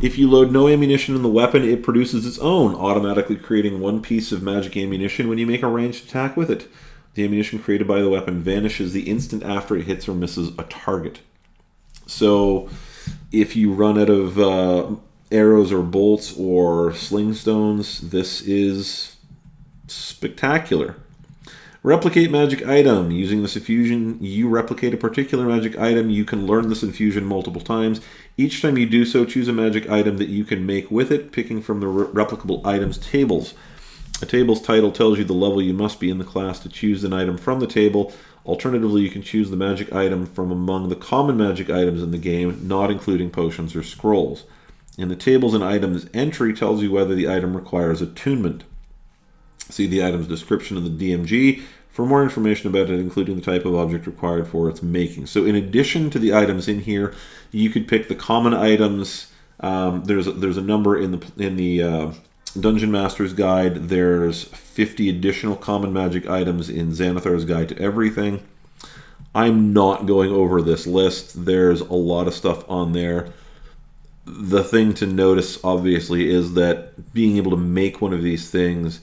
If you load no ammunition in the weapon, it produces its own, automatically creating one piece of magic ammunition when you make a ranged attack with it. The ammunition created by the weapon vanishes the instant after it hits or misses a target. So if you run out of arrows or bolts or sling stones, this is spectacular. Replicate magic item. Using this infusion, you replicate a particular magic item. You can learn this infusion multiple times. Each time you do so, choose a magic item that you can make with it, picking from the replicable items tables. A table's title tells you the level you must be in the class to choose an item from the table. Alternatively, you can choose the magic item from among the common magic items in the game, not including potions or scrolls. In the tables and items entry tells you whether the item requires attunement. See the item's description in the DMG for more information about it, including the type of object required for its making. So in addition to the items in here, you could pick the common items. There's a number in the Dungeon Master's Guide. There's 50 additional common magic items in Xanathar's Guide to Everything. I'm not going over this list. There's a lot of stuff on there. The thing to notice, obviously, is that being able to make one of these things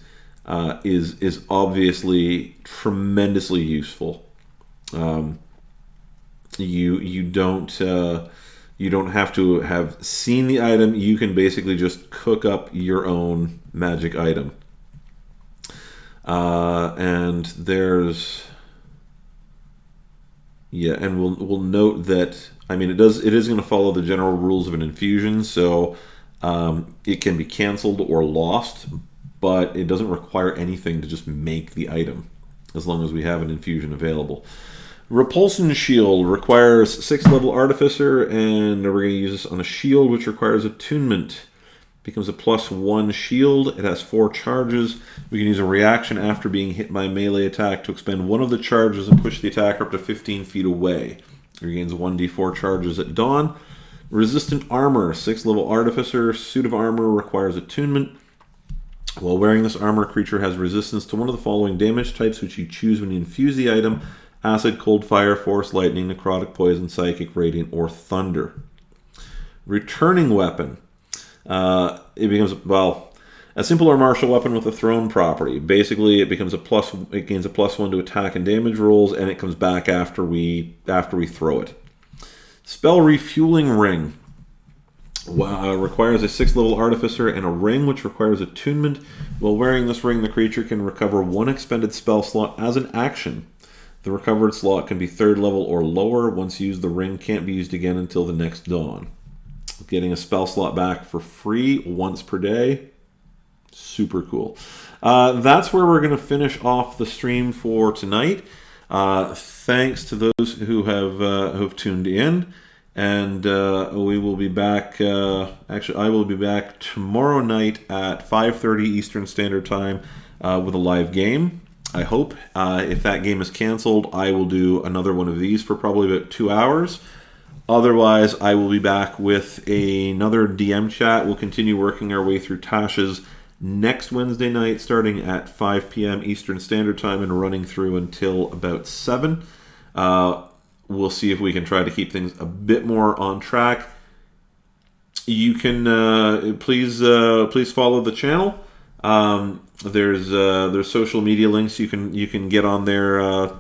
is obviously tremendously useful. You don't have to have seen the item. You can basically just cook up your own magic item. And there's and we'll note that, I mean, it is going to follow the general rules of an infusion, so it can be canceled or lost, but it doesn't require anything to just make the item, as long as we have an infusion available. Repulsion Shield requires 6th level Artificer, and we're going to use this on a shield which requires attunement. Becomes a +1 shield. It has 4 charges. We can use a reaction after being hit by a melee attack to expend one of the charges and push the attacker up to 15 feet away. It regains 1d4 charges at dawn. Resistant Armor, 6th level Artificer. Suit of armor requires attunement. While wearing this armor, a creature has resistance to one of the following damage types, which you choose when you infuse the item: acid, cold, fire, force, lightning, necrotic, poison, psychic, radiant, or thunder. Returning Weapon. It becomes, well, a simpler martial weapon with a thrown property. Basically, it gains a +1 to attack and damage rolls, and it comes back after we throw it. Spell Refueling Ring. Requires a 6th level Artificer and a ring which requires attunement. While wearing this ring, the creature can recover 1 expended spell slot as an action. The recovered slot can be 3rd level or lower. Once used, the ring can't be used again until the next dawn. Getting a spell slot back for free once per day. Super cool. That's where we're going to finish off the stream for tonight. Thanks to those who have tuned in. And we will be back, actually I will be back tomorrow night at 5:30 Eastern Standard Time with a live game, I hope. If that game is canceled, I will do another one of these for probably about 2 hours. Otherwise, I will be back with another DM chat. We'll continue working our way through Tasha's next Wednesday night, starting at 5 p.m. Eastern Standard Time and running through until about 7. We'll see if we can try to keep things a bit more on track. You can please follow the channel. There's social media links you can get on there.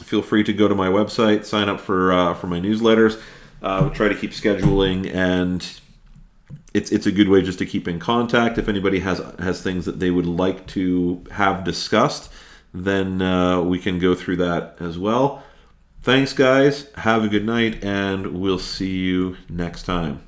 Feel free to go to my website, sign up for my newsletters. Try to keep scheduling, and it's a good way just to keep in contact. If anybody has things that they would like to have discussed, then we can go through that as well. Thanks, guys. Have a good night, and we'll see you next time.